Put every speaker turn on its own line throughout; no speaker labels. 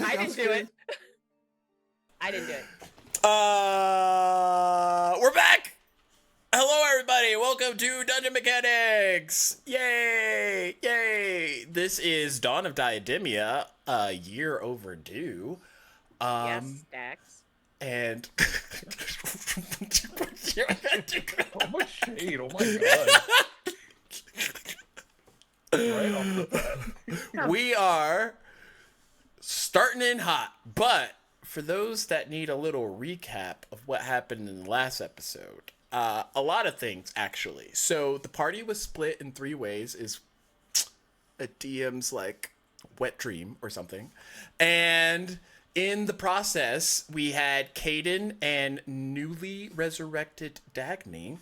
I didn't do it. I didn't do it.
We're back! Hello, everybody! Welcome to Dungeon Mechanics! Yay! Yay! This is Dawn of Diademia, a year overdue.
Yes, Dax.
And...
Oh, much shade, oh my god. Right off the bat.
We are starting in hot, but for those that need a little recap of what happened in the last episode, a lot of things actually. So the party was split in 3 ways, is a DM's like wet dream or something, and in the process we had Caden and newly resurrected Dagny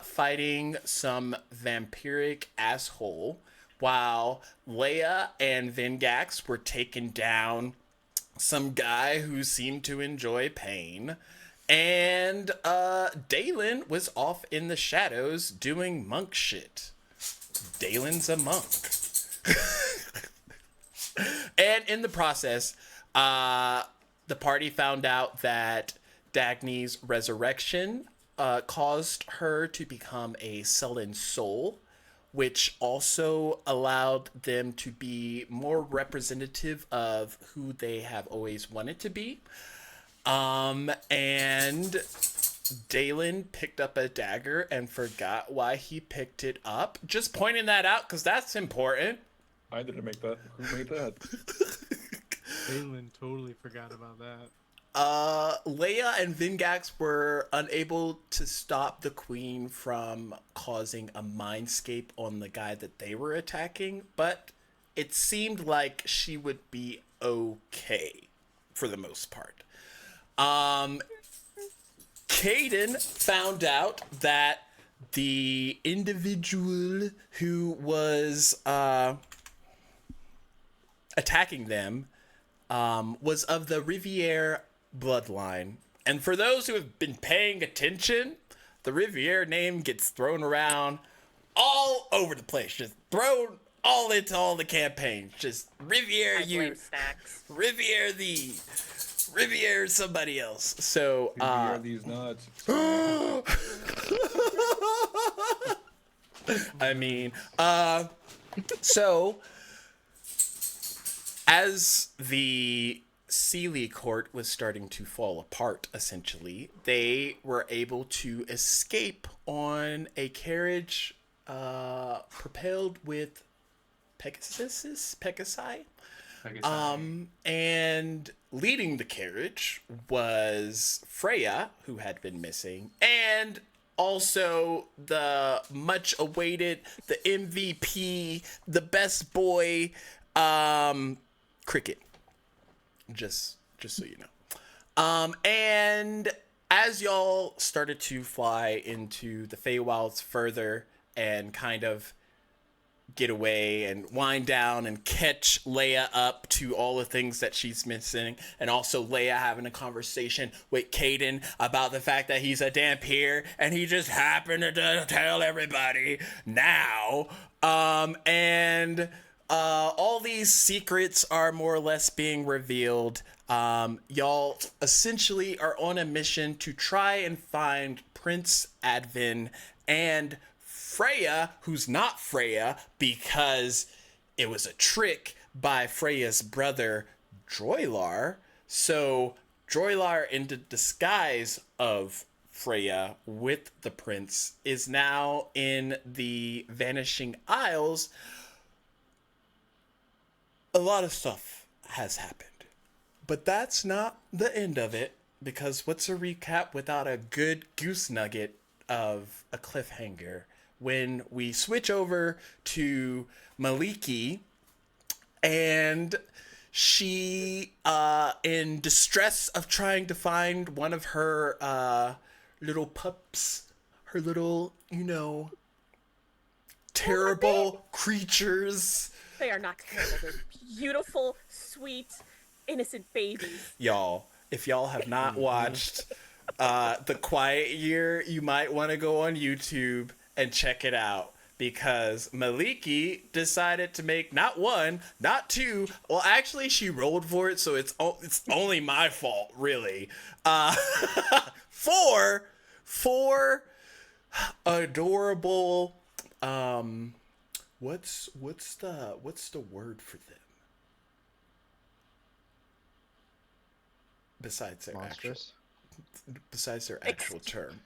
fighting some vampiric asshole, while Leia and Vingax were taking down some guy who seemed to enjoy pain. And Dalen was off in the shadows doing monk shit. Dalen's a monk. And in the process, the party found out that Dagny's resurrection caused her to become a sullen soul, which also allowed them to be more representative of who they have always wanted to be. And Dalen picked up a dagger and forgot why he picked it up. Just pointing that out because that's important.
I didn't make that. Who made that?
Dalen totally forgot about that.
Leia and Vingax were unable to stop the queen from causing a mindscape on the guy that they were attacking, but it seemed like she would be okay for the most part. Caden found out that the individual who was attacking them was of the Riviere bloodline. And for those who have been paying attention, the Riviere name gets thrown around all over the place. Just thrown all into all the campaigns. Just Riviere you. Riviere the... Riviere somebody else. So,
Riviere these nuts.
I mean, so... As the Sealy court was starting to fall apart, essentially, they were able to escape on a carriage propelled with Pegasi. And leading the carriage was Freya, who had been missing, and also the much-awaited, the MVP, the best boy, Cricket. Just so you know. And as y'all started to fly into the Feywilds further and kind of get away and wind down and catch Leia up to all the things that she's missing, and also Leia having a conversation with Caden about the fact that he's a Dhampir and he just happened to tell everybody now. And all these secrets are more or less being revealed. Y'all essentially are on a mission to try and find Prince Advin and Freya, who's not Freya because it was a trick by Freya's brother Droilar. So Droilar, in the disguise of Freya with the prince, is now in the Vanishing Isles. A lot of stuff has happened, but that's not the end of it, because what's a recap without a good goose nugget of a cliffhanger when we switch over to Maliki, and she, in distress of trying to find one of her little pups, her little, terrible creatures.
They are not terrible. They're beautiful, sweet, innocent babies.
Y'all, if y'all have not watched The Quiet Year, you might want to go on YouTube and check it out, because Maliki decided to make not one, not two. Well, actually, she rolled for it, so it's only my fault, really. Four adorable. What's the word for them? Besides their
Monstrous.
actual term.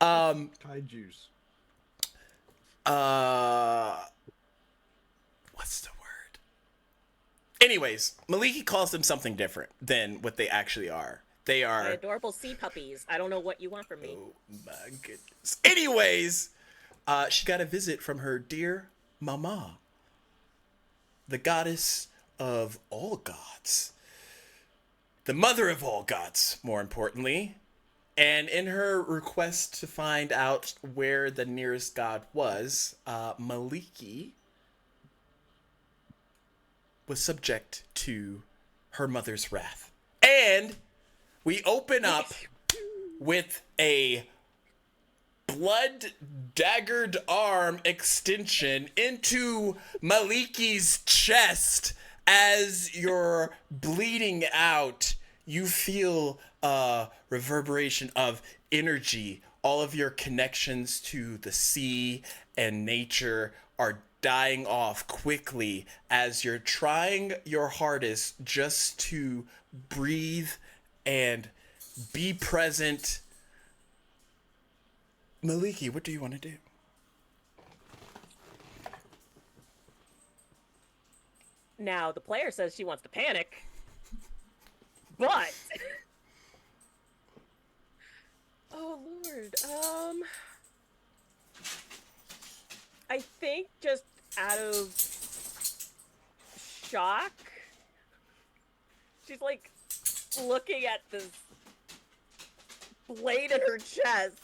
Kaiju's.
What's the word? Anyways, Maliki calls them something different than what they actually are. They
My
are.
adorable sea puppies. I don't know what you want from me.
Oh my goodness. Anyways, she got a visit from her dear mama, the goddess of all gods, the mother of all gods, more importantly. And in her request to find out where the nearest god was, Maliki was subject to her mother's wrath. And we open up with a blood daggered arm extension into Maliki's chest. As you're bleeding out, you feel a reverberation of energy. All of your connections to the sea and nature are dying off quickly as you're trying your hardest just to breathe and be present. Maliki, what do you want to do?
Now, the player says she wants to panic. But... oh, Lord. I think just out of shock, she's, like, looking at this blade in her chest,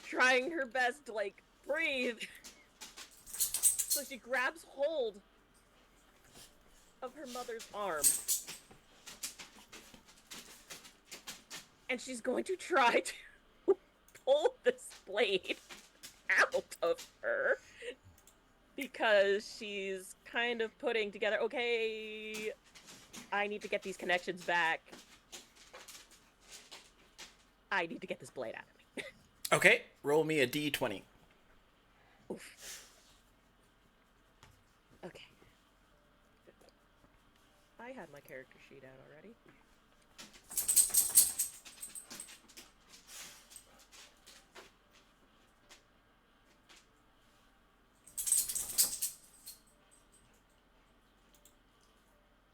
trying her best to, like, breathe. So she grabs hold of her mother's arm. And she's going to try to pull this blade out of her. Because she's kind of putting together, okay, I need to get these connections back. I need to get this blade out of me.
Okay, roll me a d20.
Oof. Okay. I had my character sheet out already.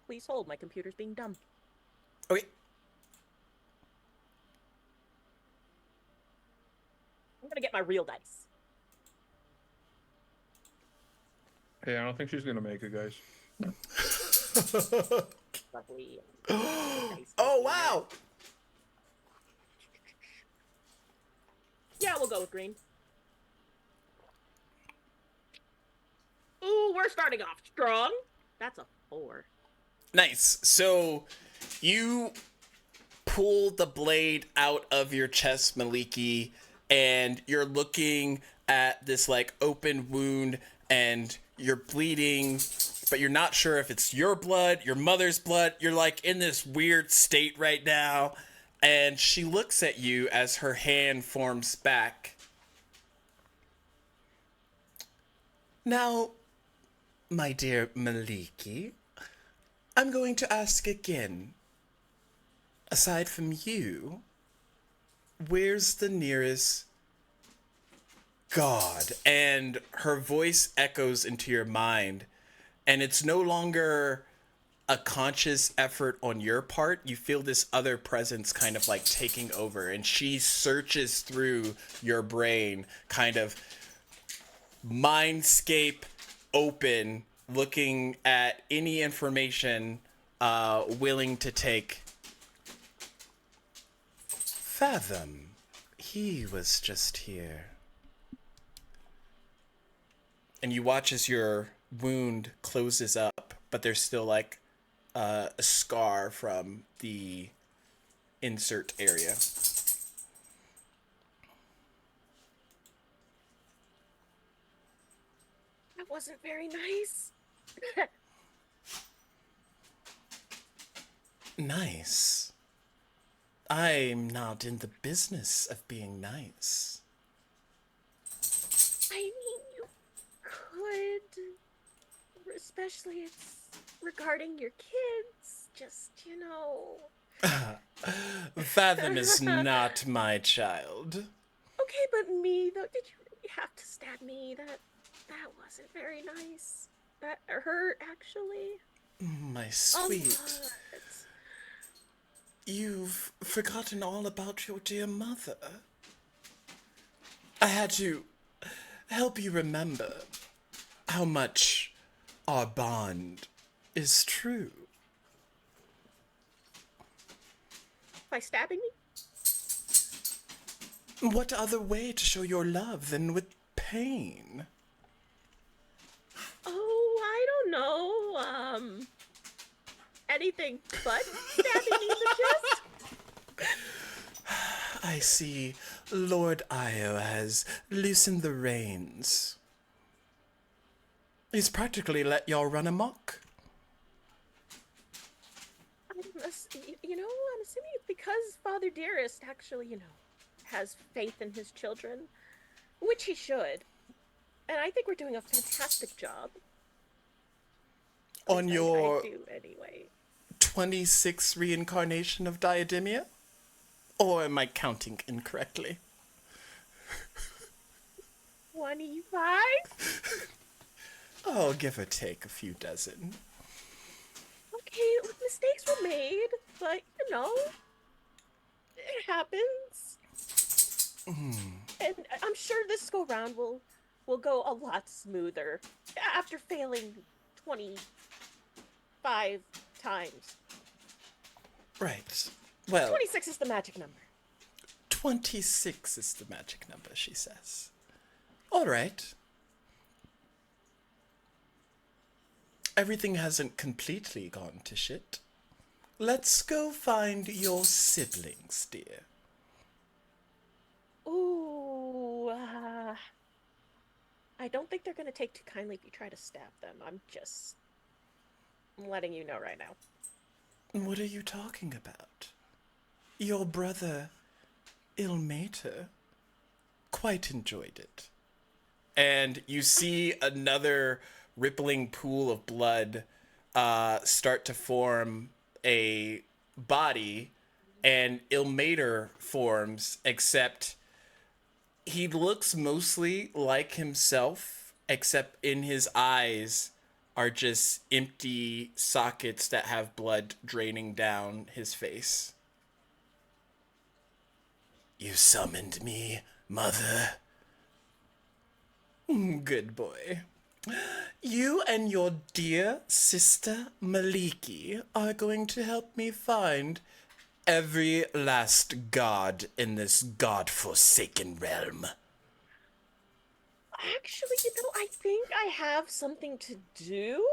Please hold, my computer's being dumb.
Okay.
I'm gonna get my real dice.
Hey, I don't think she's gonna make it, guys.
Lovely.
Oh, wow!
Yeah, we'll go with green. Ooh, we're starting off strong. That's a 4.
Nice. So you pull the blade out of your chest, Maliki, and you're looking at this like open wound and you're bleeding, but you're not sure if it's your blood, your mother's blood. You're like in this weird state right now. And she looks at you as her hand forms back. Now, my dear Maliki, I'm going to ask again. Aside from you, where's the nearest god? And her voice echoes into your mind, and it's no longer a conscious effort on your part. You feel this other presence kind of like taking over, and she searches through your brain, kind of mindscape open, looking at any information willing to take. Fathom, he was just here. And you watch as your wound closes up, but there's still like a scar from the insert area.
wasn't very nice.
Nice. I'm not in the business of being nice.
I mean, you could, especially it's regarding your kids. Just,
Fathom is not my child.
Okay, but me though, did you really have to stab me? That wasn't very nice. That hurt actually.
My sweet.
But
You've forgotten all about your dear mother. I had to help you remember how much our bond is true.
by stabbing me?
What other way to show your love than with pain?
Oh, I don't know. Anything but stabbing me in the chest?
I see Lord Io has loosened the reins. He's practically let y'all run amok.
I'm assuming it's because Father Dearest actually, has faith in his children, which he should. And I think we're doing a fantastic job.
On your
I do anyway.
26th reincarnation of Diademia? Or am I counting incorrectly?
25?
Oh, give or take a few dozen.
Okay, mistakes were made, but it happens. And I'm sure this go round will go a lot smoother after failing 25 times.
Right. Well,
26 is the magic number.
26 is the magic number, she says. All right. Everything hasn't completely gone to shit. Let's go find your siblings, dear.
Ooh, I don't think they're gonna take too kindly if you try to stab them. I'm letting you know right now.
What are you talking about? Your brother, Ilmater, quite enjoyed it. And you see another rippling pool of blood start to form a body, and Ilmater forms, except he looks mostly like himself, except in his eyes are just empty sockets that have blood draining down his face. You summoned me, mother. Good boy. You and your dear sister Maliki are going to help me find every last god in this god-forsaken realm.
Actually, I think I have something to do.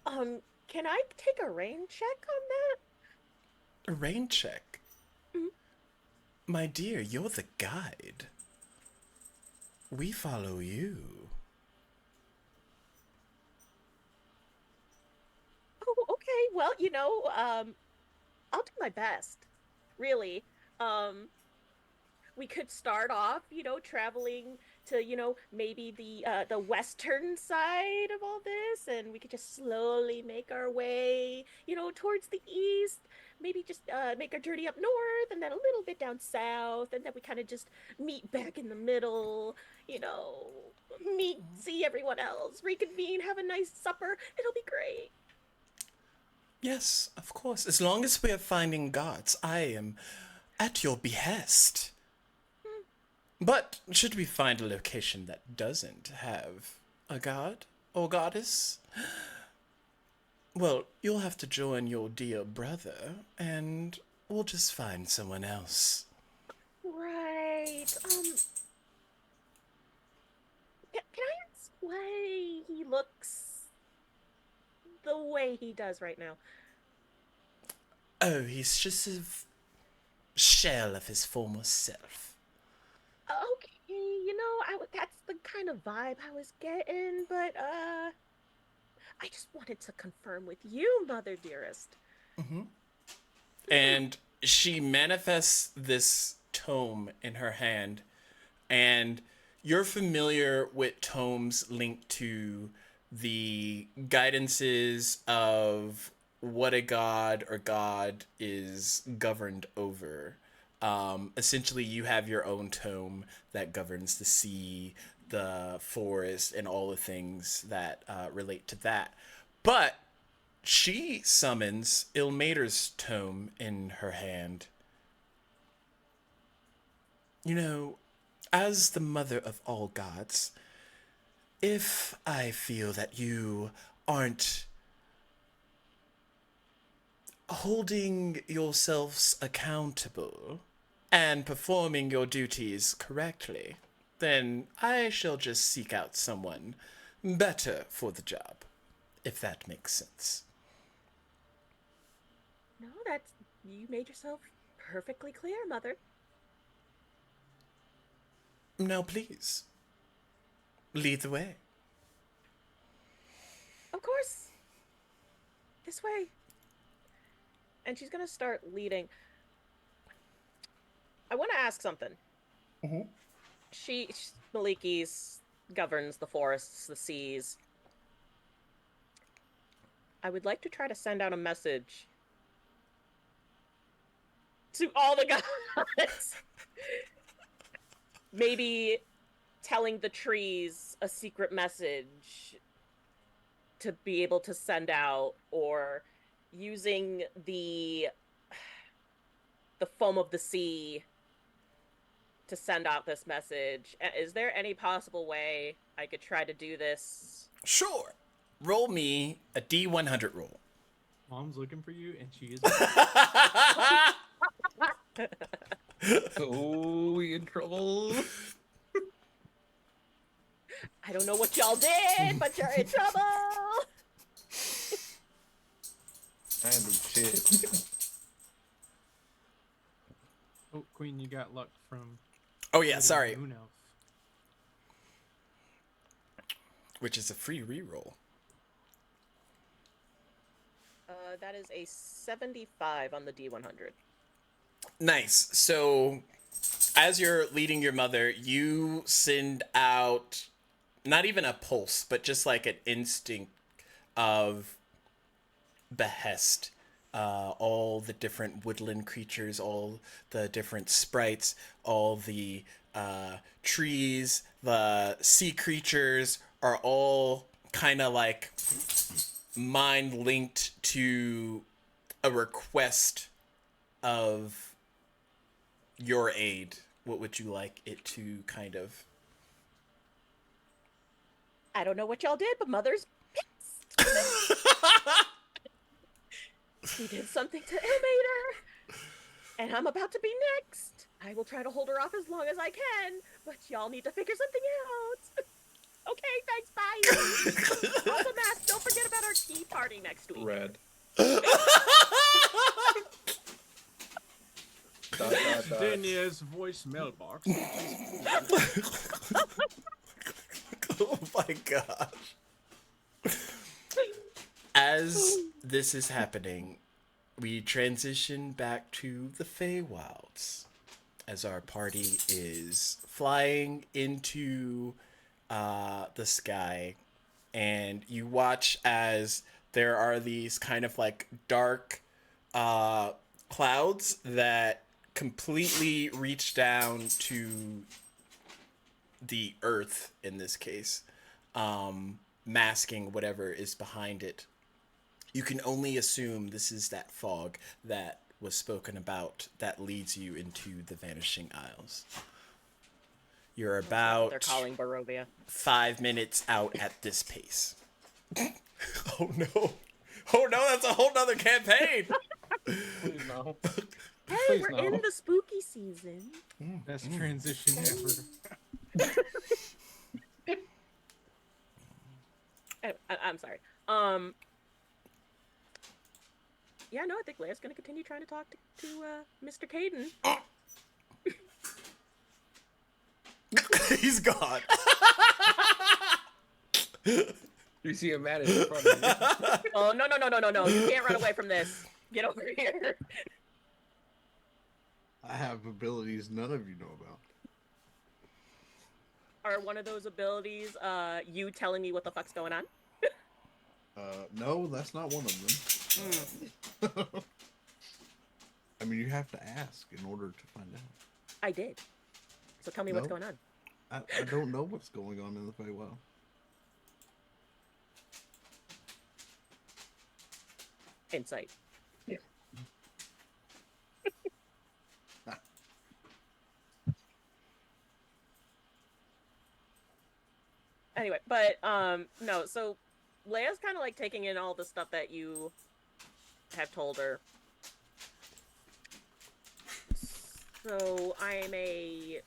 Can I take a rain check on that?
A rain check?
Mhm.
My dear, you're the guide. We follow you.
Oh, okay. Well, I'll do my best. Really. We could start off, traveling to, maybe the western side of all this, and we could just slowly make our way, towards the east. Maybe just make our journey up north, and then a little bit down south, and then we kind of just meet back in the middle. See everyone else, reconvene, have a nice supper. It'll be great.
Yes, of course. As long as we are finding gods, I am at your behest. But should we find a location that doesn't have a god or goddess, well, you'll have to join your dear brother, and we'll just find someone else.
Right. Can I ask why he looks the way he does right now?
Oh, he's just a shell of his former self.
Okay, that's the kind of vibe I was getting, but I just wanted to confirm with you, Mother Dearest.
And she manifests this tome in her hand, and you're familiar with tomes linked to the guidances of what a god or god is governed over. Essentially, you have your own tome that governs the sea, the forest, and all the things that relate to that. But she summons Ilmater's tome in her hand. You know, as the mother of all gods, if I feel that you aren't holding yourselves accountable and performing your duties correctly, then I shall just seek out someone better for the job, if that makes sense.
No, you made yourself perfectly clear, Mother.
Now, please, lead the way.
Of course. This way. And she's gonna start leading. I want to ask something. Maliki's governs the forests, the seas. I would like to try to send out a message to all the gods. Maybe telling the trees a secret message to be able to send out, or using the foam of the sea to send out this message. Is there any possible way I could try to do this?
Sure. Roll me a D100 roll.
Mom's looking for you, and she is.
Oh, we in trouble.
I don't know what y'all did, but you're in trouble.
I am shit.
Oh, Queen, you got luck from.
Oh yeah, sorry.
Moon Elf.
Which is a free reroll.
That is a 75 on the D100.
Nice. So, as you're leading your mother, you send out not even a pulse, but just like an instinct of behest. All the different woodland creatures, all the different sprites, all the trees, the sea creatures are all kind of like mind linked to a request of your aid. What would you like it to kind of?
I don't know what y'all did, but Mother's pissed. We did something to Ilmater, and I'm about to be next. I will try to hold her off as long as I can, but y'all need to figure something out. Okay, thanks, bye. Also, Mask, don't forget about our tea party next week.
Red.
Dania's voicemail box.
Oh my gosh. As this is happening, we transition back to the Feywilds as our party is flying into the sky, and you watch as there are these kind of like dark clouds that completely reach down to the earth in this case, masking whatever is behind it. You can only assume this is that fog that was spoken about that leads you into the Vanishing Isles. You're about
They're calling Barovia.
5 minutes out at this pace. Oh no. Oh no, that's a whole nother campaign.
Please no.
Hey,
Please
we're
no.
in the spooky season.
Best transition ever.
I'm sorry. Yeah, no, I think Leia's gonna continue trying to talk to Mr. Caden.
He's gone.
You see a man in front of you.
Oh, no, no, no, no, no, no. You can't run away from this. Get over here.
I have abilities none of you know about.
Are one of those abilities you telling me what the fuck's going on?
No, that's not one of them. I mean, you have to ask in order to find out.
I did. So tell me what's
No.
going on.
I don't know what's going on in the Feywild.
Insight. Anyway, but no, so Leia's kind of like taking in all the stuff that you have told her. So I'm a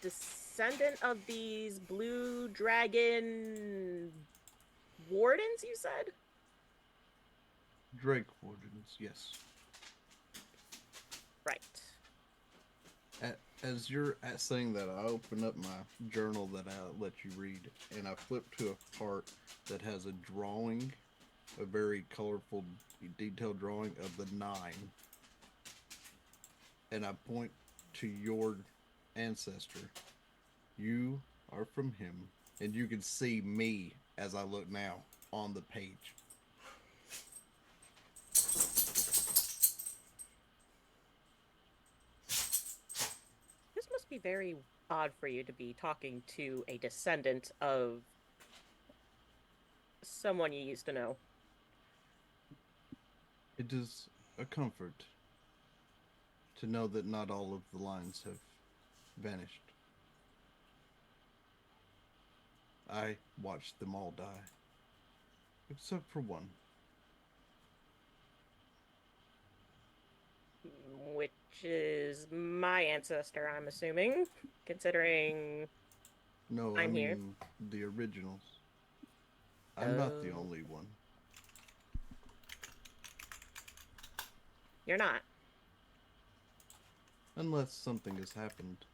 descendant of these blue dragon wardens, you said?
Drake Wardens, yes.
Right.
As you're saying that, I open up my journal that I let you read, and I flip to a part that has a drawing, a very colorful, detailed drawing of the 9. And I point to your ancestor. You are from him, and you can see me as I look now on the page.
This must be very odd for you to be talking to a descendant of someone you used to know.
It is a comfort to know that not all of the lines have vanished. I watched them all die, except for one.
Which is my ancestor, I'm assuming, considering
No, I
I'm
mean
here.
the originals. I'm not the
Oh.
only one.
You're not.
Unless something has happened.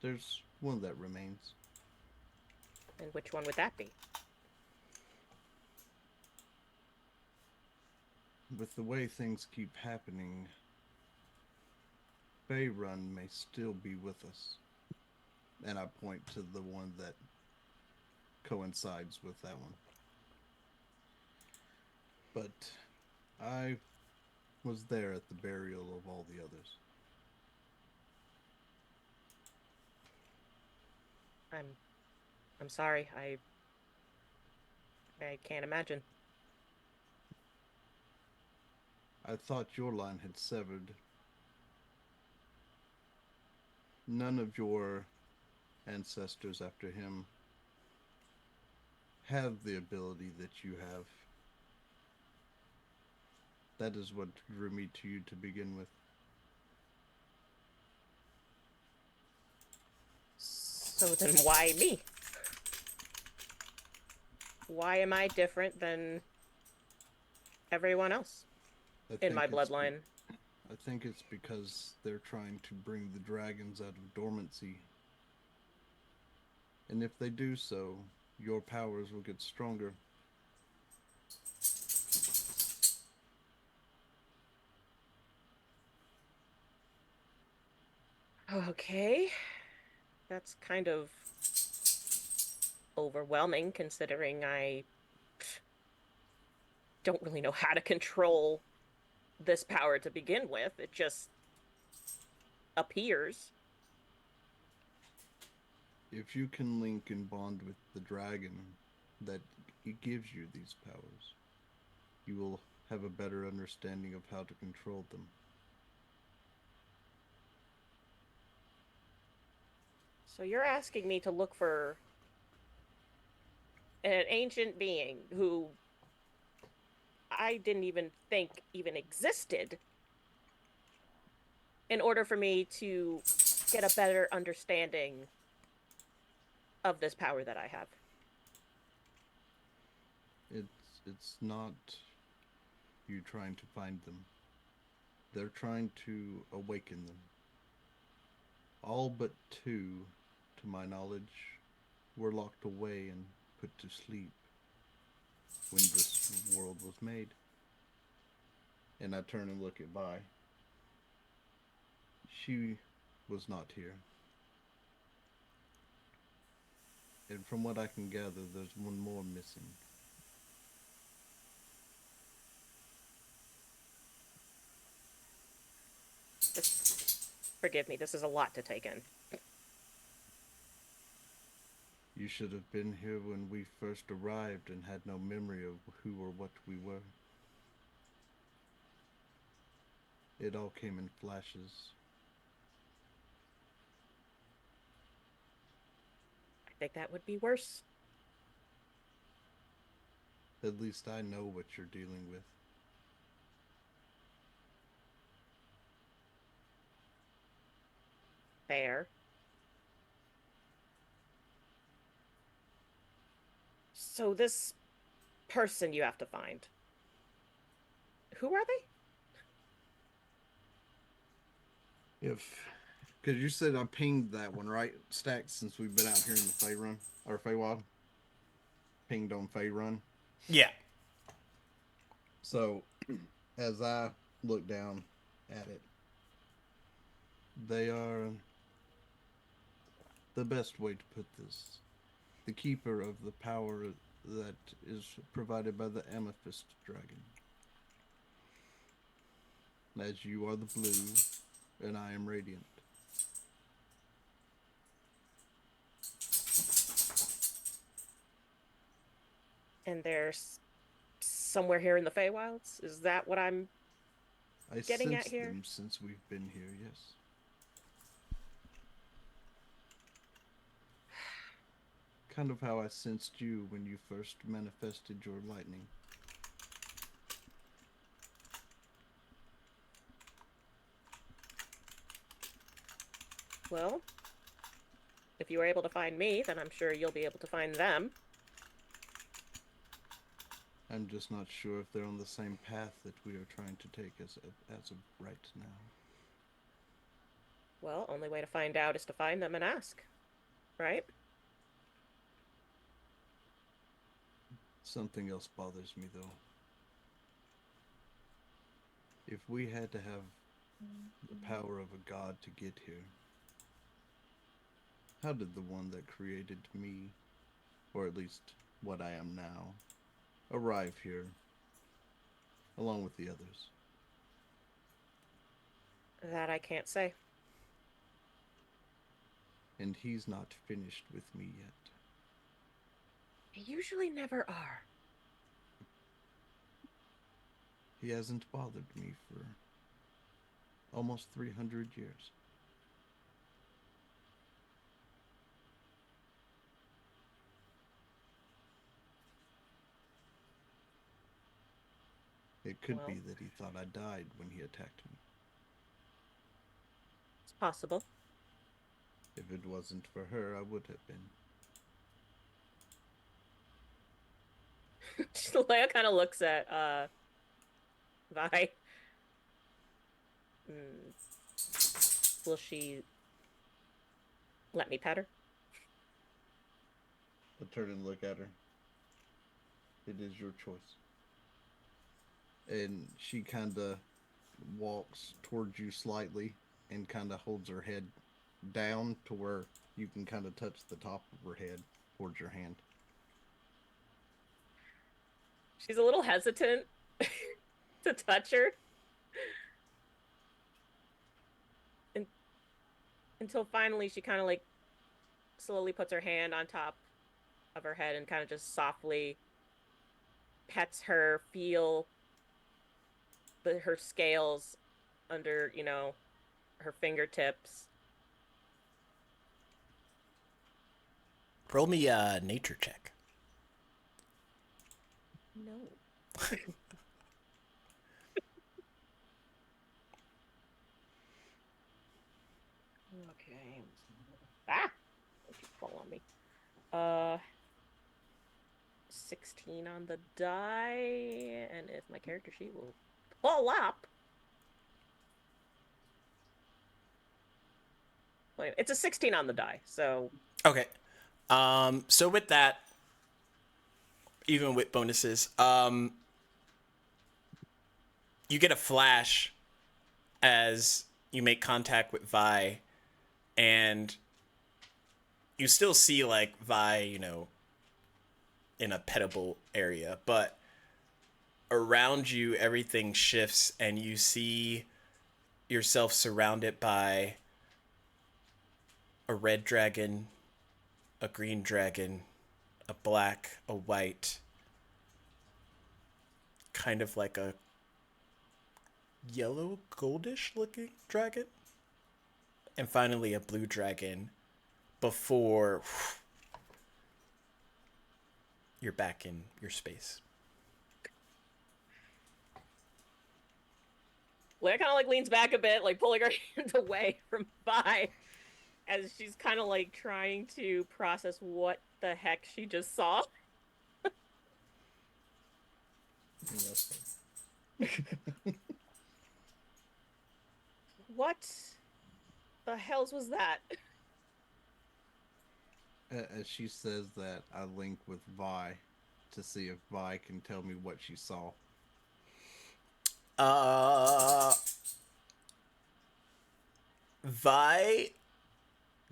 There's one that remains.
And which one would that be?
With the way things keep happening, Faerun may still be with us. And I point to the one that coincides with that one. But I was there at the burial of all the others.
I'm sorry. I can't imagine.
I thought your line had severed. None of your ancestors after him have the ability that you have. That is what drew me to you to begin with.
So then why me? Why am I different than everyone else in my bloodline?
I think it's because they're trying to bring the dragons out of dormancy. And if they do so, your powers will get stronger.
Okay. That's kind of overwhelming considering I don't really know how to control this power to begin with. It just appears.
If you can link and bond with the dragon that it gives you these powers, you will have a better understanding of how to control them.
So you're asking me to look for an ancient being who I didn't even think even existed in order for me to get a better understanding of this power that I have.
It's not you trying to find them. They're trying to awaken them. All but 2 to my knowledge, were locked away and put to sleep when this world was made. And I turn and look at Vi. She was not here. And from what I can gather, there's one more missing.
Forgive me, this is a lot to take in.
You should have been here when we first arrived and had no memory of who or what we were. It all came in flashes.
I think that would be worse.
At least I know what you're dealing with.
Fair. So this person you have to find. Who are they?
Because you said I pinged that one, right? Stack, since we've been out here in the Fey Run, or Feywild. Pinged on Fey Run.
Yeah.
So, as I look down at it, they are the best way to put this. The keeper of the power that is provided by the Amethyst Dragon. As you are the blue, and I am radiant.
And they're somewhere here in the Feywilds? Is that what I'm getting at here?
Them since we've been here, yes. Kind of how I sensed you when you first manifested your lightning.
Well, if you were able to find me, then I'm sure you'll be able to find them.
I'm just not sure if they're on the same path that we are trying to take as of right now.
Well, only way to find out is to find them and ask, right?
Something else bothers me, though. If we had to have the power of a god to get here, how did the one that created me, or at least what I am now, arrive here, along with the others?
That I can't say.
And he's not finished with me yet.
They usually never are.
He hasn't bothered me for almost 300 years. It could be that he thought I died when he attacked me.
It's possible.
If it wasn't for her, I would have been.
Leia kind of looks at Vi. Will she let me pet her?
I turn and look at her. It is your choice. And she kind of walks towards you slightly and kind of holds her head down to where you can kind of touch the top of her head towards your hand.
She's a little hesitant to touch her. Until finally she kind of like slowly puts her hand on top of her head and kind of just softly pets her, feel her scales under, you know, her fingertips.
Roll me a nature check.
No. Okay. Ah! Don't you fall on me. 16 on the die, and if my character sheet will pull up. Wait, it's a 16 on the die, so
Okay. So with that, even with bonuses, you get a flash as you make contact with Vi, and you still see like Vi, in a pettable area, but around you everything shifts and you see yourself surrounded by a red dragon, a green dragon, a black, a white, kind of like a yellow goldish looking dragon, and finally a blue dragon before you're back in your space.
Leia kind of like leans back a bit, like pulling her hands away from Vi, as she's kind of like trying to process what the heck she just saw. What the hells was that?
As she says that, I link with Vi to see if Vi can tell me what she saw.
Vi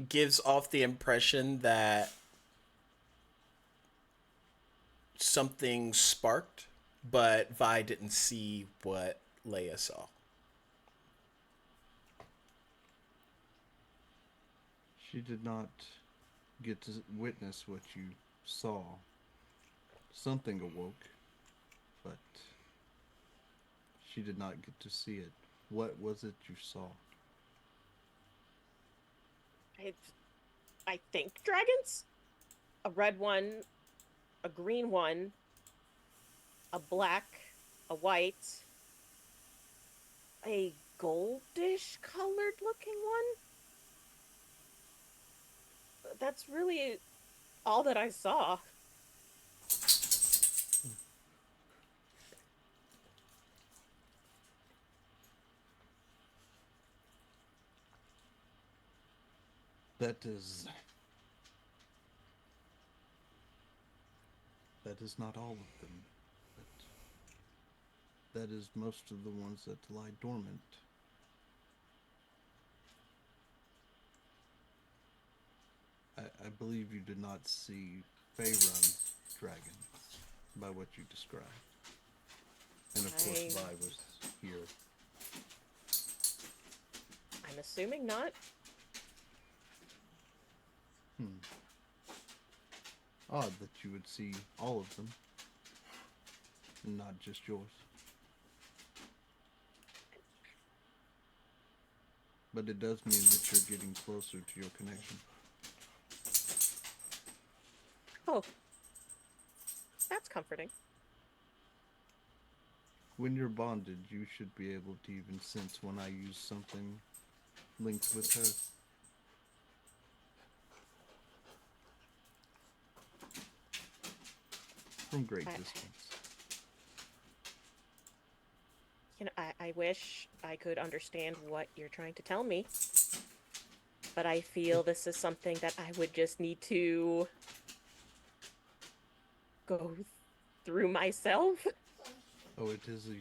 gives off the impression that something sparked, but Vi didn't see what Leia saw.
She did not get to witness what you saw. Something awoke, but she did not get to see it. What was it you saw?
I think dragons? A red one, a green one, a black, a white, a goldish colored looking one? That's really all that I saw.
That is not all of them, but that is most of the ones that lie dormant. I believe you did not see Faerun's dragons by what you described. And of course, Vi was here.
I'm assuming not.
Odd that you would see all of them, and not just yours. But it does mean that you're getting closer to your connection.
Oh. That's comforting.
When you're bonded, you should be able to even sense when I use something linked with her. From great distance.
I wish I could understand what you're trying to tell me. But I feel this is something that I would just need to go through myself.
Oh, it is a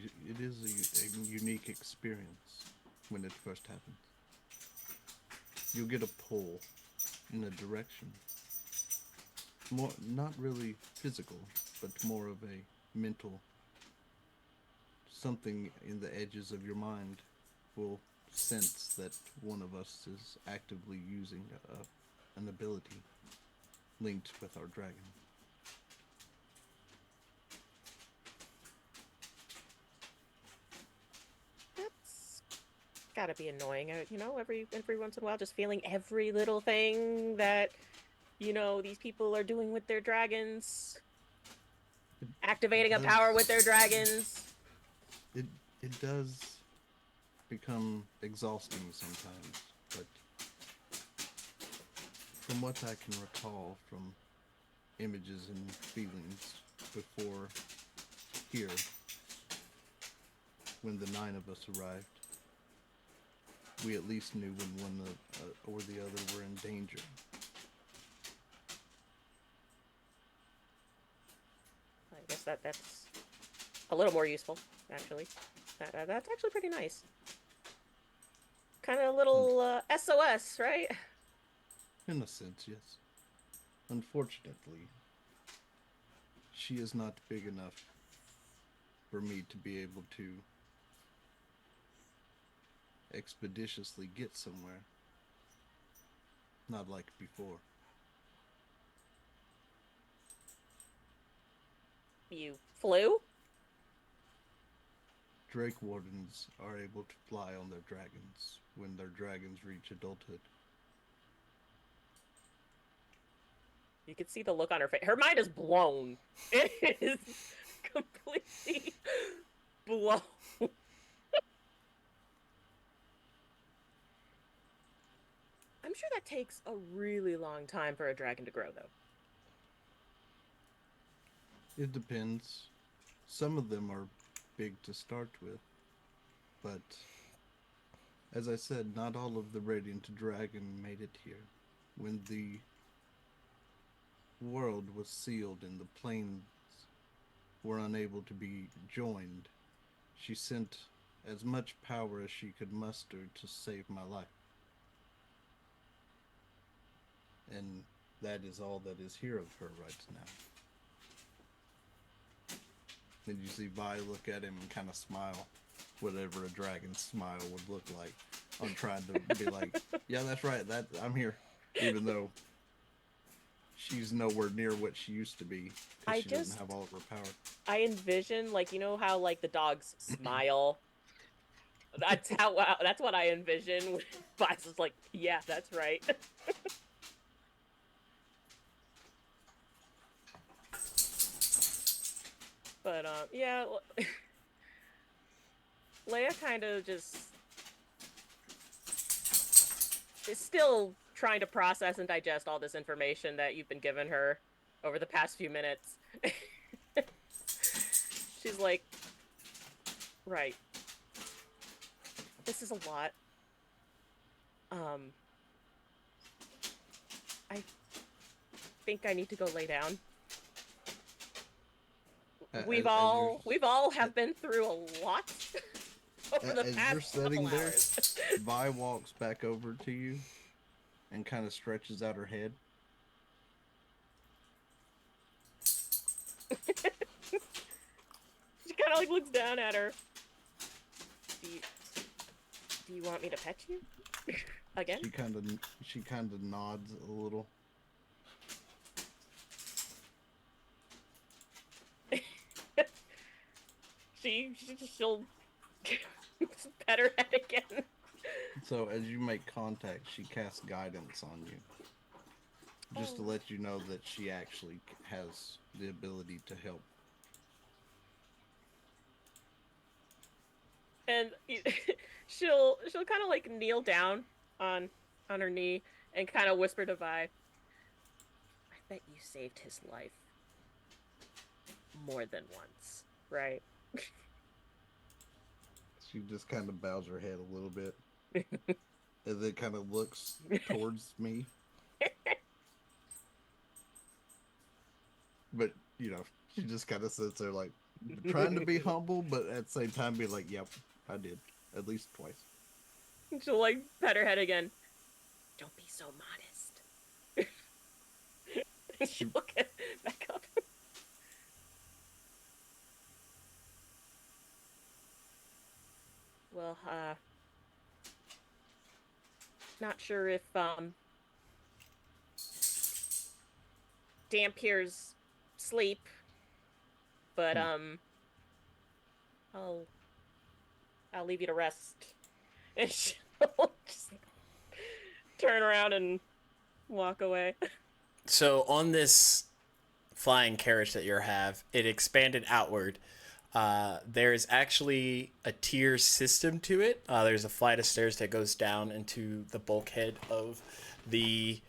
unique experience when it first happens. You'll get a pull in a direction. More, not really physical, but more of a mental. Something in the edges of your mind will sense that one of us is actively using an ability linked with our dragon.
That's gotta be annoying. Every once in a while, just feeling every little thing that, these people are doing with their dragons. Activating a power with their dragons.
It does become exhausting sometimes, but from what I can recall from images and feelings before here, when the 9 of us arrived, we at least knew when one or the other were in danger.
Yes, that's a little more useful, actually. That's actually pretty nice. Kind of a little SOS, right?
In a sense, yes. Unfortunately, she is not big enough for me to be able to expeditiously get somewhere. Not like before.
You flew?
Drake wardens are able to fly on their dragons when their dragons reach adulthood.
You can see the look on her face. Her mind is blown. It is completely blown. I'm sure that takes a really long time for a dragon to grow, though.
It depends. Some of them are big to start with, but as I said, not all of the Radiant Dragon made it here. When the world was sealed and the planes were unable to be joined, she sent as much power as she could muster to save my life. And that is all that is here of her right now. Then you see Vi look at him and kind of smile, whatever a dragon's smile would look like. I'm trying to be like, yeah, that's right, I'm here. Even though she's nowhere near what she used to be, because she doesn't have all of her power.
I envision, like, you know how, like, the dogs smile? That's what I envision. Vi's is like, yeah, that's right. But, yeah, Leia kind of just is still trying to process and digest all this information that you've been giving her over the past few minutes. She's like, right. This is a lot. I think I need to go lay down. We've all have been through a lot over the
as
past
you're sitting
couple
there,
hours.
Vi walks back over to you and kind of stretches out her head.
She kind of like looks down at her. Do you want me to pet you again?
She kind of nods a little.
She'll pet her head again.
So as you make contact, she casts guidance on you. Just to let you know that she actually has the ability to help.
And she'll kind of like kneel down on her knee and kind of whisper to Vi, I bet you saved his life more than once, right?
She just kind of bows her head a little bit. And then kind of looks towards me. But, you know, she just kind of sits there like, trying to be humble, but at the same time be like, yep, I did. At least twice.
She'll like pet her head again. Don't be so modest. She'll get back up. Well, not sure if Dampier's sleep, but I'll leave you to rest. And she'll just turn around and walk away.
So on this flying carriage that you have, it expanded outward. There's actually a tier system to it. There's a flight of stairs that goes down into the bulkhead of the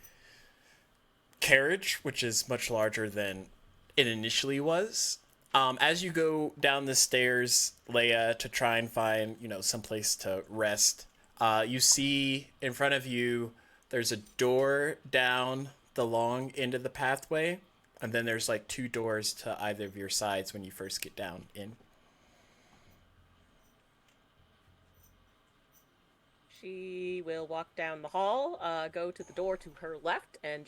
carriage, which is much larger than it initially was. As you go down the stairs, Leia, to try and find, some place to rest, you see in front of you, there's a door down the long end of the pathway. And then there's like 2 doors to either of your sides when you first get down in.
She will walk down the hall, go to the door to her left, and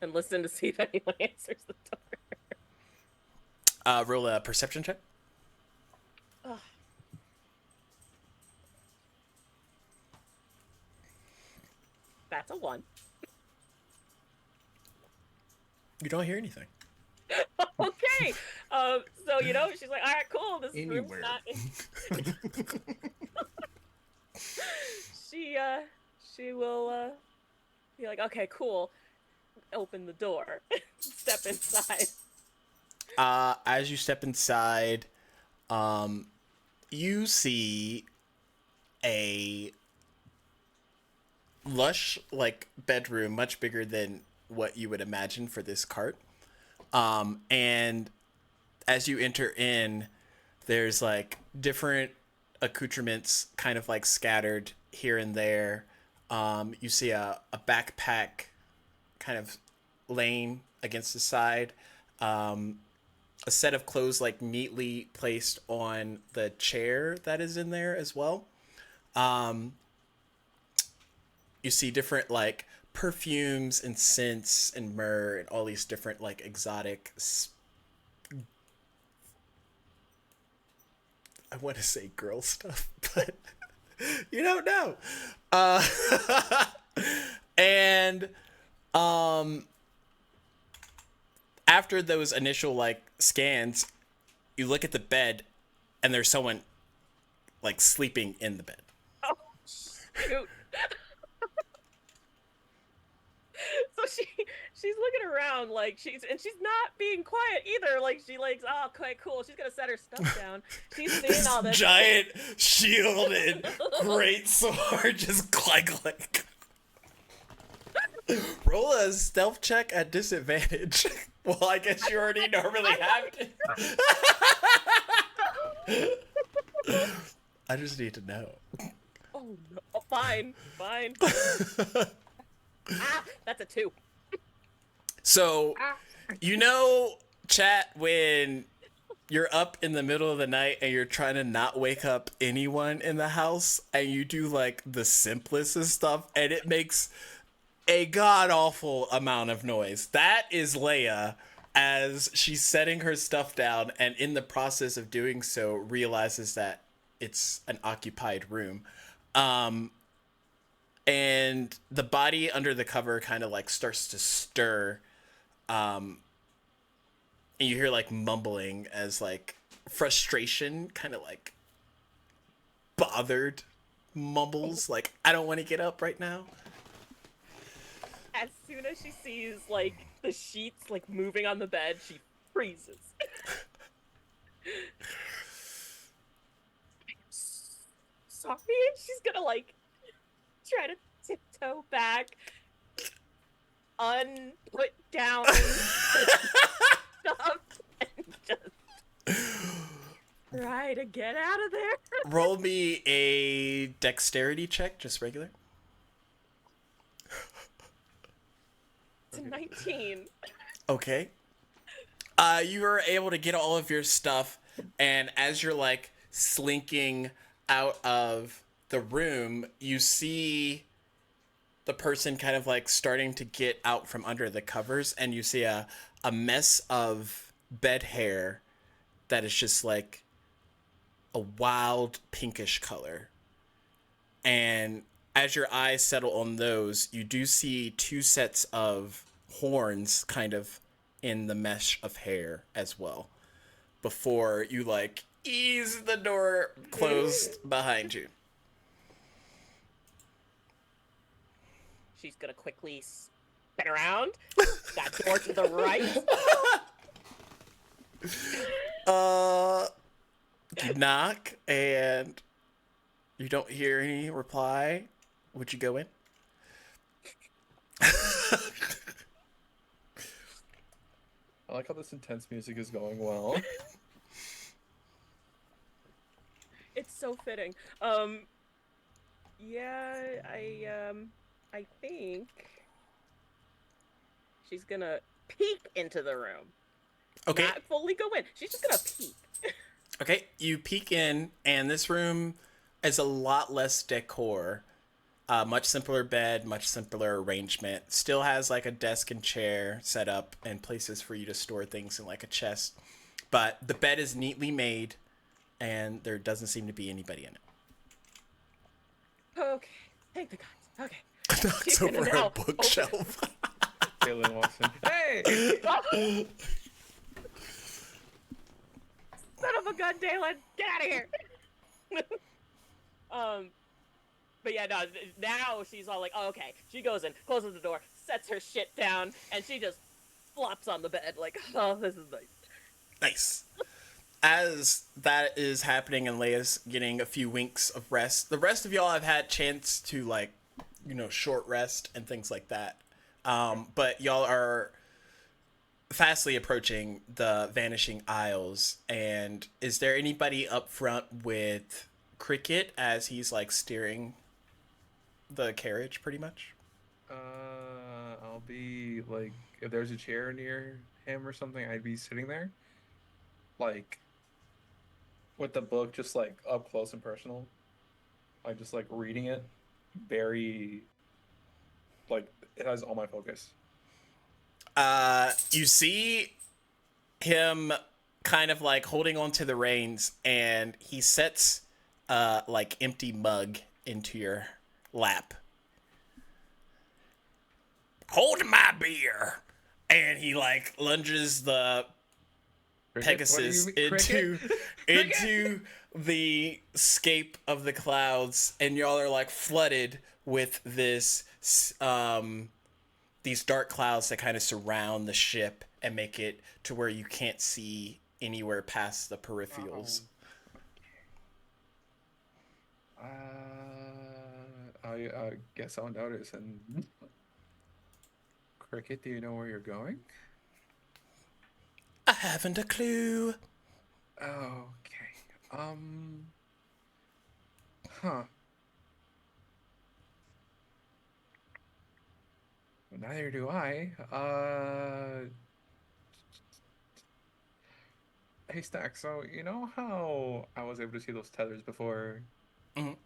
listen to see if anyone answers the door.
Roll a perception check.
Ugh. That's a 1.
You don't hear anything.
Okay. So she's like, all right, cool. This room's
Anywhere.
not. She will be like, okay, cool. Open the door. Step inside.
As you step inside, you see a lush like bedroom, much bigger than what you would imagine for this cart. And as you enter in, there's like different accoutrements kind of like scattered here and there. You see a backpack kind of laying against the side. A set of clothes like neatly placed on the chair that is in there as well. You see different like perfumes and scents and myrrh and all these different like exotic I want to say girl stuff, but you don't know. And after those initial like scans, you look at the bed and there's someone like sleeping in the bed.
Oh, shoot. So she's looking around like she's not being quiet either. Like she like, oh, okay, cool. She's gonna set her stuff down. She's seeing all this
giant shield and great sword just clank. Roll a stealth check at disadvantage. Well, I guess you already normally have it. I just need to know.
Oh no! Oh, fine. That's a 2.
So, chat, when you're up in the middle of the night and you're trying to not wake up anyone in the house, and you do like the simplest of stuff, and it makes a god-awful amount of noise. That is Leia as she's setting her stuff down, and in the process of doing so realizes that it's an occupied room. And the body under the cover kind of like starts to stir. And you hear like mumbling as like frustration kind of like bothered mumbles like, I don't want to get up right now.
As soon as she sees like the sheets like moving on the bed, she freezes. Sorry, she's gonna like try to tiptoe back, put down stuff, and just try to get out of there.
Roll me a dexterity check, just regular.
It's a 19.
Okay. You are able to get all of your stuff, and as you're like slinking out of the room, you see the person kind of like starting to get out from under the covers, and you see a mess of bed hair that is just like a wild pinkish color. And as your eyes settle on those, you do see 2 sets of horns kind of in the mesh of hair as well, before you like ease the door closed behind you.
She's gonna quickly spin around. That door to the right.
You knock and you don't hear any reply. Would you go in?
I like how this intense music is going well.
It's so fitting. Yeah, I think she's gonna peek into the room.
Okay.
Not fully go in. She's just gonna peek.
Okay, you peek in, and this room is a lot less decor. Much simpler bed, much simpler arrangement. Still has like a desk and chair set up and places for you to store things in like a chest. But the bed is neatly made, and there doesn't seem to be anybody in it.
Okay, thank the gods. Okay.
Knocks
She's gonna
over a
now
bookshelf.
Caitlin walks in. Hey!
Son of a gun, Dalen! Get out of here! But yeah, no, now she's all like, oh, okay. She goes in, closes the door, sets her shit down, and she just flops on the bed like, oh, this is nice.
Nice. As that is happening and Leia's getting a few winks of rest, the rest of y'all have had chance to, like, you know, short rest and things like that. But y'all are fastly approaching the Vanishing Isles. And is there anybody up front with Cricket as he's, like, steering the carriage, pretty much?
I'll be like, if there's a chair near him or something, I'd be sitting there, like, with the book just like up close and personal, like just like reading it, very, like it has all my focus.
You see him kind of like holding onto the reins, and he sets like empty mug into your lap. Hold my beer, and he like lunges the
Cricket?
Pegasus
What do you mean?
into
Cricket?
into the scape of the clouds, and y'all are like flooded with this these dark clouds that kind of surround the ship and make it to where you can't see anywhere past the peripherals.
I guess I'll notice. And Cricket, do you know where you're going?
I haven't a clue.
Okay. Huh. Well, neither do I. Hey, Stack, so you know how I was able to see those tethers before?
Mhm.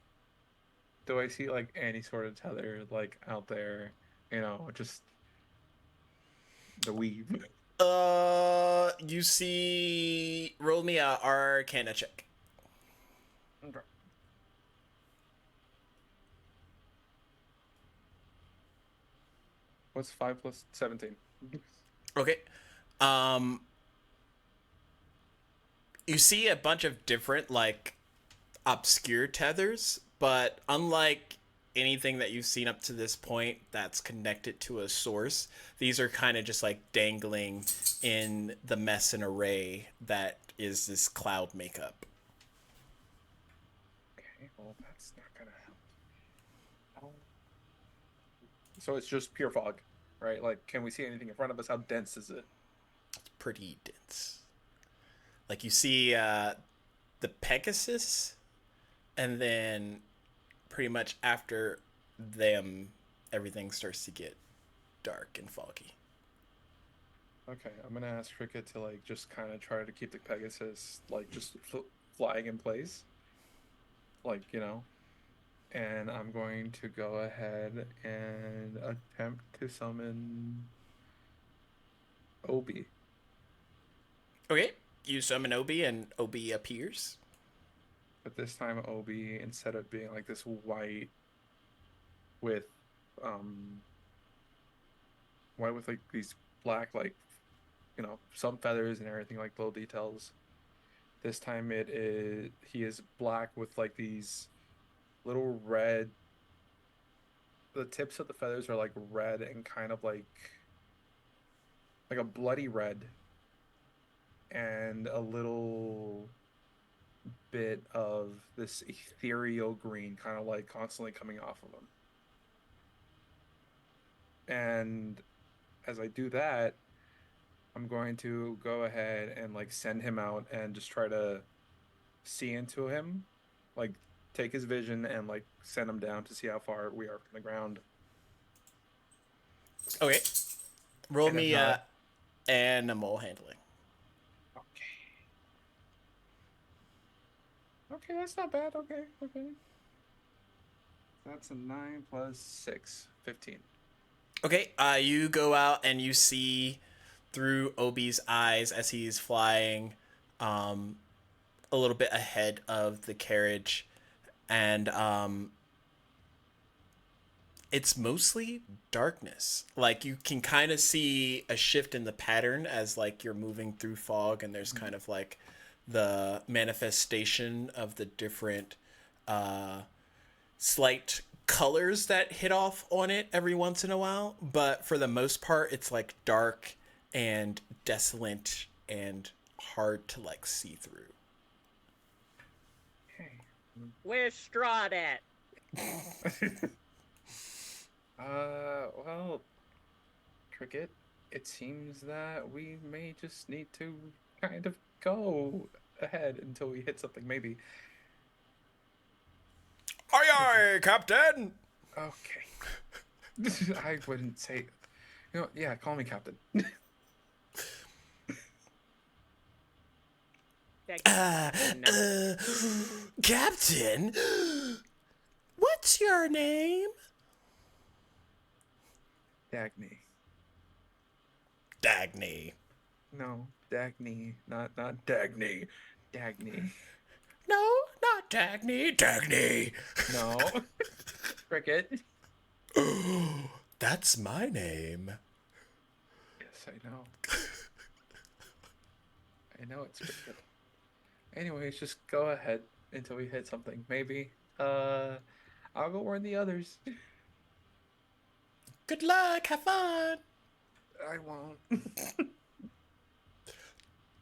Do I see like any sort of tether like out there? You know, just the weave.
You see, roll me a Arcana check.
Okay. What's 5 plus 17?
Okay. You see a bunch of different, like, obscure tethers, but unlike anything that you've seen up to this point that's connected to a source, these are kind of just like dangling in the mess and array that is this cloud makeup.
Okay, well, that's not gonna help. So it's just pure fog, right? Like, can we see anything in front of us? How dense is it?
Pretty dense. Like you see the Pegasus, and then pretty much after them, everything starts to get dark and foggy.
Okay, I'm gonna ask Cricket to like just kind of try to keep the Pegasus like just flying in place, like and I'm going to go ahead and attempt to summon Obi.
Okay, you summon Obi, and Obi appears.
But this time Obi, instead of being like this white with um like these black like some feathers and everything, like little details, this time he is black with like these little red, the tips of the feathers are like red and kind of like a bloody red, and a little bit of this ethereal green kind of like constantly coming off of him. And as I do that, I'm going to go ahead and like send him out and just try to see into him, like take his vision and like send him down to see how far we are from the ground.
Okay. Roll
And if
me
not-
animal handling.
Okay. Okay, that's not bad. Okay. That's a 9 plus 6, 15.
Okay, you go out and you see through Obi's eyes as he's flying a little bit ahead of the carriage, and it's mostly darkness. Like, you can kind of see a shift in the pattern as, like, you're moving through fog, and there's kind of, like, the manifestation of the different slight colors that hit off on it every once in a while, but for the most part it's like dark and desolate and hard to like see through.
Okay.
Where's Strahd at?
Well, Cricket, it seems that we may just need to kind of go ahead until we hit something, maybe.
Aye aye, Captain!
Okay. I wouldn't say. Yeah, call me Captain.
No.
Captain? What's your name?
Dagny.
Dagny.
No, Dagny. Not Dagny. Dagny.
No, not Dagny. Dagny.
No. Cricket.
That's my name.
Yes, I know. I know it's Cricket. Anyways, just go ahead until we hit something. Maybe. I'll go warn the others.
Good luck, have fun.
I won't.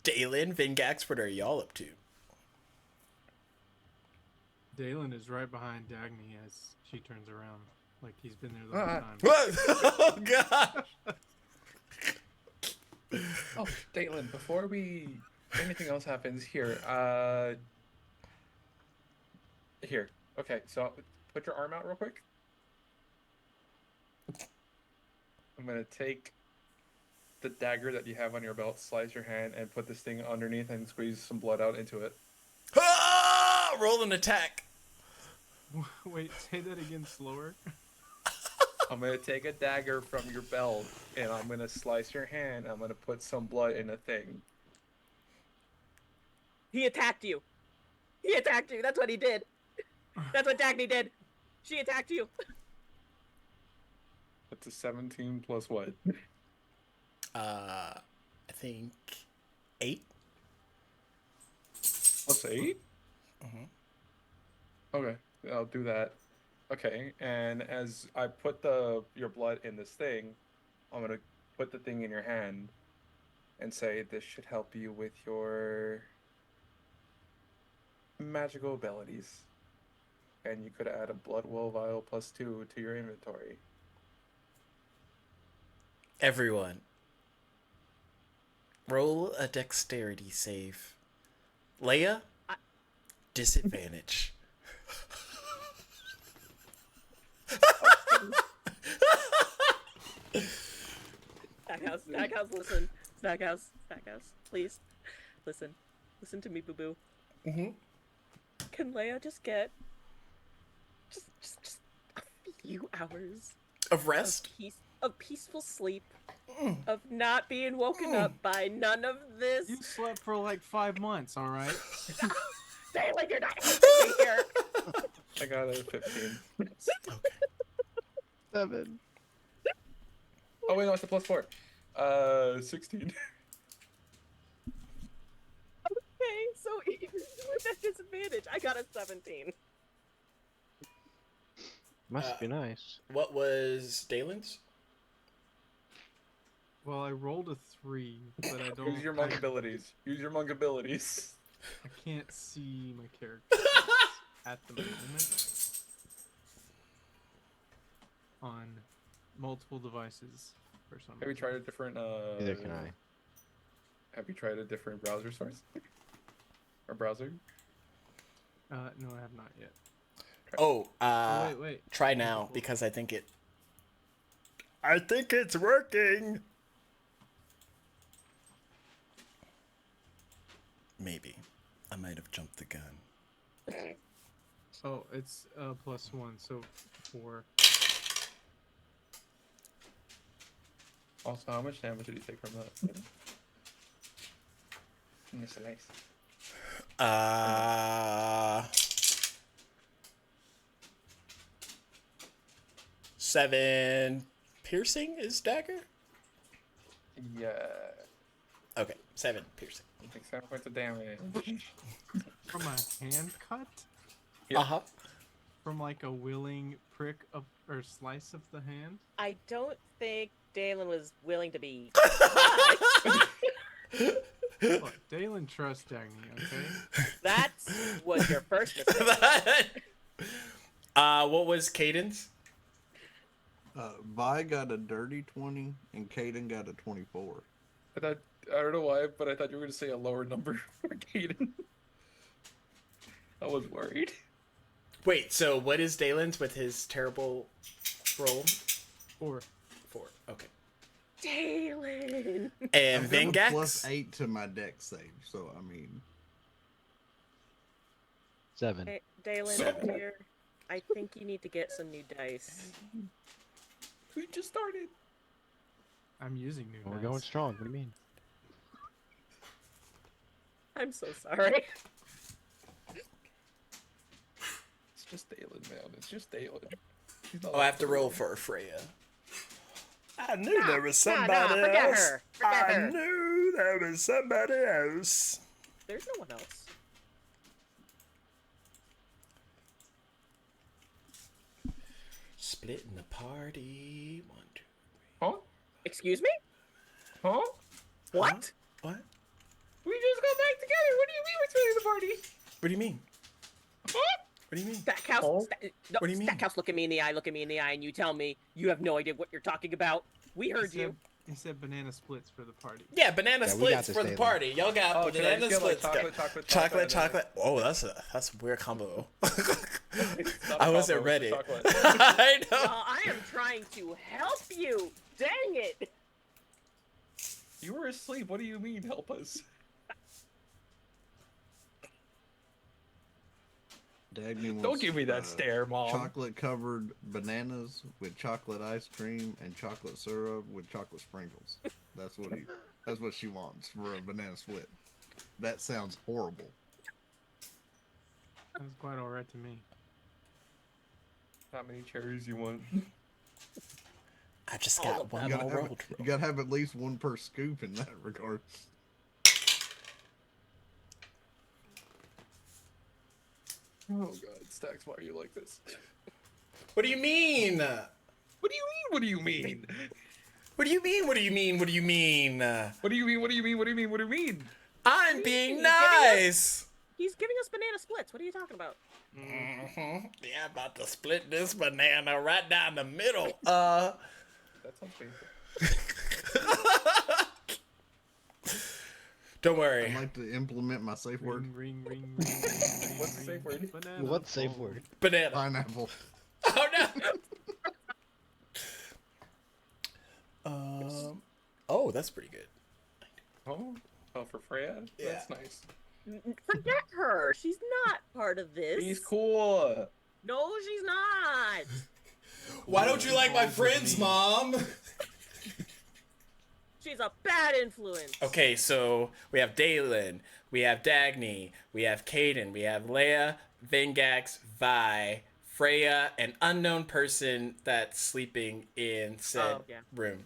Dalen, Vingax, what are y'all up to?
Dalen is right behind Dagny as she turns around, like he's been there the whole time.
What? Oh, God.
Oh, Dalen, before anything else happens, here. Here. Okay, so put your arm out real quick. I'm gonna take the dagger that you have on your belt, slice your hand, and put this thing underneath and squeeze some blood out into it.
Ah! Roll an attack.
Wait, say that again slower.
I'm gonna take a dagger from your belt, and I'm gonna slice your hand. I'm gonna put some blood in a thing.
He attacked you. He attacked you. That's what he did. That's what Dagny did. She attacked you.
That's a 17 plus what?
I think 8.
Plus 8?
Mhm.
Okay, I'll do that. Okay, and as I put your blood in this thing, I'm gonna put the thing in your hand and say this should help you with your magical abilities. And you could add a blood will vial +2 to your inventory.
Everyone, roll a dexterity save. Leia, disadvantage.
Stackhouse, listen. Stackhouse, please. Listen to me, boo-boo.
Mm-hmm.
Can Leia just get just a few hours
Of rest?
of peaceful sleep, of not being woken up by none of this?
You slept for like 5 months, all right?
Say it like you're not helping me here.
I got a 15.
Okay.
7.
Oh wait, no, it's a +4. 16.
Okay, so even with that disadvantage, I got a 17.
Must be nice.
What was Dalen's?
Well, I rolled a 3, but I don't.
Use your monk abilities. Use your monk abilities.
I can't see my character at the moment on multiple devices for some
Have you
reason.
tried a different
Neither can I.
Have you tried a different browser source? Or browser?
No, I have not yet.
Oh,
Oh, wait.
try now because I think it's working. Maybe. I might have jumped the gun.
Oh, it's +1, so 4.
Also, how much damage did he take from that? Nice.
7 piercing is dagger?
Yeah.
Okay, 7 piercing.
Take 7 points of damage.
From a hand cut?
Yep.
Uh-huh.
From like a willing prick of or slice of the hand?
I don't think Dalen was willing to be.
Look, Dalen trusts Dagny, okay?
That was your first mistake.
What was Cadence?
Vi got a dirty 20 and Caden got a 24.
I don't know why, but I thought you were going to say a lower number for Caden. I was worried.
Wait, so what is Dalen's with his terrible roll?
4.
4. Okay.
Dalen!
And
I've got a
Vengax?
+8 to my deck save, so I mean.
7.
Hey, Dalen,
Seven.
dear, I think you need to get some new dice.
We just started.
I'm using new
We're
dice.
going strong. What do you mean?
I'm so sorry.
It's just Dalen, man. It's just Dalen. He's not
Oh, I have
like
to
the
roll
rule.
for Freya. I knew there was
Nah,
somebody
forget
else.
her. Forget
I
her.
knew there was somebody else.
There's no one else.
Splitting the party. 1, 2.
Huh?
Excuse me?
Huh?
What?
What?
We just got back together. What do you mean we're splitting the party?
What do you mean?
Huh?
What do you mean?
Stackhouse,
Oh.
no,
What do you mean?
Stackhouse, look me in the eye, and you tell me you have no idea what you're talking about. We heard you.
He said banana splits for the party.
Yeah, banana
Yeah, we got
splits
this,
for the
David.
party. Y'all got
Oh, did I
banana
just get like
splits.
chocolate?
Chocolate. Oh, that's a weird combo.
It's not a
I wasn't
combo,
ready.
it's chocolate.
I know.
I am trying to help you. Dang it.
You were asleep. What do you mean, help us?
Dagny wants,
Don't give me that stare, Mom.
Chocolate covered bananas with chocolate ice cream and chocolate syrup with chocolate sprinkles. That's what she wants for a banana split. That sounds horrible.
That's quite alright to me.
How many cherries you want?
I just
All
got
of
one
them.
more roll.
You gotta have at least one per scoop in that regard.
Oh god, Stacks, why are you like this?
What do you mean?
What do you mean? What do you mean?
What do you mean? What do you mean? What do you mean?
What do you mean? What do you mean? What do you mean? What do you mean?
I'm being
He's giving
nice.
He's giving us banana splits. What are you talking about?
Yeah, about to split this banana right down the middle.
That sounds painful.
Don't
I'd
worry.
like to implement my safe word.
Ring.
What's the safe word?
Banana.
What's safe word?
Banana.
Pineapple.
Oh no. Oh, that's pretty good.
Oh, for Freya?
Yeah.
That's nice.
Forget her. She's not part of this.
He's cool.
No, she's not.
Why don't you like my friends, Mom?
She's a bad influence.
Okay, so we have Dalen, we have Dagny, we have Caden, we have Leia, Vengax, Vi, Freya, an unknown person that's sleeping in said
yeah.
room.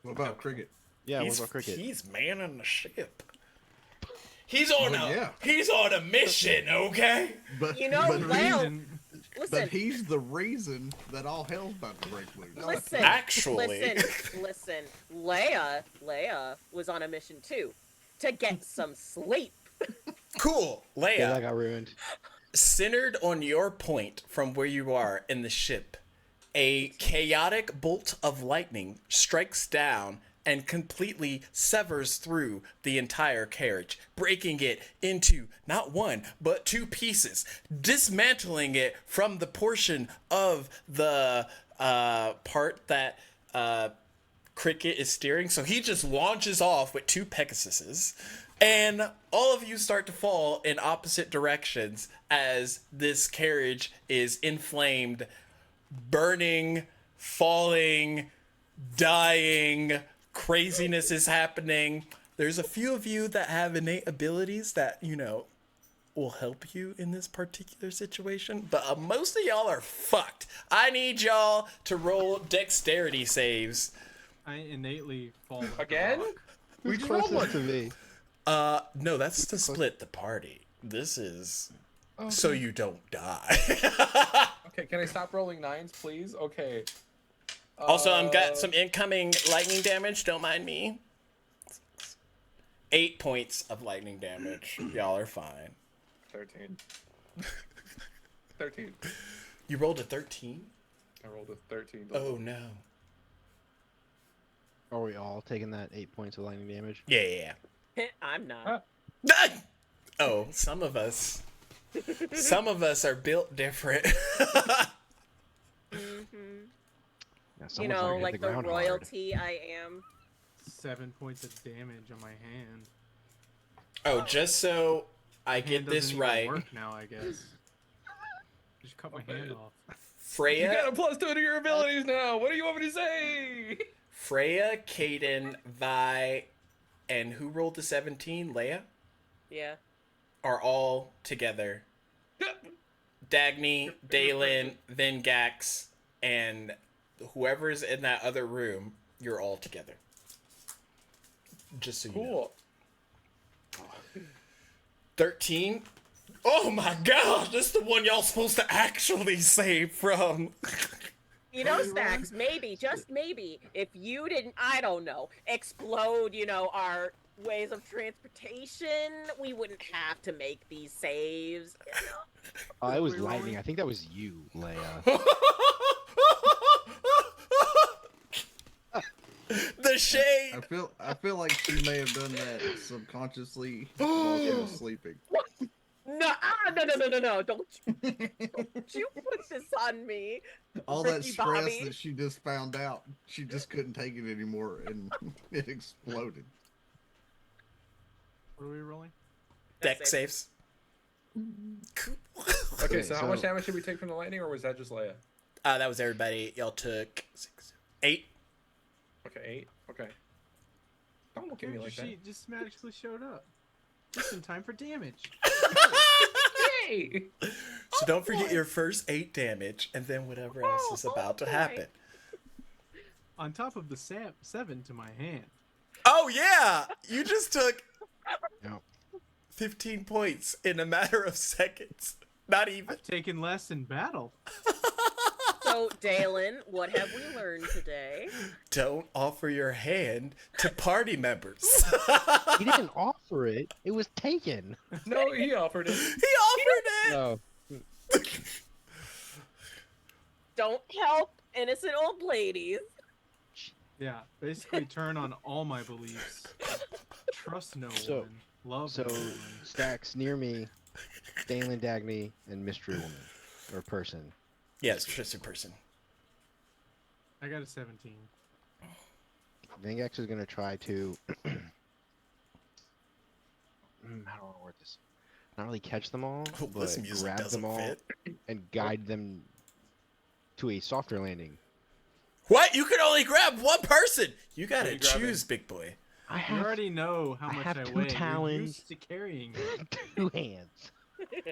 What about cricket?
Yeah, what about cricket?
He's manning the ship. He's on
Well,
a
yeah.
he's on a mission, okay?
But
You know,
but,
Leo-
Reason-
Listen,
but he's the reason that all hell's about to break loose.
listen.
Actually.
Listen. Leia was on a mission too, to get some sleep.
Cool,
Yeah,
Leia.
that got ruined.
Centered on your point from where you are in the ship, a chaotic bolt of lightning strikes down and completely severs through the entire carriage, breaking it into not one, but 2 pieces, dismantling it from the portion of the part that Cricket is steering. So he just launches off with 2 Pegasuses. And all of you start to fall in opposite directions as this carriage is inflamed, burning, falling, dying, craziness is happening. There's a few of you that have innate abilities that, will help you in this particular situation, but most of y'all are fucked. I need y'all to roll dexterity saves.
I innately fall like a
Again?
rock.
We
Who's
just rolled
closest
one.
to me?
No, that's to split the party. This is
Okay.
so you don't die.
Okay, can I stop rolling 9s, please? Okay.
Also, I've got some incoming lightning damage. Don't mind me. 8 points of lightning damage. Y'all are fine.
13. 13.
You rolled a 13?
I rolled a 13.
Oh no.
Are we all taking that 8 points of lightning damage?
Yeah.
I'm not.
Huh.
Oh, some of us. Some of us are built different.
Yeah,
You
someone's
know,
gonna hit
like the
ground hard.
royalty I am.
7 points of damage on my hand.
Oh, just so I
Hand
get this
doesn't even
right.
Work now, I guess. Just cut my hand off.
You
Freya,
got a +2 to your abilities now. What do you want me to say?
Kaden, Vi, and who rolled the 17? Leia?
Yeah.
Are all together. Dagny, Dalen, then Gax, and whoever's in that other room, you're all together. Just so you know.
Cool.
13? Oh my god, this is the one y'all supposed to actually save from.
You know, Stacks, maybe, just maybe, if you didn't, I don't know, explode, our ways of transportation, we wouldn't have to make these saves.
It was
Reroll
lightning.
it?
I think that was you, Leia.
The shade.
I feel like she may have done that subconsciously while she was sleeping.
No, no, don't you put this on me.
All that
Ricky
stress
Bobby.
that she just found out, she just couldn't take it anymore, and it exploded.
What are we rolling?
Deck
That's
saves.
Okay, so how much
so-
damage did we take from the lightning, or was that just Leia?
That was everybody. Y'all took 6, 8.
Okay, 8. Okay. Don't look at me
Dude,
like that.
she just magically showed up. Just in time for damage.
Hey!
So don't forget your first 8 damage, and then whatever else is about to happen.
On top of the 7 to my hand.
Oh yeah, you just took
Yep.
15 points in a matter of seconds. Not even.
I've taken less in battle.
So, Dalen, what have we learned today?
Don't offer your hand to party members.
He didn't offer it. It was taken.
No, he offered it.
He offered it.
Oh,
Don't help innocent old ladies.
Yeah, basically turn on all my beliefs. Trust no
So-
one. Love
so
no one.
Stacks near me, Dalen Dagny, and mystery woman or person.
Yes, just a person.
I got a 17.
Vengax is gonna try to. How do I want to word this? Not really catch them all,
Oh,
but
this music
grab
doesn't
them all
fit.
and guide them to a softer landing.
What? You can only grab one person. You gotta
Who you grabbing?
choose, big boy.
I
You
have
already know how
I
much
have
I
2
weigh. You're
talons.
used to carrying me.
2 hands.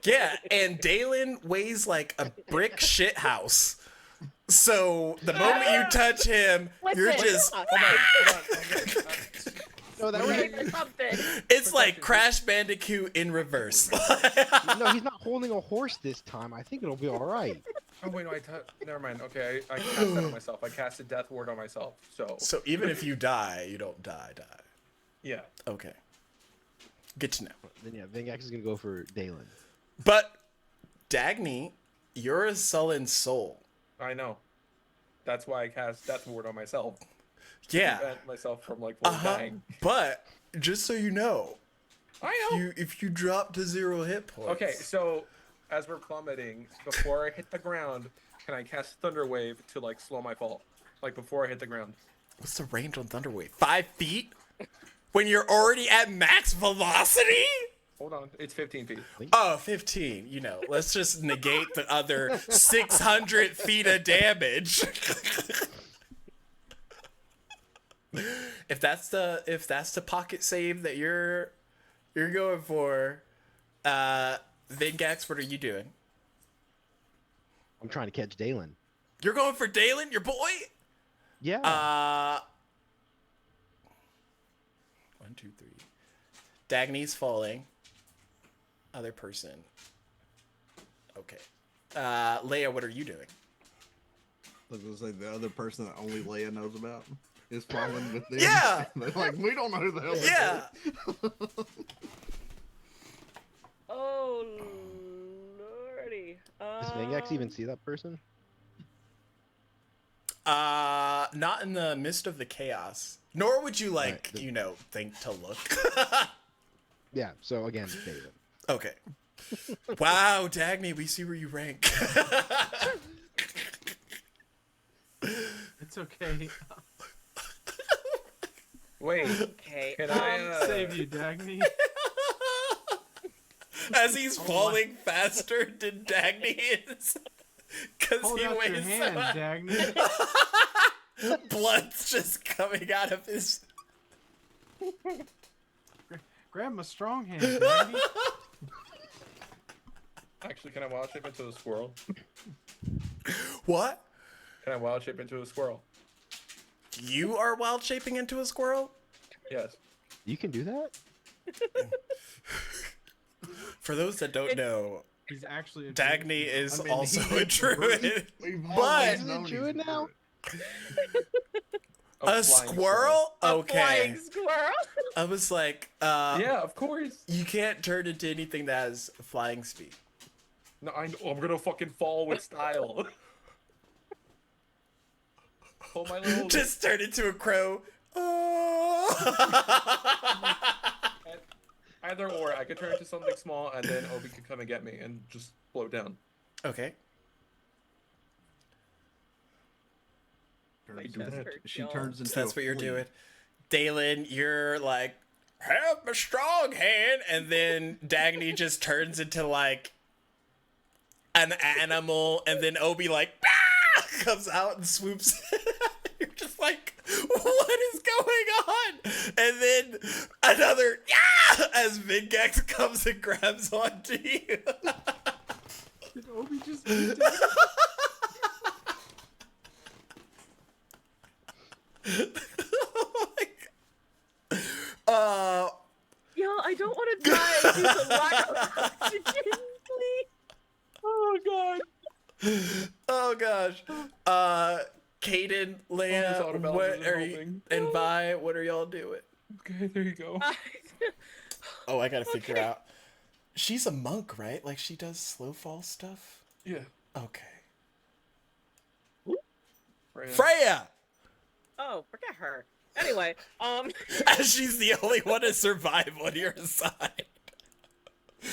Yeah, and Dalen weighs like a brick shit house. So the moment you touch him, you're
Listen,
just.
hold
Hold on.
No, that
on.
was.
Wait for something.
It's like Crash Bandicoot in reverse.
No, he's not holding a horse this time. I think it'll be all right.
Oh wait, no, never mind. Okay, I cast that on myself. I cast a death ward on myself.
So even if you die, you don't die.
Yeah.
Okay. Good to know.
Then yeah, Vengax is gonna go for Dalen.
But Dagny, you're a sullen soul.
I know. That's why I cast death ward on myself.
Yeah.
Prevent myself from like fully dying.
But just so you know,
I know.
if you drop to 0 hit points.
Okay, so as we're plummeting, before I hit the ground, can I cast Thunder Wave to like slow my fall? Like before I hit the ground.
What's the range on Thunderwave? 5 feet? When you're already at max velocity?
Hold on, it's 15 feet.
Oh, 15. You know, let's just negate the other 600 feet of damage. If that's the pocket save that you're going for, Vingax, what are you doing?
I'm trying to catch Dalen.
You're going for Dalen, your boy?
Yeah.
1, 2, 3. Dagny's falling. Other person. Okay. Leia, what are you doing?
I was gonna say the other person that only Leia knows about is falling with them.
Yeah.
They're like, we don't know who the hell this
Yeah.
Oh lordy.
Does Vangax even see that person?
Not in the midst of the chaos. Nor would you like,
Right,
think to look.
Yeah. So again, Dalen.
Okay. Wow, Dagny, we see where you rank.
It's okay.
Wait,
Okay.
can I
Save you, Dagny.
As he's falling faster than Dagny is. Because
Hold
he
out your
weighs
hand,
so
Dagny.
blood's just coming out of his.
Grab my strong hand, Dagny.
actually, can I wild shape into a squirrel?
What?
Can I wild shape into a squirrel?
You are wild shaping into a squirrel?
Yes.
You can do that?
For those that don't know,
He's actually a
Dagny is
I mean,
also
he
a
is the
druid.
We've
But-
always
Is
known
it
he's
druid now?
A squirrel?
A
Okay.
flying squirrel.
I was like,
Yeah, of course.
you can't turn into anything that has flying speed.
No, I'm gonna fucking fall with style. Oh my little.
Just turn into a crow.
Either or, I could turn into something small, and then Obi could come and get me and just float down.
Okay.
Turns
do
into-
that.
She turns into.
So that's
a
what you're
flea.
doing. Dalen, you're like, have my strong hand, and then Dagny just turns into like an animal, and then Obi like comes out and swoops. You're just like, what is going on? And then another as Vingax comes and grabs onto you.
Did Obi just eat Dagny?
Oh my God.
Yo, I don't want to die due to lack of oxygen, please.
Oh god.
Oh gosh. Caden,
Almost out of
Leia,
bounds
what
and
are you,
helping.
and Vi, what are y'all doing?
Okay, there you go.
Oh, I gotta figure out. She's a monk, right? Like she does slow fall stuff?
Yeah.
Okay.
Right.
Freya!
Oh, forget her. Anyway,
As she's the only one to survive on your side.
I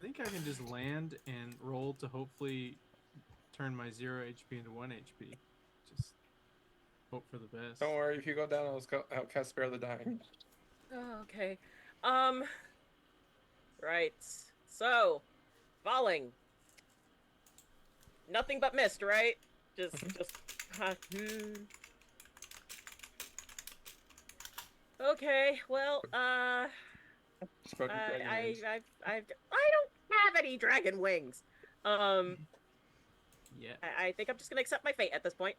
think I can just land and roll to hopefully turn my 0 HP into 1 HP. Just hope for the best.
Don't worry, if you go down, I'll cast Spare the Dying.
okay. Right. So, falling. Nothing but mist, right? Just. Okay. Well,
Spoken dragon wings.
I don't have any dragon wings.
Yeah.
I think I'm just gonna accept my fate at this point.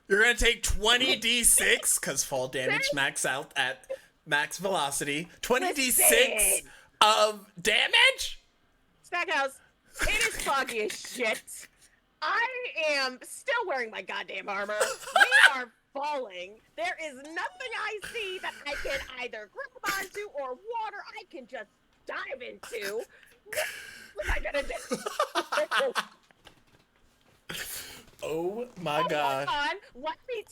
You're gonna take 20d6, because fall damage max out at max velocity. 20d6
Listen.
of damage?
Stackhouse, it is foggy as shit. I am still wearing my goddamn armor. We are falling. There is nothing I see that I can either grab onto or water I can just dive into. What am I gonna do?
Oh my gosh.
Hold on, let me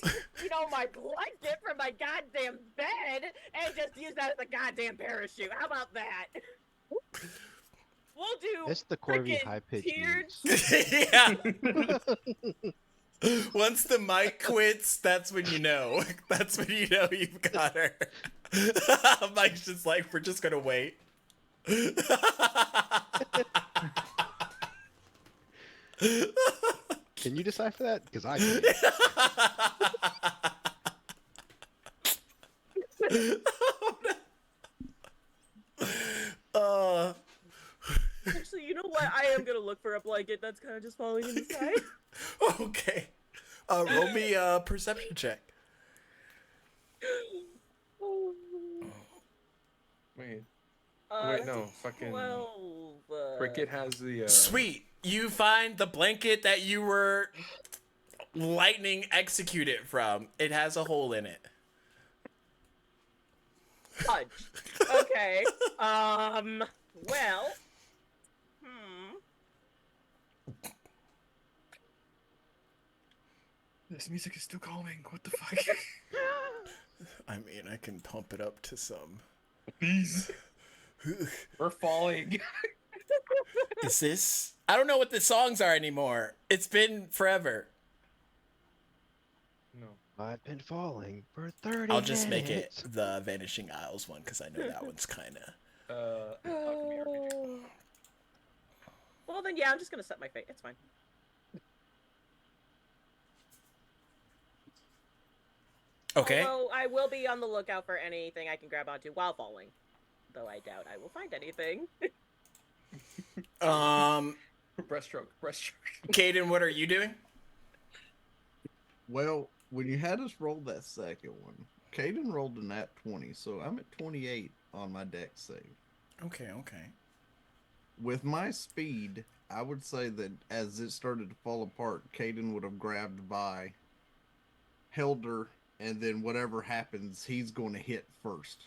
my blanket from my goddamn bed and just use that as a goddamn parachute. How about that? We'll do
It's the Corby
frickin'
high pitch
tiered.
Yeah. Once the mic quits, that's when you know. That's when you know you've got her. Mike's just like, we're just gonna wait.
Can you decipher that? Because I can't.
uh,
Actually, you know what? I am gonna look for a blanket that's kind of just falling in the sky.
okay. Roll me a perception check.
Wait,
That's
no,
a
fucking
12.
Cricket has the
Sweet. You find the blanket that you were lightning executed from. It has a hole in it.
Fudge. Okay. Well.
This music is still calming. What the fuck?
I mean, I can pump it up to some.
Please. We're falling.
Is this? I don't know what the songs are anymore. It's been forever.
No.
I've been falling for 30
I'll just make it
minutes.
the Vanishing Isles one because I know that one's kind of.
Alchemy RPG.
Well, then, yeah, I'm just gonna set my fate. It's fine.
Okay.
Although I will be on the lookout for anything I can grab onto while falling. Though I doubt I will find anything.
Breaststroke.
Caden, what are you doing?
Well, when you had us roll that second one, Caden rolled a nat 20, so I'm at 28 on my dex save.
Okay.
With my speed, I would say that as it started to fall apart, Caden would have grabbed by, held her, and then whatever happens, he's going to hit first.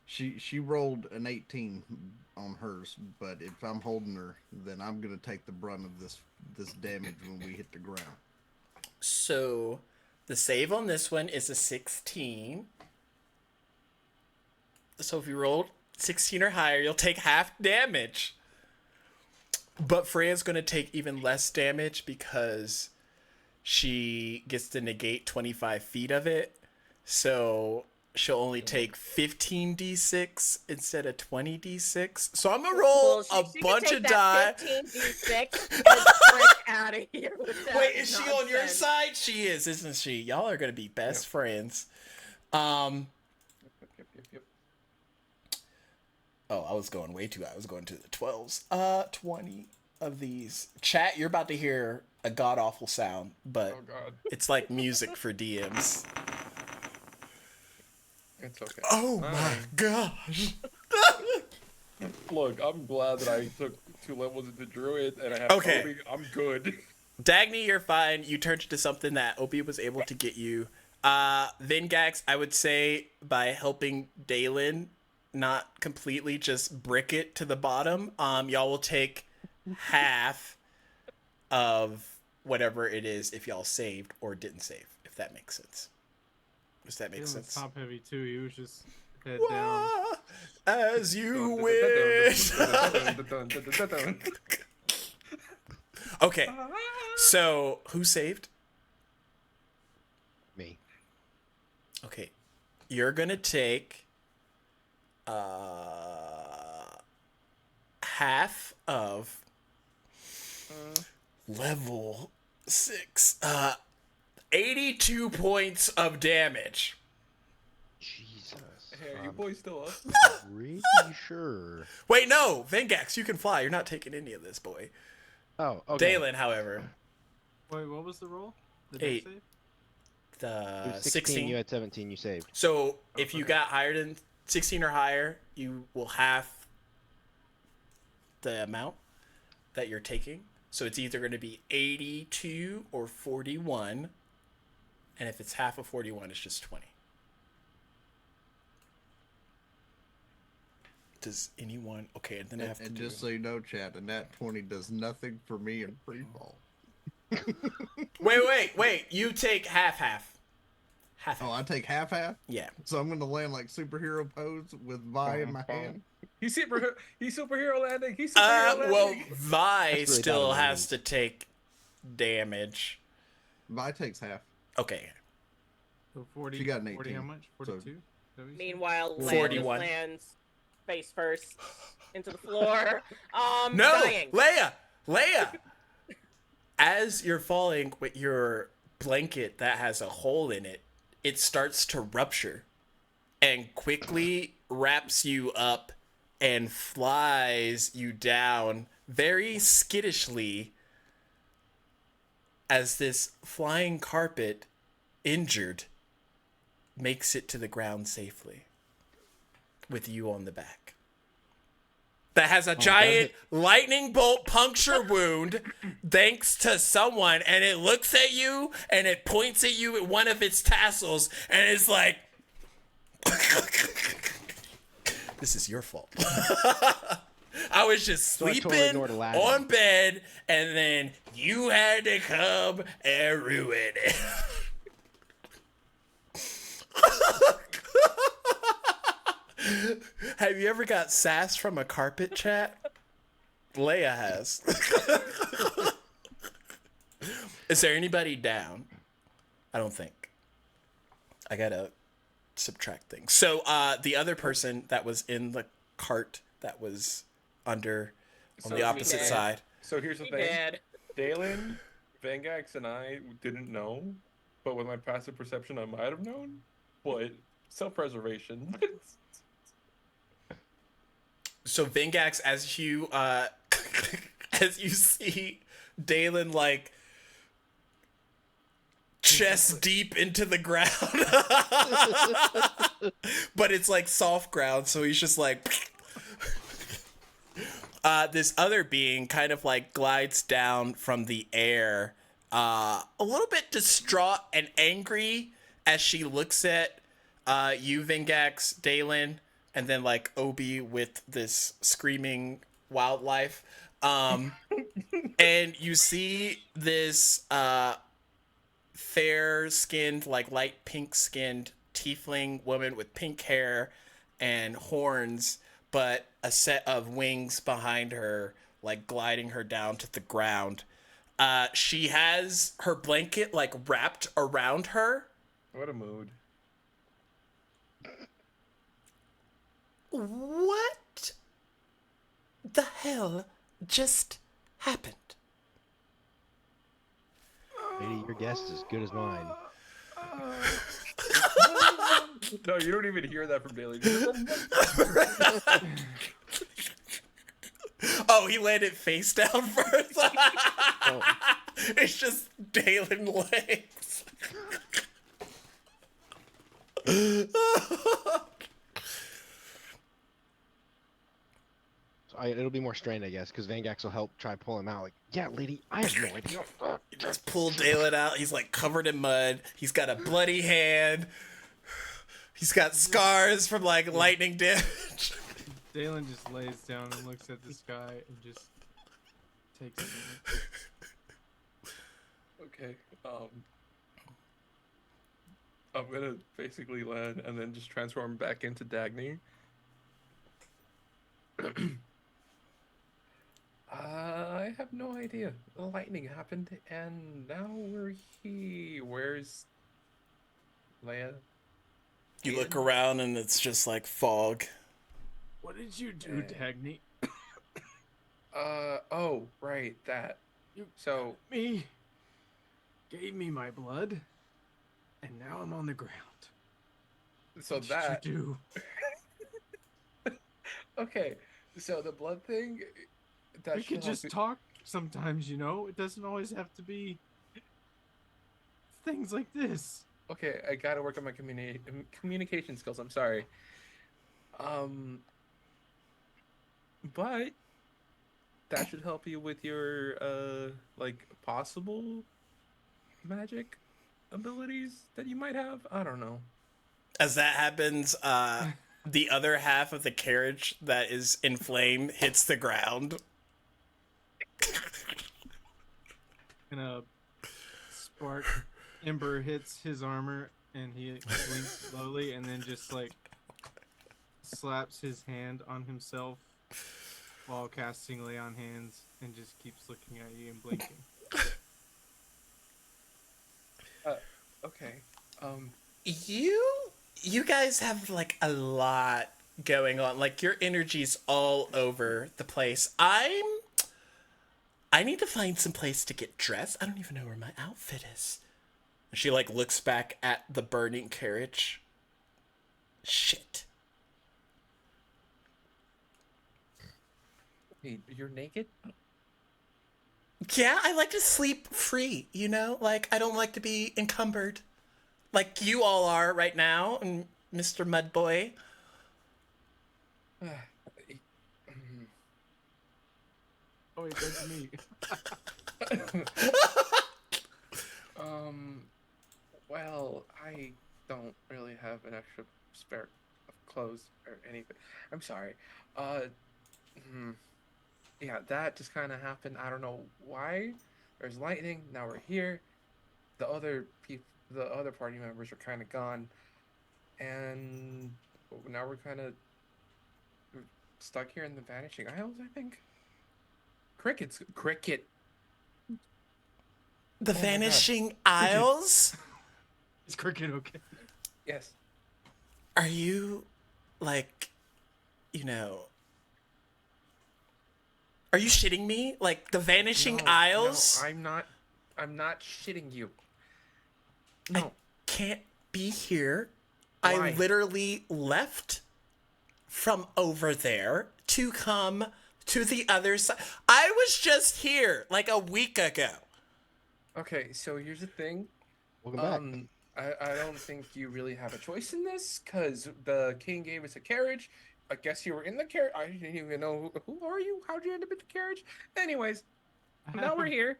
She rolled an 18 on hers, but if I'm holding her, then I'm going to take the brunt of this damage when we hit the ground.
So, the save on this one is a 16. So if you rolled 16 or higher, you'll take half damage. But Freya's going to take even less damage because she gets to negate 25 feet of it. So she'll only take 15d6 instead of 20d6. So I'm going to roll a bunch of die.
15d6 and frick out of here with that
Wait, is she on your
nonsense.
side? She is, isn't she? Y'all are going to be best friends.
Yep.
Oh, I was going way too high. I was going to the 12s. 20 of these. Chat, you're about to hear a god-awful sound, but
Oh god.
it's like music for DMs.
It's okay.
Oh my gosh.
Look, I'm glad that I took 2 levels into Druid and I have
Okay.
Obi. I'm good.
Dagny, you're fine. You turned into something that Opie was able to get you. Vingax, I would say by helping Dalen, not completely just brick it to the bottom, y'all will take half of whatever it is if y'all saved or didn't save, if that makes sense. Does that make
He was
sense?
top heavy too. He was just head down.
Wah, as you wish. Okay, so who saved?
Me.
Okay, you're gonna take half of level 6, 82 points of damage.
Jesus.
Hey, are you boys still up?
Pretty sure.
Wait, no, Vengax, you can fly. You're not taking any of this, boy.
Oh, okay.
Dalen, however,
Wait, what was the roll? The
8.
dex save?
It
The
was
16.
You had 17. You saved.
So if you
okay.
got higher than 16 or higher, you will half the amount that you're taking. So it's either going to be 82 or 41. And if it's half of 41, it's just 20. Does anyone... Okay, and then I have to
And
do...
just so you know, chat, a nat 20 does nothing for me in free fall.
Wait. You take half.
Oh, I take half.
Yeah.
So I'm gonna land like superhero pose with Vi in my hand.
He's superhero landing. He's superhero landing.
Well, Vi
That's really
still
bad
has
news.
to take damage.
Vi takes half.
Okay.
So 40.
She got an
40 how
18,
much?
so-
42?
Meanwhile, Leia just
41.
lands face first into the floor.
No,
Dying.
Leia. As you're falling with your blanket that has a hole in it, it starts to rupture and quickly wraps you up and flies you down very skittishly as this flying carpet, injured, makes it to the ground safely with you on the back. That has a giant lightning bolt puncture wound thanks to someone, and it looks at you and it points at you with one of its tassels and it's like, this is your fault. I was just
I totally
sleeping
ignored Aladdin.
on bed and then you had to come and ruin it. Have you ever got sass from a carpet, chat? Leia has. Is there anybody down? I don't think. I gotta subtract things. So the other person that was in the cart that was under on
So
the
we
opposite
did.
side.
So here's the
He
thing.
did.
Dalen, Vangax, and I didn't know, but with my passive perception, I might have known. But self-preservation.
So Vingax, as you as you see Dalen like chest deep into the ground, but it's like soft ground, so he's just like. This other being kind of like glides down from the air, a little bit distraught and angry as she looks at you, Vingax, Dalen, and then like Obi with this screaming wildlife. And you see this fair-skinned, like light pink-skinned tiefling woman with pink hair and horns, but a set of wings behind her, like gliding her down to the ground. She has her blanket like wrapped around her.
What a mood.
What the hell just happened?
Lady, your guess is as good as mine.
No, you don't even hear that from Dalen.
Oh, he landed face down first.
Oh,
It's just Dalen legs.
so it'll be more strained, I guess, because Vangax will help try pull him out. Like, yeah, lady, I have no idea.
You just pull Dalen out. He's like covered in mud. He's got a bloody hand. He's got scars from like lightning damage.
Dalen just lays down and looks at the sky and just takes a minute.
Okay. I'm gonna basically land and then just transform back into Dagny. I have no idea. The lightning happened, and now we're here. Where's Leia?
You look around and it's just like fog.
What did you do, Dagny?
Oh, right, that. So,
Me gave me my blood, and now I'm on the ground.
so
What
that.
did you do?
Okay, so the blood thing. That
We
should
could
help
just
me-
talk sometimes, you know? It doesn't always have to be things like this.
Okay, I gotta work on my communication skills. I'm sorry. But that should help you with your like possible magic abilities that you might have. I don't know.
As that happens, the other half of the carriage that is in flame hits the ground.
And a spark ember hits his armor, and he blinks slowly, and then just like slaps his hand on himself while casting lay on hands, and just keeps looking at you and blinking.
Okay.
You guys have like a lot going on. Like your energy's all over the place. I need to find some place to get dressed. I don't even know where my outfit is. She like looks back at the burning carriage. Shit.
Hey, you're naked?
Yeah, I like to sleep free, you know? Like I don't like to be encumbered. Like you all are right now, and Mr. Mudboy.
Oh wait, that's me.
um, well, I don't really have an extra spare of clothes or anything. I'm sorry. Uh, hmm, yeah, that just kind of happened. I don't know why. There's lightning. Now we're here. The other party members are kind of gone, and now we're kind of stuck here in the Vanishing Isles. I think. Cricket.
The
Oh my God.
Vanishing Isles?
Is Cricket okay?
Yes.
Are you, like, you know... Are you shitting me? Like, the Vanishing
No,
Isles?
No, I'm not shitting you.
I
No.
can't be here.
Why?
I literally left from over there to come to the other side. I was just here, like, a week ago.
Okay, so here's the thing.
Welcome back.
I don't think you really have a choice in this, because the king gave us a carriage. I guess you were in the carriage. I didn't even know who are you? How'd you end up in the carriage? Anyways, now we're here.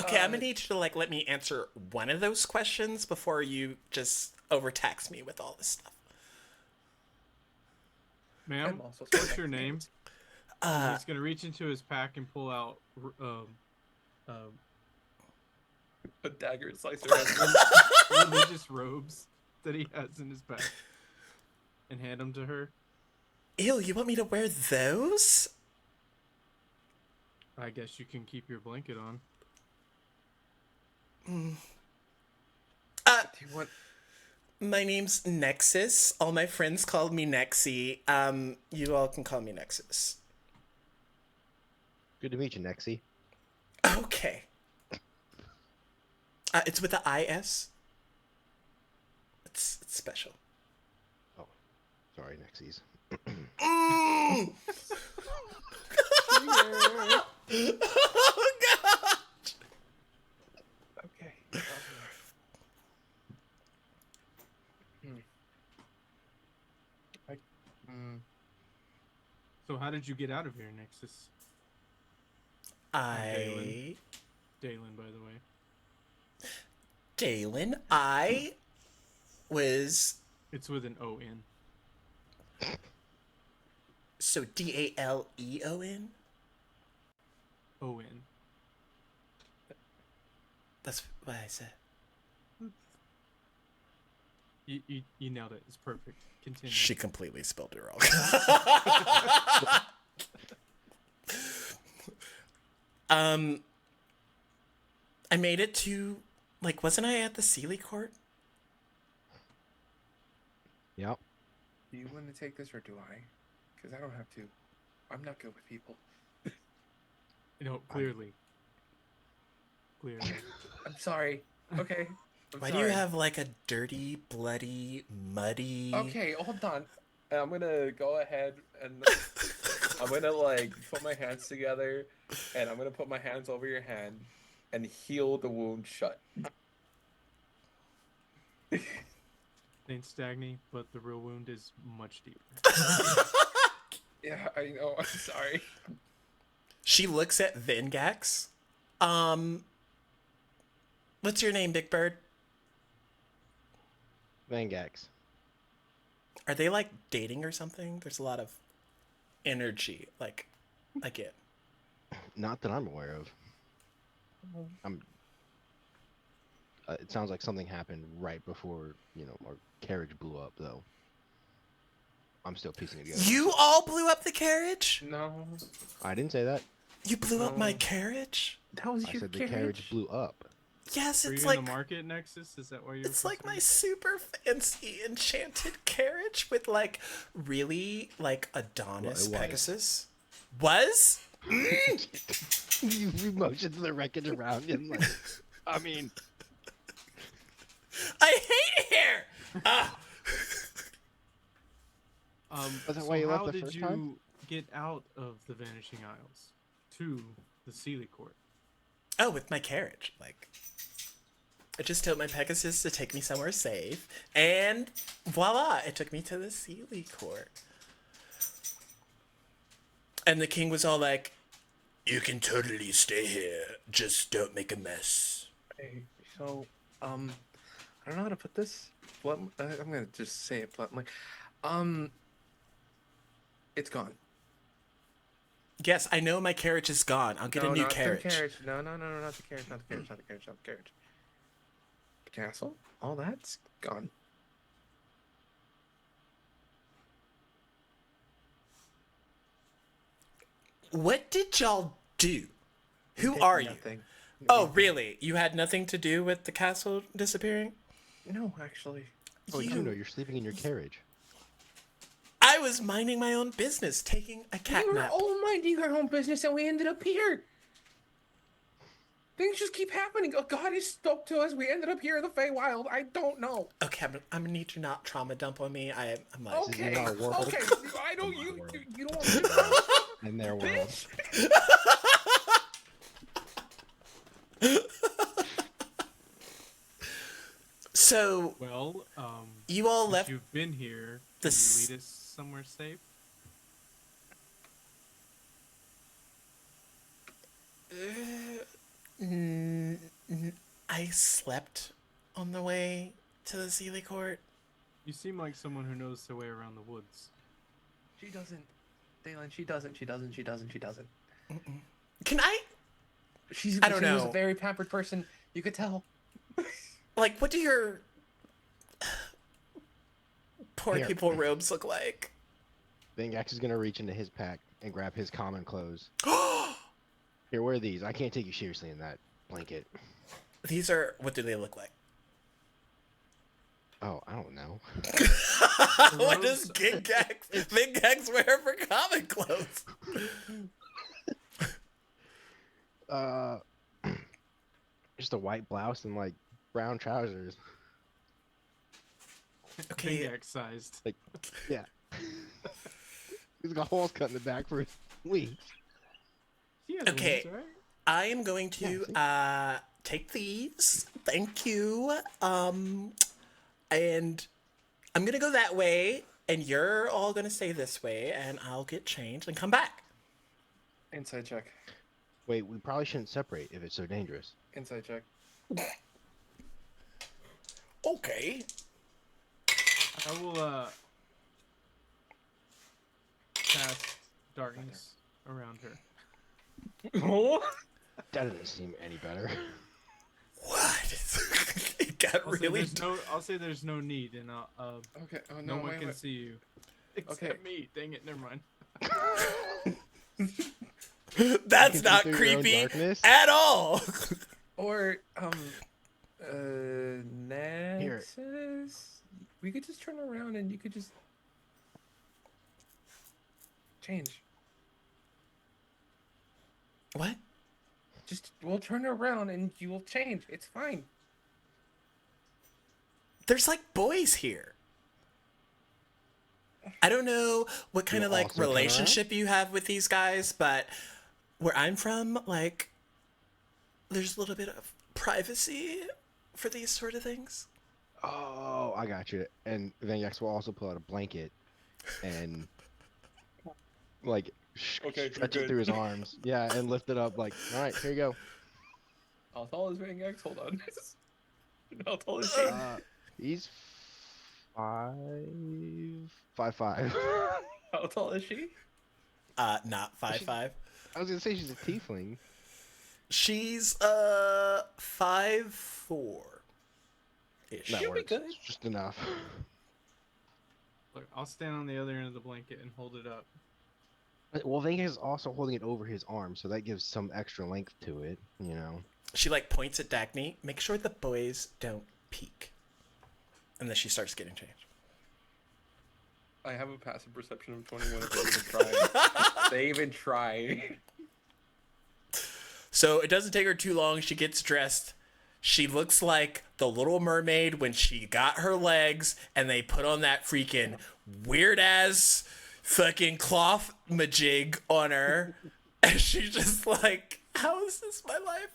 Okay, I'm gonna need you to, like, let me answer one of those questions before you just overtax me with all this stuff.
Ma'am,
I'm also
what's your name?
Uh,
He's gonna reach into his pack and pull out
a dagger and slice her head.
religious robes that he has in his pack and hand them to her.
ew, you want me to wear those?
I guess you can keep your blanket on.
Do you want?
My name's Nexus. All my friends called me Nexie. You all can call me Nexus.
Good to meet you, Nexie.
Okay. It's with the IS. It's special.
Oh, sorry, Nexies.
Mm! Oh god!
Okay.
So how did you get out of here, Nexus?
Dalen,
Dalen, by the way.
Dalen, I was
It's with an O-N.
so Daleon.
O-N.
That's what I said.
You nailed it. It's perfect. Continue.
She completely spelled it wrong. I made it to, like, wasn't I at the Sealy Court?
Yep.
Do you want to take this or do I? Because I don't have to. I'm not good with people.
Clearly. Clearly.
I'm sorry. Okay.
Why do you have, like, a dirty, bloody, muddy...
Okay, hold on. I'm gonna go ahead and I'm gonna, like, put my hands together and I'm gonna put my hands over your hand and heal the wound shut.
Thanks, Dagny, but the real wound is much deeper.
Yeah, I know. I'm sorry.
She looks at Vengax. What's your name, Big Bird?
Vangax.
Are they, like, dating or something? There's a lot of energy, like, I get.
Not that I'm aware of. It sounds like something happened right before, our carriage blew up, though. I'm still piecing it together.
You all blew up the carriage?
No.
I didn't say that.
You blew up my
No.
carriage?
That was
I
your
said the carriage blew up.
Yes,
Were
it's
you
like
in the market, Nexus? Is that why you're?
it's like my super fancy enchanted carriage with like really like Adonis
Well, it was.
Pegasus. Was?
You motion to the wreckage around him. Like, I mean,
I hate hair.
Was that
So
why you left
how
the
did
first
you
time?
get out of the Vanishing Isles to the Sealy Court?
Oh, with my carriage. Like, I just told my Pegasus to take me somewhere safe, and voila, it took me to the Sealy Court. And the king was all like, "You can totally stay here, just don't make a mess."
Hey, so, I don't know how to put this. I'm gonna just say it bluntly. It's gone.
Yes, I know my carriage is gone. I'll get a new
not
carriage.
The carriage. No, not the carriage. Not the carriage. Not the carriage. Not the carriage. The castle. All that's gone.
What did y'all do? Who
Did
are you?
nothing.
Oh, really? You had nothing to do with the castle disappearing?
No, actually.
oh, you know, you're sleeping in your carriage.
I was minding my own business, taking a cat
We were
nap.
all minding our own business, and we ended up here. Things just keep happening. Oh, God has spoke to us. We ended up here in the Feywild. I don't know.
Okay, I'm gonna need you not trauma dump on me. I'm like,
Okay.
not a world.
Okay. I don't.
It's not a world.
You don't want me to.
In their world.
Bitch.
So
Well,
you all
since
left.
you've been here.
the
Can
s-
you lead us somewhere safe?
I slept on the way to the Sealy Court.
You seem like someone who knows their way around the woods.
She doesn't. Dalen, she doesn't.
Can I
She
I don't
was
know.
a very pampered person. You could tell.
like? What do your poor
Here.
people robes look like?
Vengax is gonna reach into his pack and grab his common clothes. Here, wear these. I can't take you seriously in that blanket.
These are. What do they look like?
Oh, I don't know.
What does Vingax wear for common clothes?
Just a white blouse and like brown trousers.
Okay.
Excised.
Like, yeah. He's got holes cut in the back for his sleeves.
She has
Okay.
wings, right?
I am going to take these. Thank you. And I'm gonna go that way, and you're all gonna stay this way, and I'll get changed and come back.
Inside check.
Wait, we probably shouldn't separate if it's so dangerous.
Inside check.
Okay.
I will cast darkness around her.
That doesn't seem any better.
What? It got
I'll say
really.
I'll say there's no need, and
Okay. Oh
no
no.
one
wait,
can
wait.
see you. Except
Okay.
me. Dang it. Never mind.
That's
You can
not
see through your own
creepy
darkness?
at all.
Or Nexus. We could just turn around and you could just change.
What?
Just we'll turn around and you will change. It's fine.
There's like boys here. I don't know what kind
You'll
of like
also turn around?
relationship you have with these guys, but where I'm from, like, there's a little bit of privacy for these sort of things.
Oh, I got you. And Vengax will also pull out a blanket and like
Okay, you're
stretch it
good.
through his arms. Yeah, and lift it up like, all right, here you go.
How tall is Vangax? Hold on. How tall is she?
He's 5'5".
How tall is she?
Not 5'5".
I was gonna say she's a tiefling.
She's 5'4". Ish.
That
She'll be
works.
good.
It's just enough.
Look, I'll stand on the other end of the blanket and hold it up.
Well, Vengax is also holding it over his arm, so that gives some extra length to it, you know.
she like points at Dagny. Make sure the boys don't peek. And then she starts getting changed.
I have a passive perception of 21 if they even try. They even try.
So it doesn't take her too long. She gets dressed. She looks like the Little Mermaid when she got her legs and they put on that freaking weird ass fucking cloth majig on her. And she's just like, how is this my life?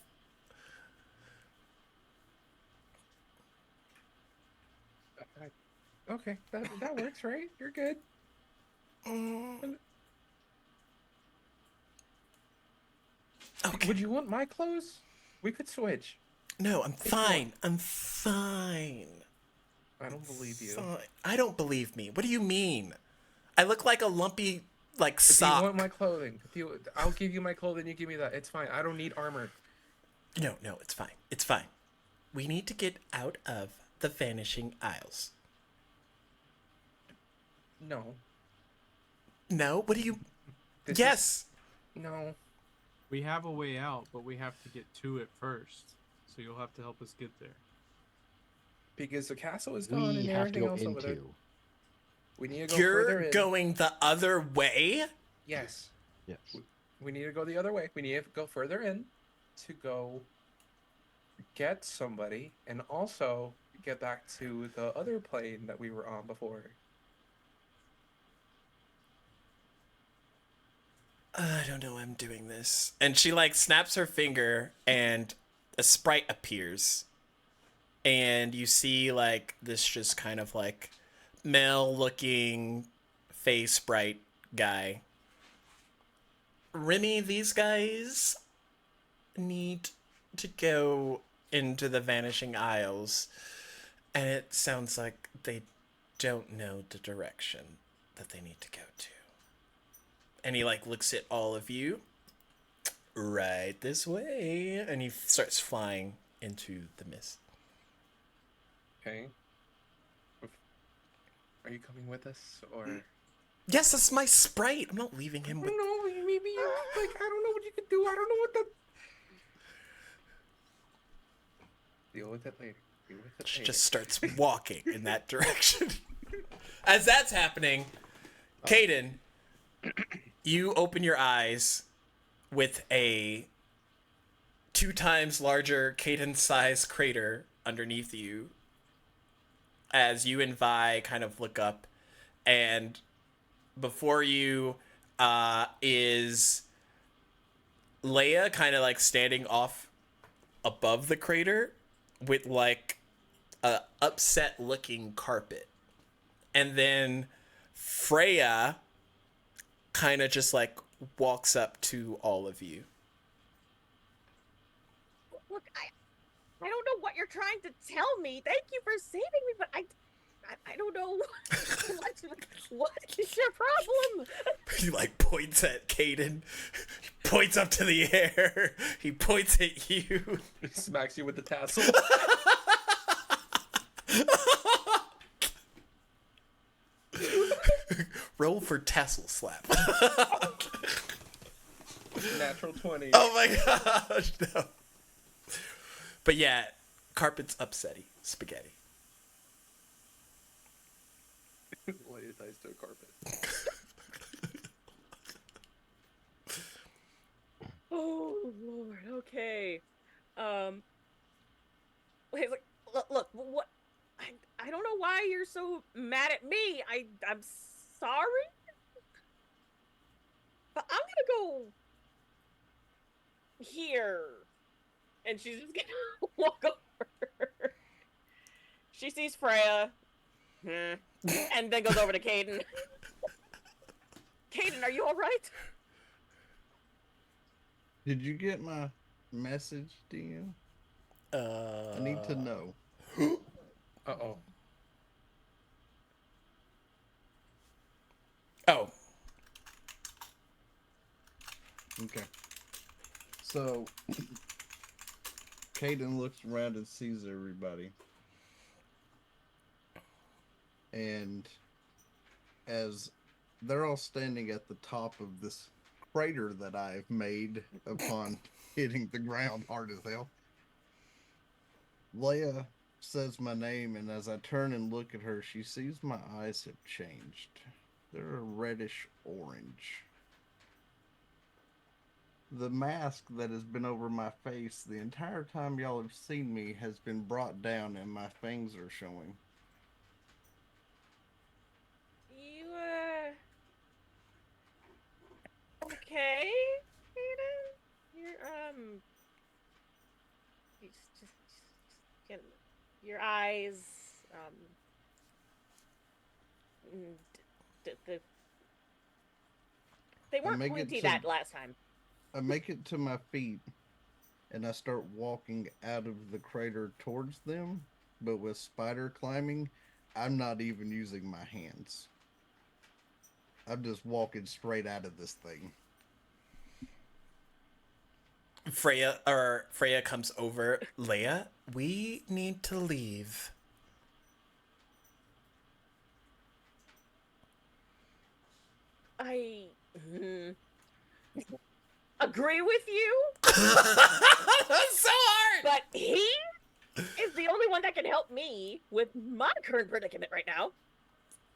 Okay, that works, right? You're good.
Okay.
Would you want my clothes? We could switch.
No, I'm fine. I'm fine.
I don't believe you.
Fine. I don't believe me. What do you mean? I look like a lumpy, like,
If
sock.
you want my clothing, I'll give you my clothing. You give me that. It's fine. I don't need armor.
No, it's fine. It's fine. We need to get out of the Vanishing Isles.
No.
No? What do you...
This
Yes!
No.
We have a way out, but we have to get to it first. So you'll have to help us get there.
Because the castle is gone
We
and
have to
everything
go
else over there.
into.
We need to go further
You're
in.
going the other way?
Yes.
Yes.
We need to go the other way. We need to go further in to go get somebody and also get back to the other plane that we were on before.
I don't know why I'm doing this. And she, like, snaps her finger and a sprite appears. And you see, like, this just kind of, like, male-looking face sprite guy. Remy, these guys need to go into the Vanishing Isles. And it sounds like they don't know the direction that they need to go to. And he, like, looks at all of you. Right this way. And he starts flying into the mist.
Okay. Are you coming with us or?
Yes, that's my sprite. I'm not leaving him with...
No, maybe you like. I don't know what you could do. I don't know what the. Deal with it later. Deal with it
She
later.
just starts walking in that direction. As that's happening, Caden, you open your eyes with a 2 times larger Caden-sized crater underneath you. As you and Vi kind of look up, and before you is Leia, kind of like standing off above the crater with like a upset looking carpet. And then Freya kind of just like walks up to all of you.
Look, I don't know what you're trying to tell me. Thank you for saving me, but I don't know what is your problem?
He like points at Caden. He points up to the air. He points at you.
He smacks you with the tassel.
Roll for tassel slap.
Natural 20.
Oh my gosh, no. But yeah, carpet's upsetty. Spaghetti.
Lay your dice to a carpet.
Oh Lord. Okay. Wait, look. What? I don't know why you're so mad at me. I'm sorry, but I'm gonna go here, and she's just gonna walk over. She sees Freya, and then goes over to Caden. Caden, are you all right?
Did you get my message, DM? I need to know.
Uh-oh.
Oh.
Okay. So, Caden looks around and sees everybody. And as they're all standing at the top of this crater that I've made upon hitting the ground hard as hell, Leia says my name, and as I turn and look at her, she sees my eyes have changed. They're a reddish orange. The mask that has been over my face the entire time y'all have seen me has been brought down, and my fangs are showing.
You, okay, Aiden? You just get your eyes, they weren't pointy that last time.
I make it to my feet, and I start walking out of the crater towards them, but with spider climbing, I'm not even using my hands. I'm just walking straight out of this thing.
Freya comes over. Leia, we need to leave.
I agree with you.
That's so hard.
But he is the only one that can help me with my current predicament right now.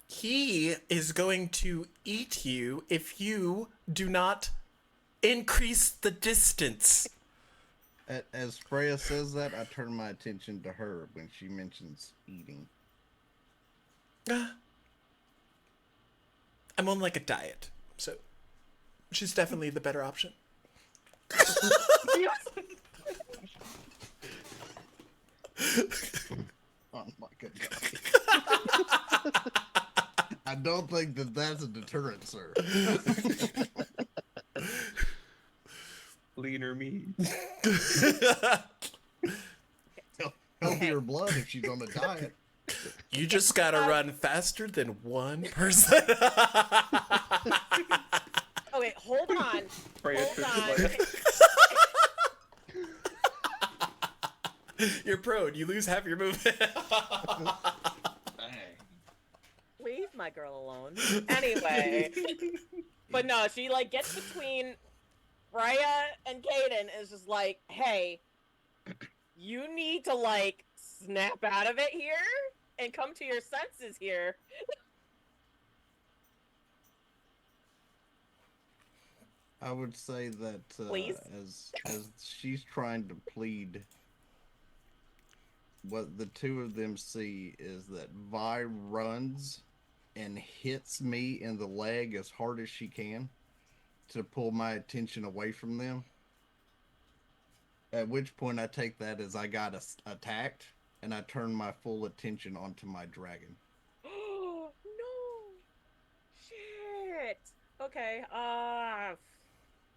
He is going to eat you if you do not increase the distance.
As Freya says that, I turn my attention to her when she mentions eating.
I'm on like a diet, so she's definitely the better option.
Oh my god. I don't think that that's a deterrent, sir.
Leaner meat.
Healthier blood if she's on a diet.
You just gotta run faster than one person.
Okay, hold on. Hold on.
You're prone. You lose half your movement.
Leave my girl alone. Anyway. But no, she like gets between Freya and Caden and is just like, hey, you need to like snap out of it here and come to your senses here.
I would say that
Please?
as she's trying to plead, what the two of them see is that Vi runs and hits me in the leg as hard as she can to pull my attention away from them. At which point I take that as I got attacked, and I turn my full attention onto my dragon.
Oh no! Shit! Okay,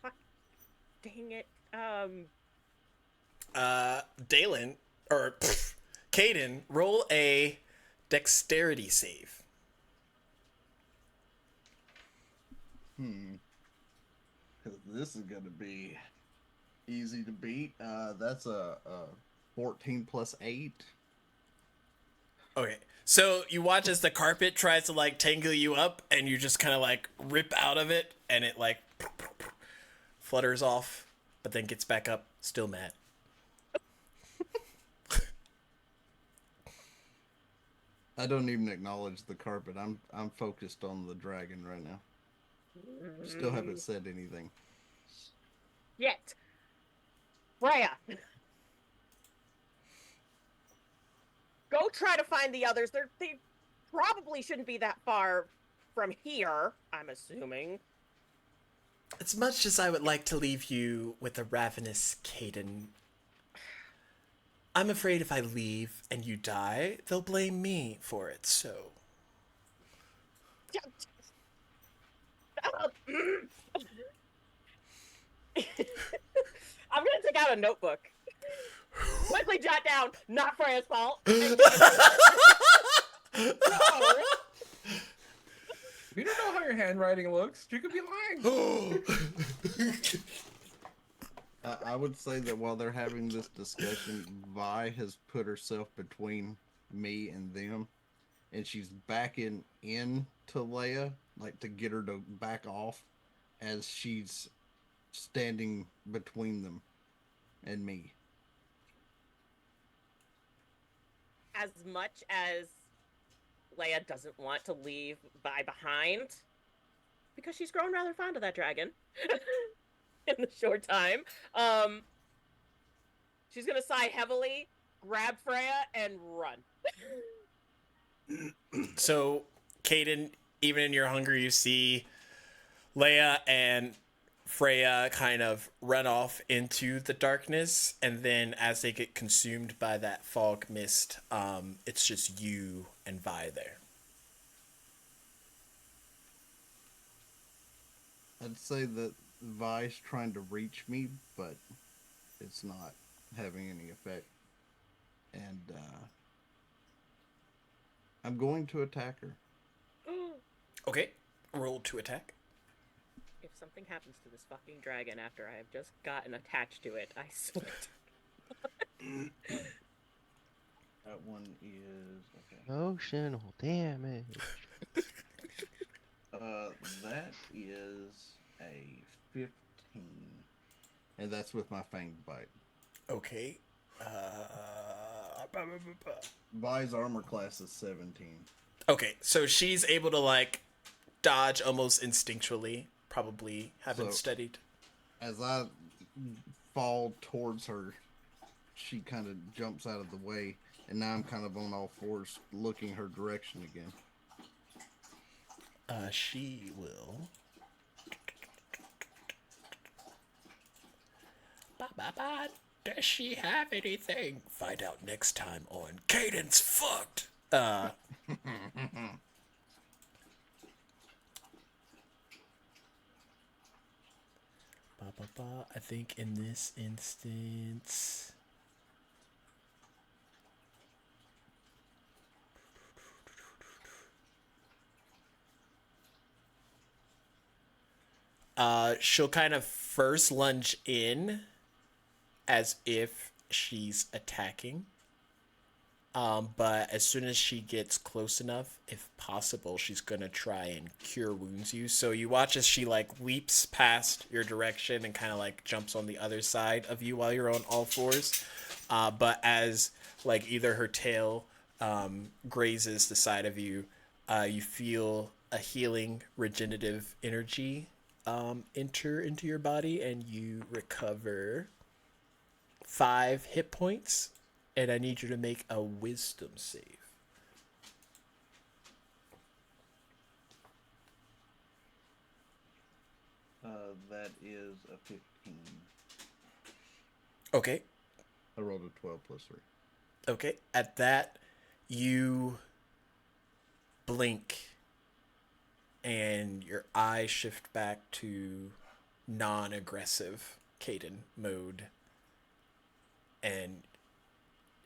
fuck. Dang it.
Dalen, or Caden, roll a dexterity save.
This is gonna be easy to beat. That's a 14 plus 8.
Okay, so you watch as the carpet tries to like tangle you up, and you just kind of like rip out of it, and it like flutters off, but then gets back up, still mad.
I don't even acknowledge the carpet. I'm focused on the dragon right now. Still haven't said anything.
Yet. Freya. Go try to find the others. They probably shouldn't be that far from here, I'm assuming.
As much as I would like to leave you with a ravenous Caden, I'm afraid if I leave and you die, they'll blame me for it, so...
I'm gonna take out a notebook. Quickly jot down, not Freya's fault. No.
We don't know how your handwriting looks. You could be lying.
I would say that while they're having this discussion, Vi has put herself between me and them, and she's backing into Leia, like to get her to back off, as she's standing between them and me.
as much as Leia doesn't want to leave Vi behind, because she's grown rather fond of that dragon in the short time, she's gonna sigh heavily, grab Freya, and run.
So, Caden, even in your hunger, you see Leia and Freya kind of run off into the darkness, and then as they get consumed by that fog mist, it's just you and Vi there.
I'd say that Vi's trying to reach me, but it's not having any effect. And I'm going to attack her.
Okay, roll to attack.
If something happens to this fucking dragon after I have just gotten attached to it, I swear.
That one is okay.
Emotional damage.
That is a 15, and that's with my fanged bite.
Okay.
Vi's armor class is 17.
Okay, so she's able to like dodge almost instinctually, probably having
So-
studied.
As I fall towards her, she kind of jumps out of the way, and now I'm kind of on all fours, looking her direction again.
She will. Ba. Does she have anything? Find out next time on Cadence Fucked. I think in this instance. She'll kind of first lunge in as if she's attacking. But as soon as she gets close enough, if possible, she's gonna try and cure wounds you. So you watch as she like leaps past your direction and kind of like jumps on the other side of you while you're on all fours. But as like either her tail grazes the side of you, you feel a healing regenerative energy enter into your body, and you recover 5 hit points. And I need you to make a wisdom save.
That is a 15.
Okay.
I rolled a 12 plus 3.
Okay. At that, you blink and your eyes shift back to non-aggressive Caden mode. And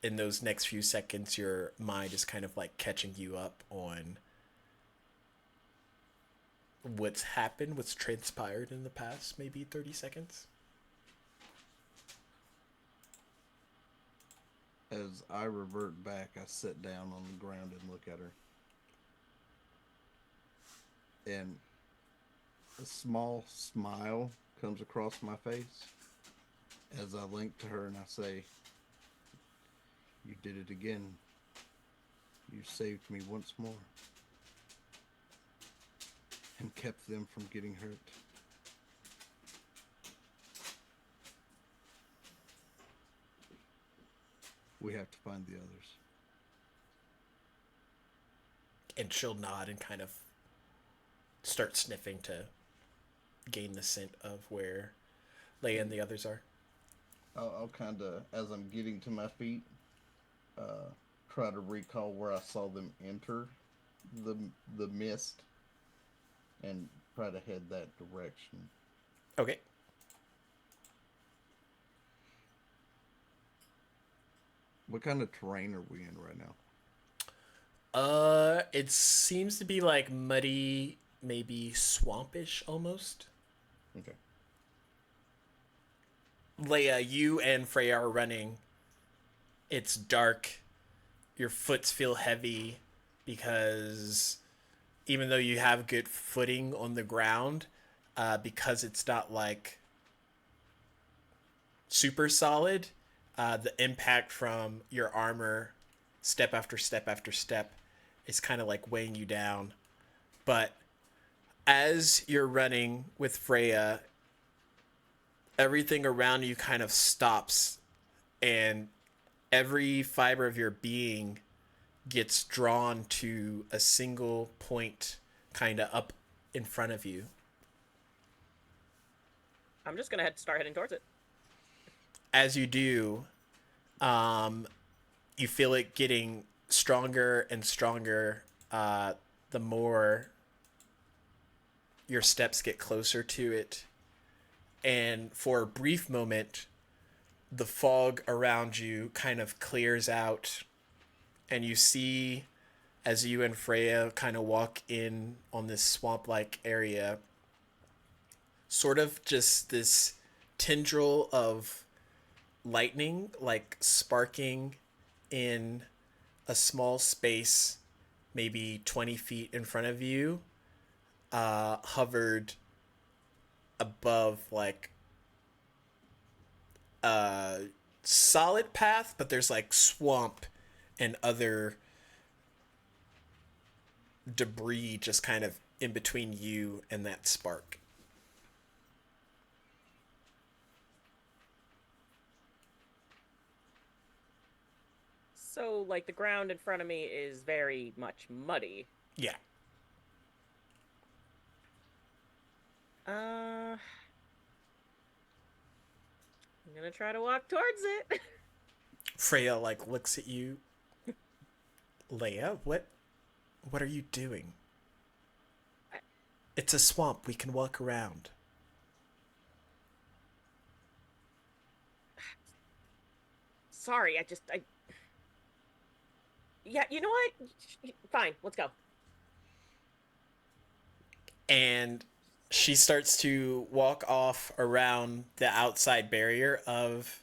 in those next few seconds, your mind is kind of like catching you up on what's happened, what's transpired in the past maybe 30 seconds.
As I revert back, I sit down on the ground and look at her. And a small smile comes across my face as I link to her and I say, "You did it again. You saved me once more. And kept them from getting hurt." We have to find the others.
And she'll nod and kind of start sniffing to gain the scent of where Leia and the others are.
I'll kind of, as I'm getting to my feet, try to recall where I saw them enter the mist and try to head that direction.
Okay.
What kind of terrain are we in right now?
It seems to be like muddy, maybe swampish almost.
Okay.
Leia, you and Freya are running. It's dark. Your foots feel heavy because even though you have good footing on the ground, because it's not like super solid, the impact from your armor step after step after step is kind of like weighing you down. But as you're running with Freya, everything around you kind of stops, and every fiber of your being gets drawn to a single point kind of up in front of you.
I'm just gonna start heading towards it.
As you do, you feel it getting stronger and stronger the more your steps get closer to it. And for a brief moment, the fog around you kind of clears out, and you see, as you and Freya kind of walk in on this swamp-like area, sort of just this tendril of lightning, like sparking in a small space, maybe 20 feet in front of you, hovered above like a solid path, but there's like swamp and other debris just kind of in between you and that spark.
So, like, the ground in front of me is very much muddy.
Yeah.
I'm gonna try to walk towards it.
Freya like looks at you. Leia, what are you doing? It's a swamp. We can walk around.
Sorry, yeah, you know what? Fine, let's go.
And she starts to walk off around the outside barrier of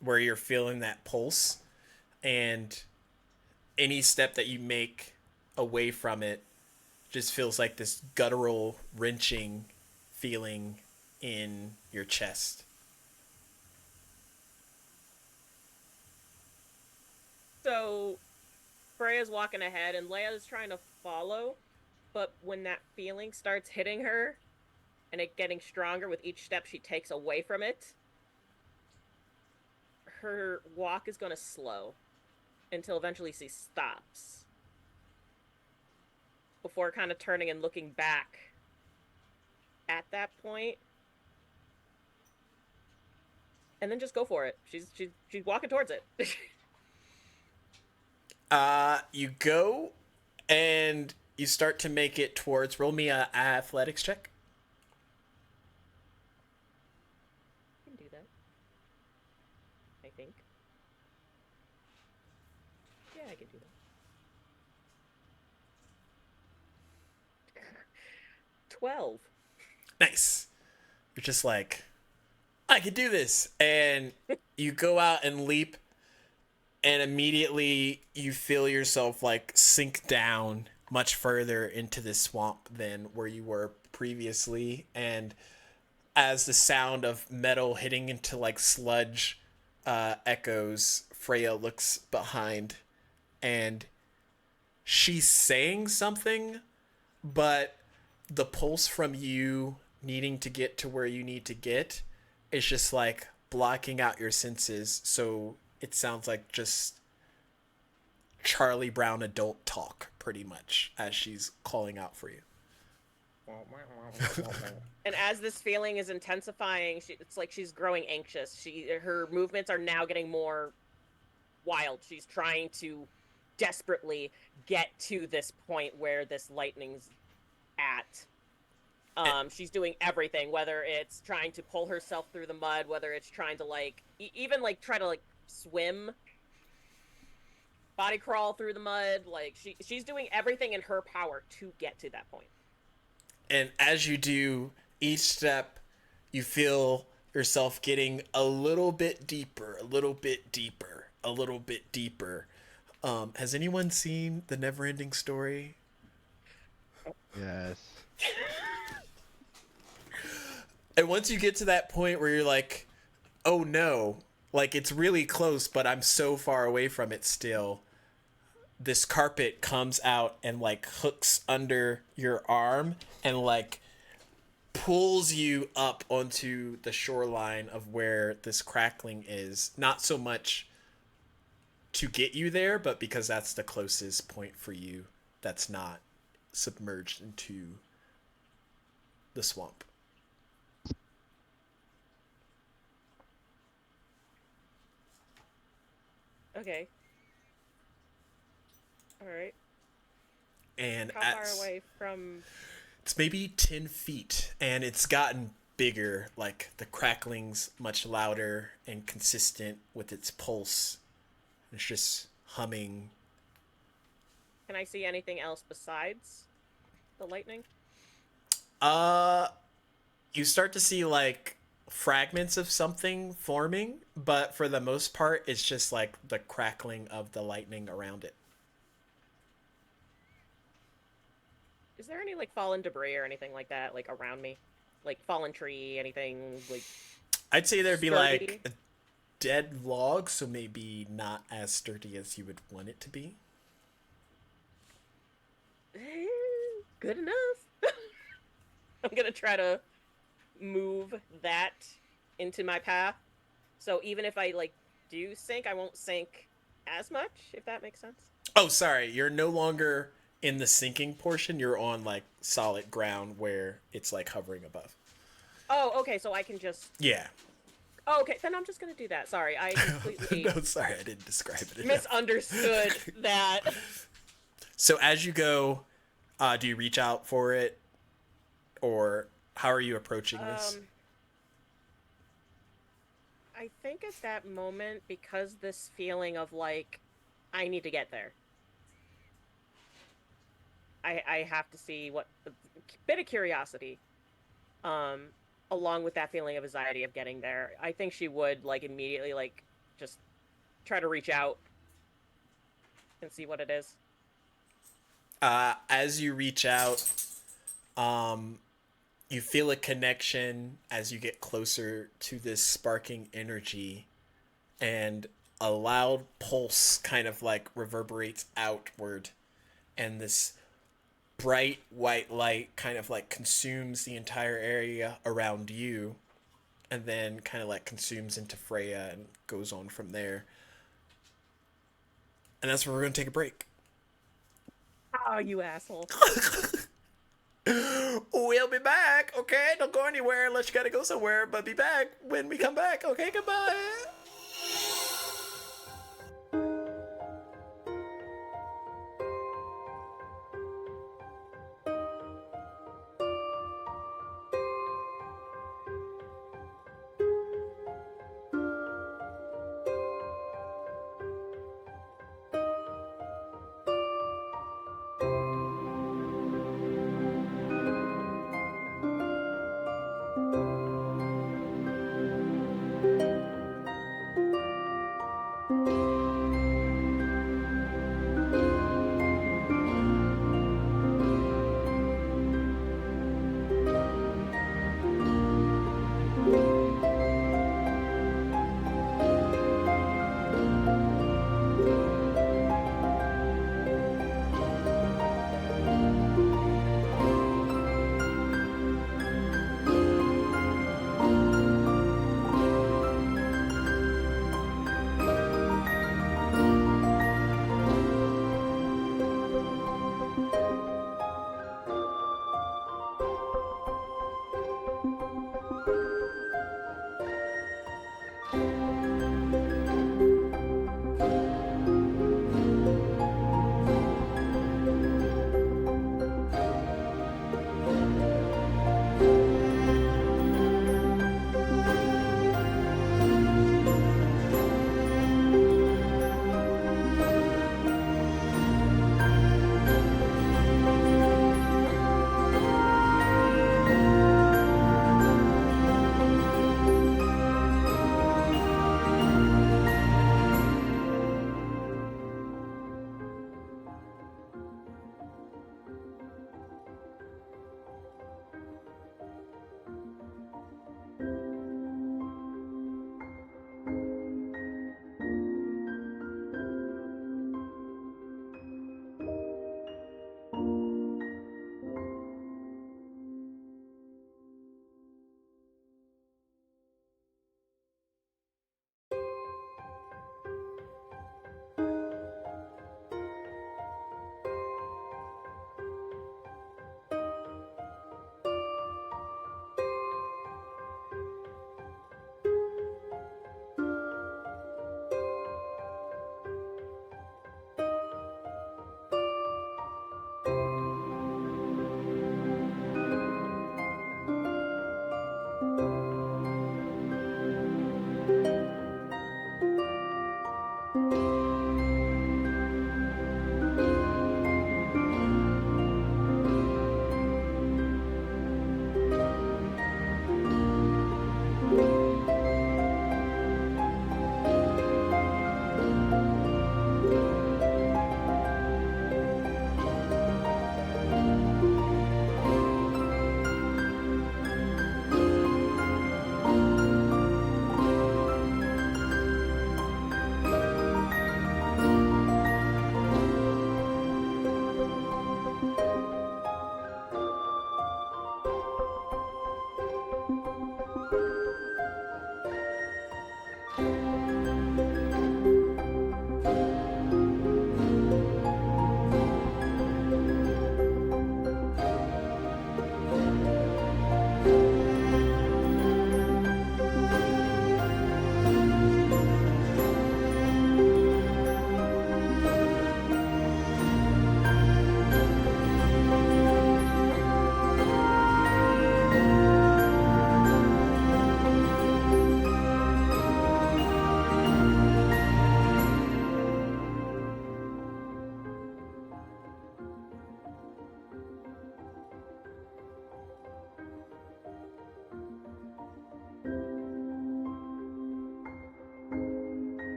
where you're feeling that pulse. And any step that you make away from it just feels like this guttural, wrenching feeling in your chest.
So, Freya's walking ahead, and Leia's trying to follow, but when that feeling starts hitting her, and it getting stronger with each step she takes away from it, her walk is going to slow until eventually she stops. Before kind of turning and looking back at that point. And then just go for it. She's walking towards it.
You go and you start to make it towards. Roll me a athletics check.
I can do that. I think. Yeah, I can do that. 12.
Nice. You're just like, I can do this. And you go out and leap, and immediately you feel yourself like sink down much further into this swamp than where you were previously. And as the sound of metal hitting into like sludge echoes, Freya looks behind, and she's saying something, but the pulse from you needing to get to where you need to get is just like blocking out your senses. So it sounds like just Charlie Brown adult talk, pretty much, as she's calling out for you.
And as this feeling is intensifying, it's like she's growing anxious. Her movements are now getting more wild. She's trying to desperately get to this point where this lightning's at. She's doing everything, whether it's trying to pull herself through the mud, whether it's trying to like even like try to like swim, body crawl through the mud. Like she's doing everything in her power to get to that point.
And as you do each step, you feel yourself getting a little bit deeper, a little bit deeper, a little bit deeper. Has anyone seen The Neverending Story?
Yes.
And once you get to that point where you're like, oh no, like it's really close, but I'm so far away from it still, this carpet comes out and like hooks under your arm and like pulls you up onto the shoreline of where this crackling is. Not so much to get you there, but because that's the closest point for you that's not submerged into the swamp.
Okay. All right.
And
How far away from?
It's maybe 10 feet, and it's gotten bigger. Like the crackling's much louder and consistent with its pulse. It's just humming.
Can I see anything else besides the lightning?
You start to see like fragments of something forming, but for the most part, it's just like the crackling of the lightning around it.
Is there any like fallen debris or anything like that, like around me, like fallen tree, anything like?
I'd say there'd be
sturdy?
like a dead log, so maybe not as sturdy as you would want it to be.
Good enough. I'm gonna try to move that into my path, so even if I like do sink, I won't sink as much, if that makes sense.
Oh, sorry, you're no longer in the sinking portion. You're on like solid ground where it's like hovering above.
Oh, okay, so I can just.
Yeah.
Oh, okay, then I'm just gonna do that. Sorry, I completely
No, sorry, I didn't describe it enough.
misunderstood that.
So as you go, do you reach out for it, or how are you approaching this?
I think at that moment, because this feeling of like, I need to get there. I have to see what bit of curiosity, along with that feeling of anxiety of getting there. I think she would like immediately like just try to reach out and see what it is.
As you reach out, you feel a connection as you get closer to this sparking energy, and a loud pulse kind of like reverberates outward, and this bright white light kind of like consumes the entire area around you, and then kind of like consumes into Freya and goes on from there. And that's where we're going to take a break.
Oh, you asshole.
We'll be back, okay? Don't go anywhere unless you gotta go somewhere, but be back when we come back, okay? Goodbye.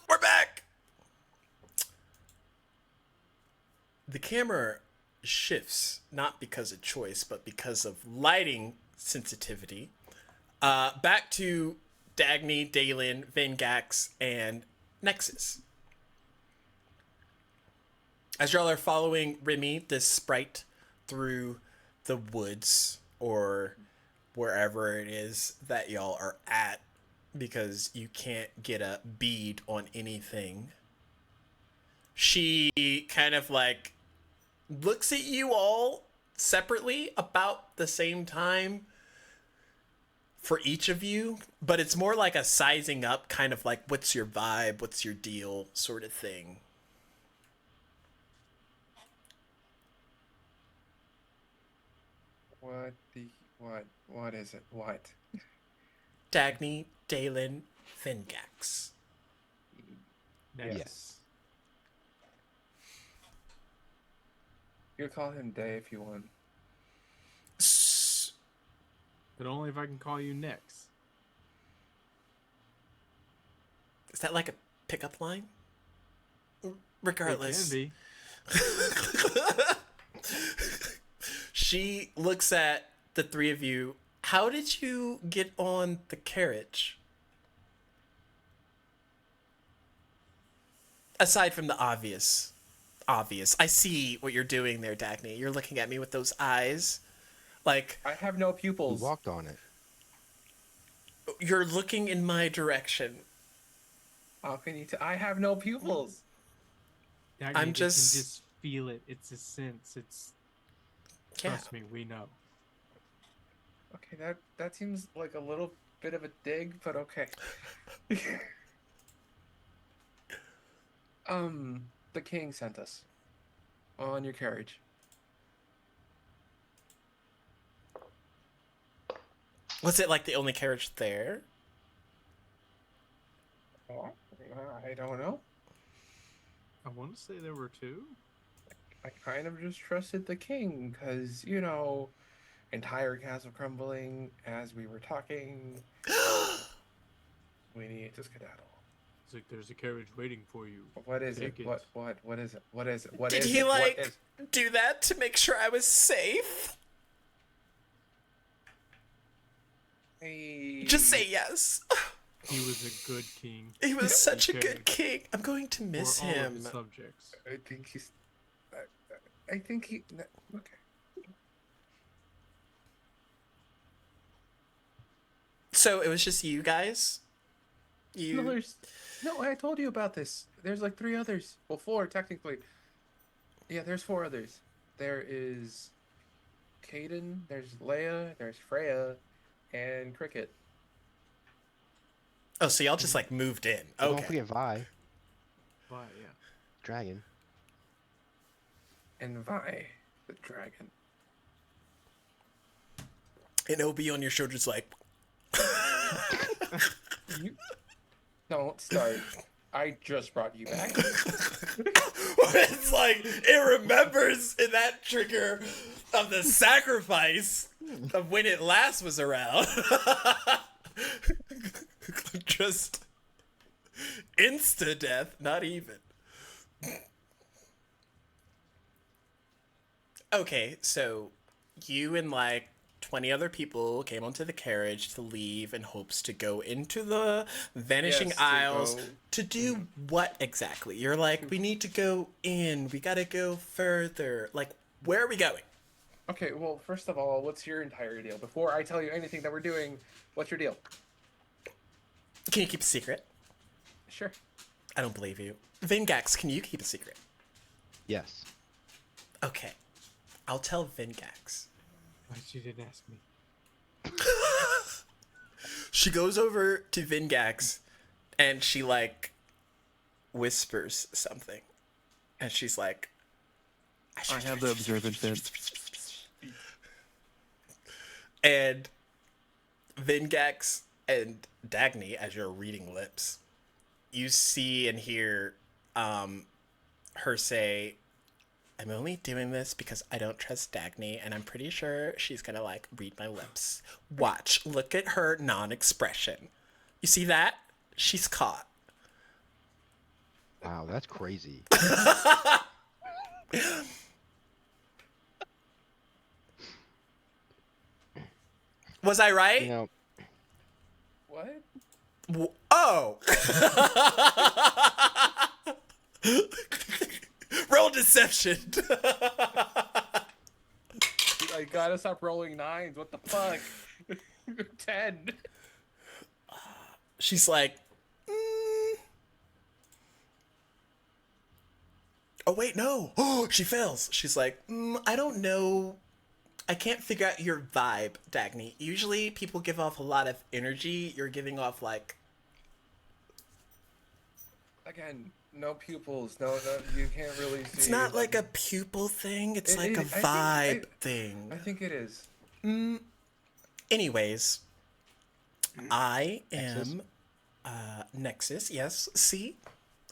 We're back. The camera shifts not because of choice, but because of lighting sensitivity. Back to Dagny, Dalen, Vengax, and Nexus. As y'all are following Remy, this sprite, through the woods or wherever it is that y'all are at, because you can't get a bead on anything, she kind of like looks at you all separately about the same time for each of you, but it's more like a sizing up, kind of like, what's your vibe, what's your deal sort of thing.
What is it? What?
Dagny, Dalen, Fingax.
Yes.
You call him Day if you want.
But only if I can call you next.
Is that like a pickup line? Regardless.
It can be.
She looks at the three of you. How did you get on the carriage? Aside from the obvious. I see what you're doing there, Dagny. You're looking at me with those eyes. Like,
I have no
We
pupils.
walked on it.
you're looking in my direction.
How can you? I have no pupils.
Dagny,
I'm
they
just-
can just feel it. It's a sense. It's
Yeah.
trust me, we know.
Okay, that seems like a little bit of a dig, but okay. The king sent us on your carriage.
Was it like the only carriage there?
Oh, I don't know.
I want to say there were two.
I kind of just trusted the king because, entire castle crumbling as we were talking. We need to skedaddle.
It's like there's a carriage waiting for you.
What is
Take
it?
it.
What is it? What is it? What
Did
is
he
it? What
like
is-
do that to make sure I was safe?
Hey.
Just say yes.
He was a good king.
He was such a
Okay.
good king. I'm going to miss
for all of
him.
his subjects.
I think he's. I think he. Okay.
So it was just you guys? You
No, I told you about this. There's like 3 others. Well, 4 technically. Yeah, there's 4 others. There is Caden, there's Leia, there's Freya, and Cricket.
Oh, so y'all just like moved in.
Don't
Okay.
forget Vi,
But yeah.
dragon.
And Vi, the dragon.
And Obi on your shoulder's like,
You don't start. I just brought you back.
it's like it remembers in that trigger of the sacrifice of when it last was around. Just insta death, not even. Okay, so you and like 20 other people came onto the carriage to leave in hopes to go into the Vanishing
Yes, to
Isles
go-
to do what exactly? You're like, we need to go in, we gotta go further. Like, where are we going?
Okay, well, first of all, what's your entire deal? Before I tell you anything that we're doing, what's your deal?
Can you keep a secret?
Sure.
I don't believe you. Vingax, can you keep a secret?
Yes.
Okay. I'll tell Vingax.
Why she didn't ask me?
She goes over to Vingax and she like whispers something. And she's like,
I have the observant sense.
And Vingax and Dagny, as you're reading lips, you see and hear her say, I'm only doing this because I don't trust Dagny, and I'm pretty sure she's gonna like read my lips. Watch, look at her non-expression. You see that? She's caught.
Wow, that's crazy.
Was I right?
You know,
What?
Oh! Roll deception.
I gotta stop rolling 9s. What the fuck? 10.
She's like, oh wait, no. Oh, she fails. She's like, I don't know. I can't figure out your vibe, Dagny. Usually people give off a lot of energy. You're giving off like...
Again, no pupils. No, you can't really see.
It's not like a pupil thing. It's
It
like a
is. I
vibe
think-
thing.
I think it is.
Anyways, I
Nexus?
am Nexus. Yes. See?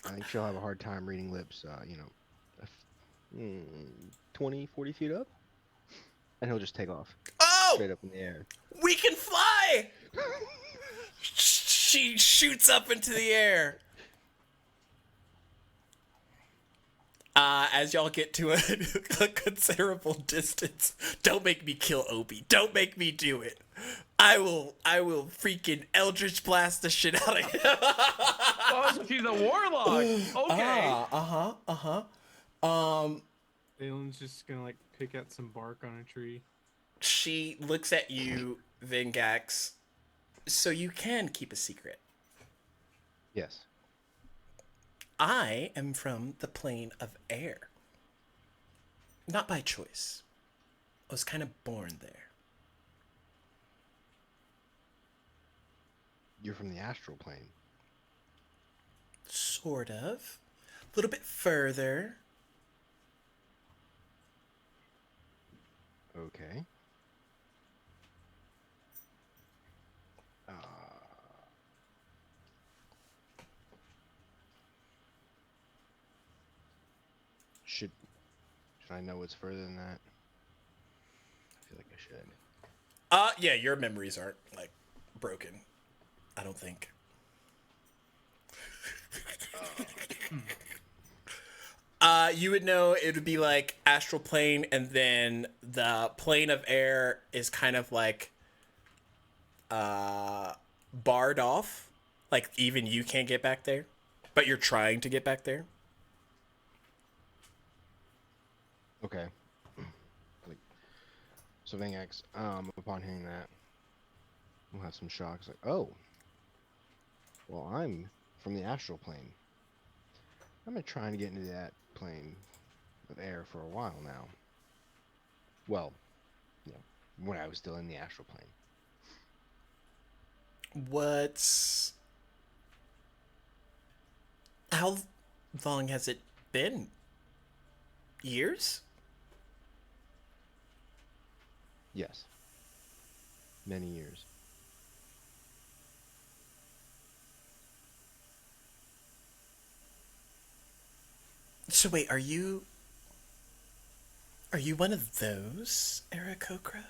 I think she'll have a hard time reading lips, 20, 40 feet up. And he'll just take off
Oh,
straight up in the air.
we can fly! She shoots up into the air. As y'all get to a considerable distance, don't make me kill Obi. Don't make me do it. I will freaking Eldritch blast the shit out of him.
Oh, so she's a warlock. Okay.
Balin's just gonna like pick out some bark on a tree.
She looks at you, Vingax. So you can keep a secret.
Yes.
I am from the plane of air. Not by choice. I was kind of born there.
You're from the astral plane.
Sort of. A little bit further.
Okay. Should I know what's further than that? I feel like I should.
Yeah, your memories aren't, like, broken. I don't think. You would know it would be, like, astral plane, and then the plane of air is kind of, like, barred off. Like, even you can't get back there. But you're trying to get back there.
Okay. Like, so Vingax, upon hearing that, we'll have some shocks. Like, oh, well, I'm from the astral plane. I've been trying to get into that plane of air for a while now. Well, when I was still in the astral plane.
How long has it been? Years?
Yes. Many years.
So wait, are you one of those, Aarakocra?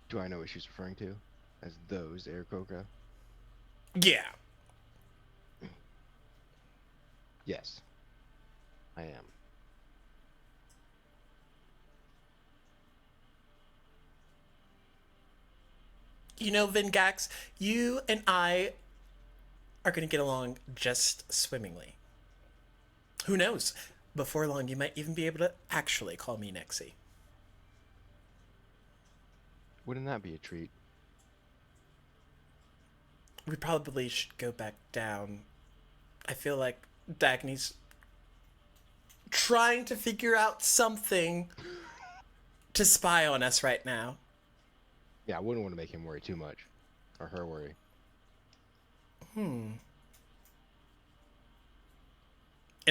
Do I know what she's referring to? As those, Aarakocra?
Yeah.
Yes. I am.
You know, Vingax, you and I are going to get along just swimmingly. Who knows? Before long, you might even be able to actually call me Nexie.
Wouldn't that be a treat?
We probably should go back down. I feel like Dagny's trying to figure out something to spy on us right now.
Yeah, I wouldn't want to make him worry too much. Or her worry.
And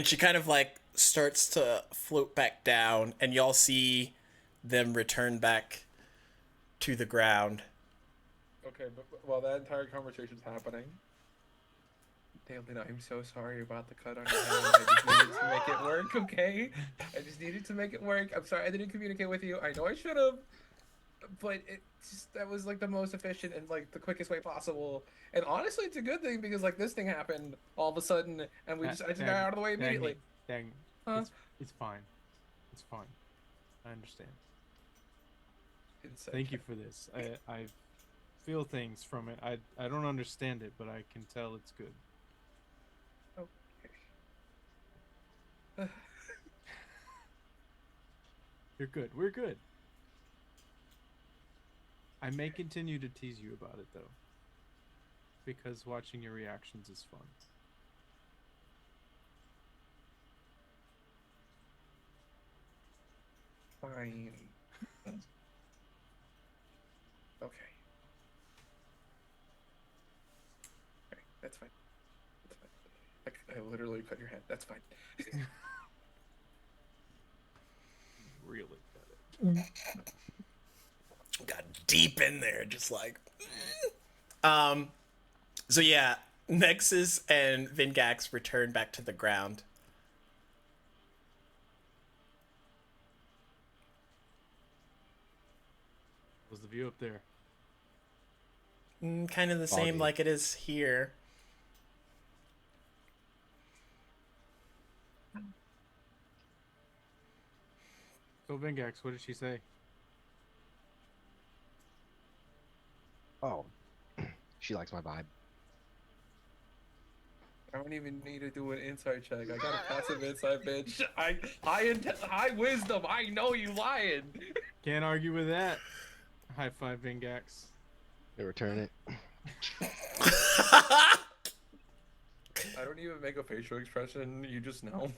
she kind of like starts to float back down, and y'all see them return back to the ground.
Okay, but while that entire conversation's happening, Damon, I'm so sorry about the cut on your hand. I just needed to make it work, okay? I just needed to make it work. I'm sorry I didn't communicate with you. I know I should have, but that was like the most efficient and like the quickest way possible. And honestly, it's a good thing because like this thing happened all of a sudden, and I just got out of the way immediately.
Dang.
Huh?
It's fine. It's fine. I understand.
It's
Thank you for this. I feel things from it. I don't understand it, but I can tell it's good.
Okay.
You're good. We're good. I may continue to tease you about it though, because watching your reactions is fun.
Fine. Okay. Okay, that's fine. That's fine. I literally cut your hand. That's fine.
Really got it.
Got deep in there, just like. So yeah, Nexus and Vingax return back to the ground.
Was the view up there?
Kind of the same
Foggy.
like it is here.
So Vingax, what did she say?
Oh, she likes my vibe.
I don't even need to do an insight check. I got a passive insight, bitch. High wisdom. I know you lying.
Can't argue with that. High five, Vingax.
They return it.
I don't even make a facial expression. You just know.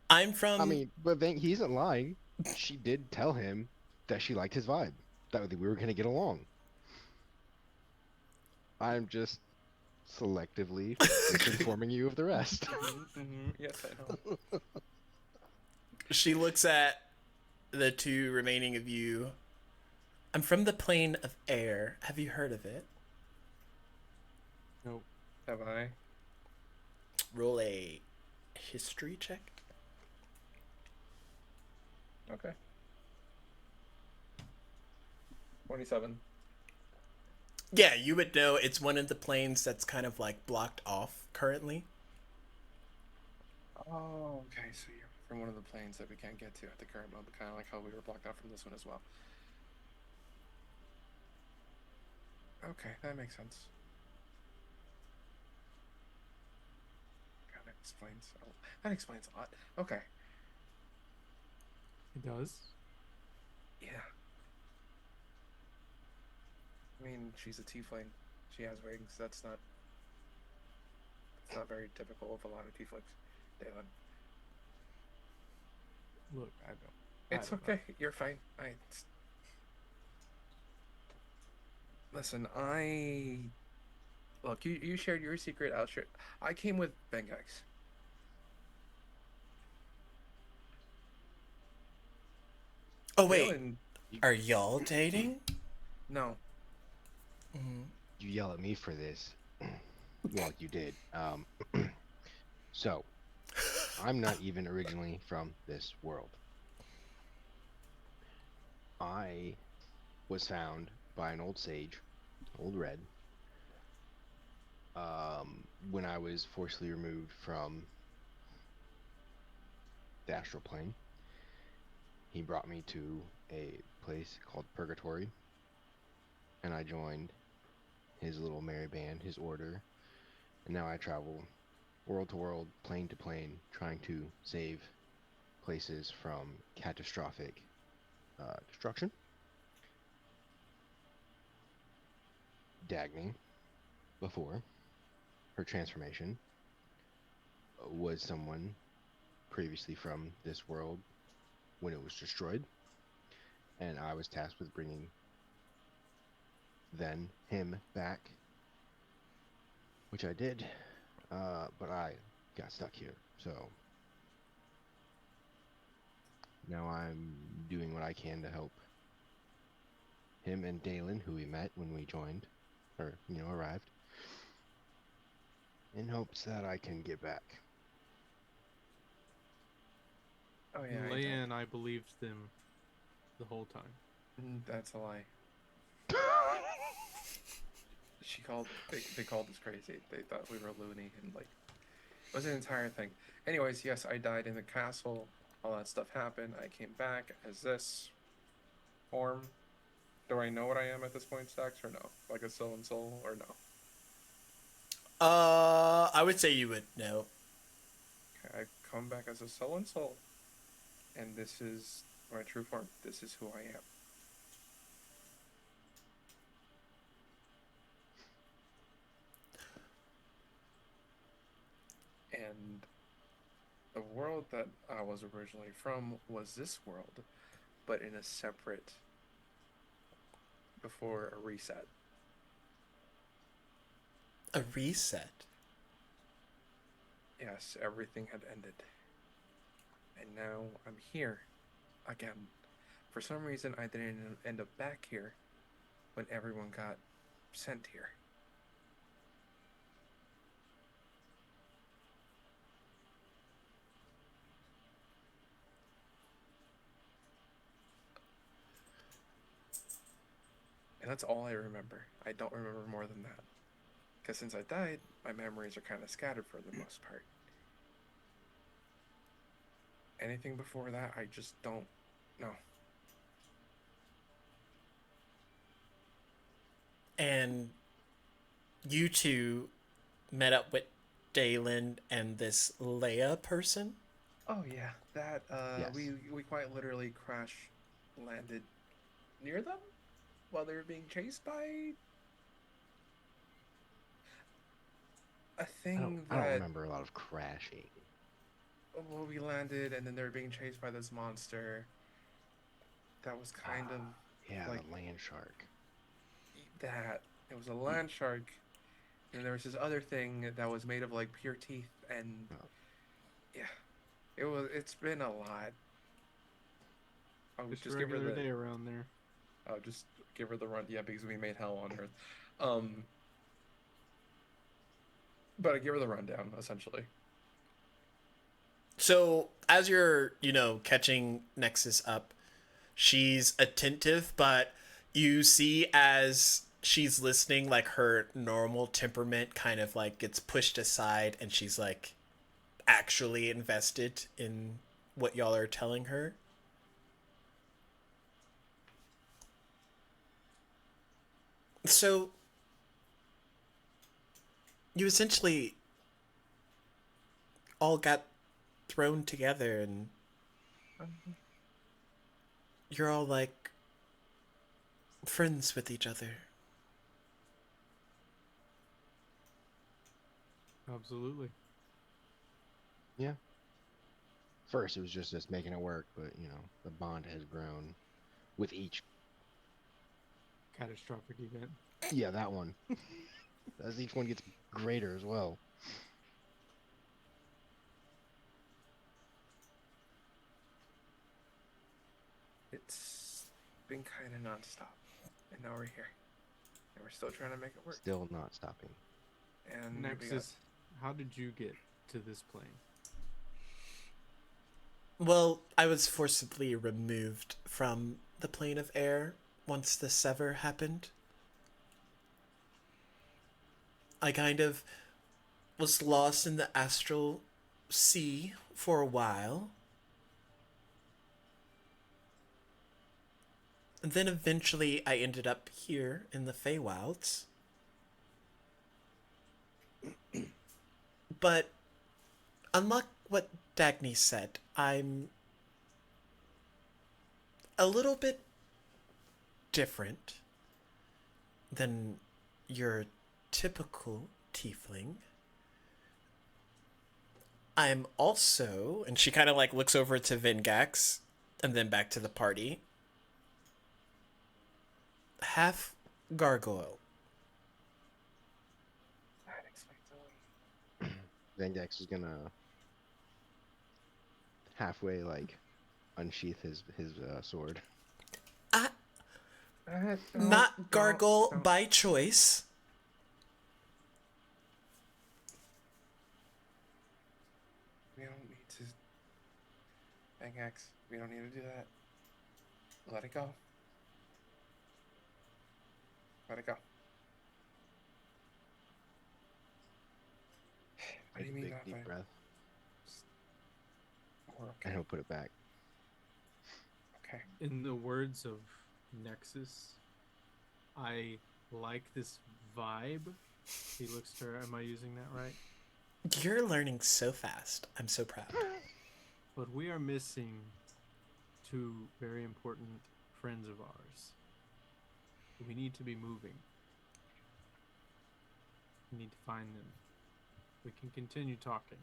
I'm from.
I mean, but then he isn't lying. She did tell him that she liked his vibe. That we were gonna get along. I'm just selectively informing you of the rest.
Yes, I know.
She looks at the two remaining of you. I'm from the plane of air. Have you heard of it?
Nope.
Have I?
Roll a history check.
Okay. 27.
Yeah, you would know it's one of the planes that's kind of like blocked off currently.
Oh, okay. So you're from one of the planes that we can't get to at the current moment, kind of like how we were blocked off from this one as well. Okay, that makes sense. God, that explains a lot. Okay.
It does.
Yeah. I mean, she's a tiefling. She has wings. That's not very typical of a lot of tieflings. Dalen.
Look, I don't.
It's okay. You're fine. Listen, look. You shared your secret. I'll share. I came with Bengax.
Oh wait,
Dalen,
are y'all dating?
no.
You yell at me for this. Well, you did. So, I'm not even originally from this world. I was found by an old sage, Old Red, when I was forcibly removed from the astral plane. He brought me to a place called Purgatory, and I joined his little merry band, his order, and now I travel world to world, plane to plane, trying to save places from catastrophic destruction. Dagny, before, her transformation was someone previously from this world when it was destroyed, and I was tasked with bringing him back, which I did, but I got stuck here, so now I'm doing what I can to help him and Dalen, who we met when we joined, or, arrived, in hopes that I can get back.
Oh yeah,
Leia and I believed them the whole time.
That's a lie. They called us crazy. They thought we were loony, and like, it was an entire thing. Anyways, yes, I died in the castle. All that stuff happened. I came back as this form. Do I know what I am at this point, Stacks, or no? Like a soul and soul, or no?
I would say you would know.
Okay, I come back as a soul and soul, and this is my true form. This is who I am. And the world that I was originally from was this world, but in a separate, before a reset.
A reset?
Yes, everything had ended. And now I'm here again. For some reason, I didn't end up back here when everyone got sent here. And that's all I remember. I don't remember more than that. Because since I died, my memories are kind of scattered for the most part. Anything before that, I just don't know.
And you two met up with Dalen and this Leia person?
Oh yeah, that
Yes.
we quite literally crash landed near them while they were being chased by a thing
I don't
that
remember a lot of crashing.
well, we landed and then they were being chased by this monster that was kind of
Yeah,
like
the land shark.
that. It was a land shark, and there was this other thing that was made of like pure teeth, and
Oh.
yeah, it's been a lot. I would
Just
just
a
give her
regular
the
day around there.
just give her the run. Yeah, because we made hell on Earth. But I give her the rundown essentially.
So, as you're, catching Nexus up, she's attentive, but you see as she's listening, like her normal temperament kind of like gets pushed aside and she's like actually invested in what y'all are telling her. So, you essentially all got thrown together and you're all like friends with each other.
Absolutely.
Yeah. First, it was just us making it work, but, the bond has grown with each.
Catastrophic event.
Yeah, that one. As each one gets greater as well.
It's been kind of nonstop, and now we're here, and we're still trying to make it work.
Still not stopping.
And
Nexus, how did you get to this plane?
Well, I was forcibly removed from the plane of air once the sever happened. I kind of was lost in the astral sea for a while. And then eventually I ended up here in the Feywilds. But unlike what Dagny said, I'm a little bit different than your typical tiefling. I'm also, and she kind of like looks over to Vingax and then back to the party, half gargoyle.
That explains it.
Zangax is gonna halfway like unsheath his sword.
Not gargle by choice.
We don't need to. Bangax, we don't need to do that. Let it go. Let it go. What do
Take
you
a
mean
big
not
deep
fine?
breath,
We're
and
okay.
he'll put it back.
Okay.
In the words of Nexus, I like this vibe. He looks to her. Am I using that right?
You're learning so fast. I'm so proud.
But we are missing two very important friends of ours. We need to be moving. We need to find them. We can continue talking.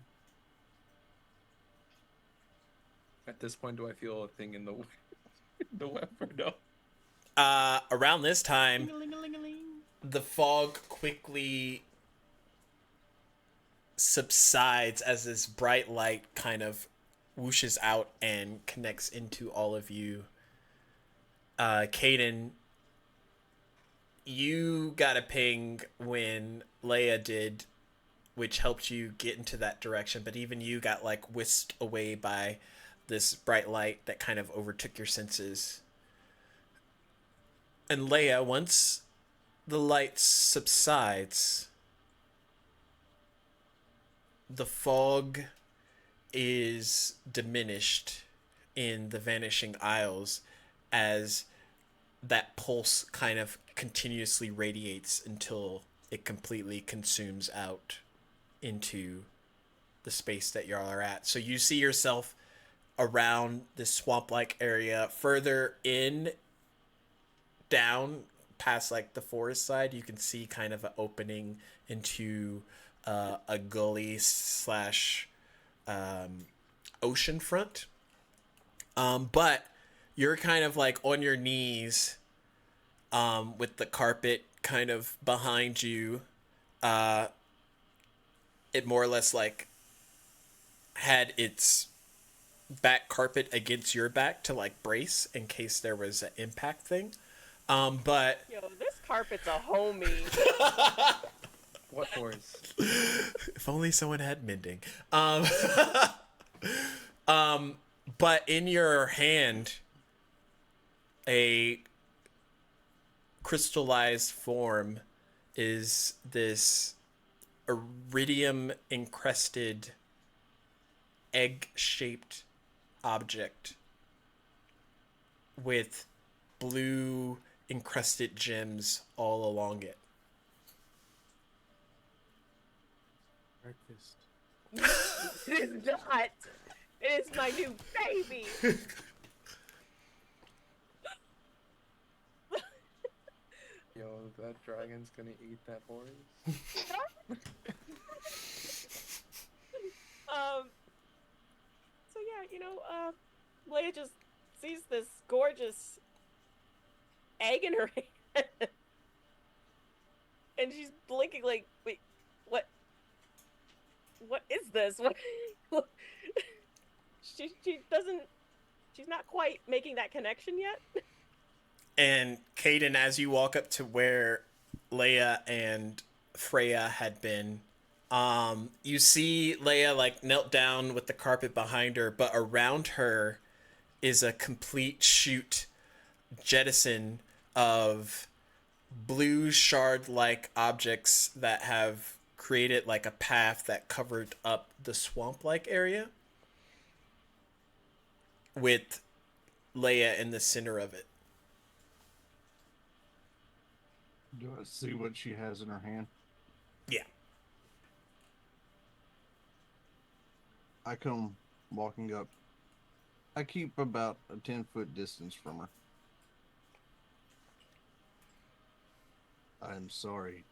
At this point, do I feel a thing in the the web or no?
Around this time,
Ling-a-ling-a-ling-a-ling.
the fog quickly subsides as this bright light kind of whooshes out and connects into all of you. Caden, you got a ping when Leia did, which helped you get into that direction, but even you got like whisked away by this bright light that kind of overtook your senses. And Leia, once the light subsides, the fog is diminished in the Vanishing Isles as that pulse kind of continuously radiates until it completely consumes out into the space that y'all are at. So you see yourself around this swamp-like area further in, down past like the forest side. You can see kind of an opening into a gully slash ocean front. But you're kind of like on your knees with the carpet kind of behind you. It more or less like had its back carpet against your back to like brace in case there was an impact thing. But
Yo, this carpet's a homie.
What voice?
if only someone had mending. But in your hand, a crystallized form is this iridium encrusted egg-shaped object with blue encrusted gems all along it.
Breakfast.
It is not. It is my new baby.
Yo, that dragon's gonna eat that boy.
So yeah, Leia just sees this gorgeous egg in her hand, and she's blinking like, wait, what? What is this? What? She doesn't. She's not quite making that connection yet.
And Caden, as you walk up to where Leia and Freya had been, you see Leia like knelt down with the carpet behind her, but around her is a complete chute jettison of blue shard-like objects that have created like a path that covered up the swamp-like area with Leia in the center of it.
Do I see what she has in her hand?
Yeah.
I come walking up. I keep about a 10-foot distance from her. I'm sorry.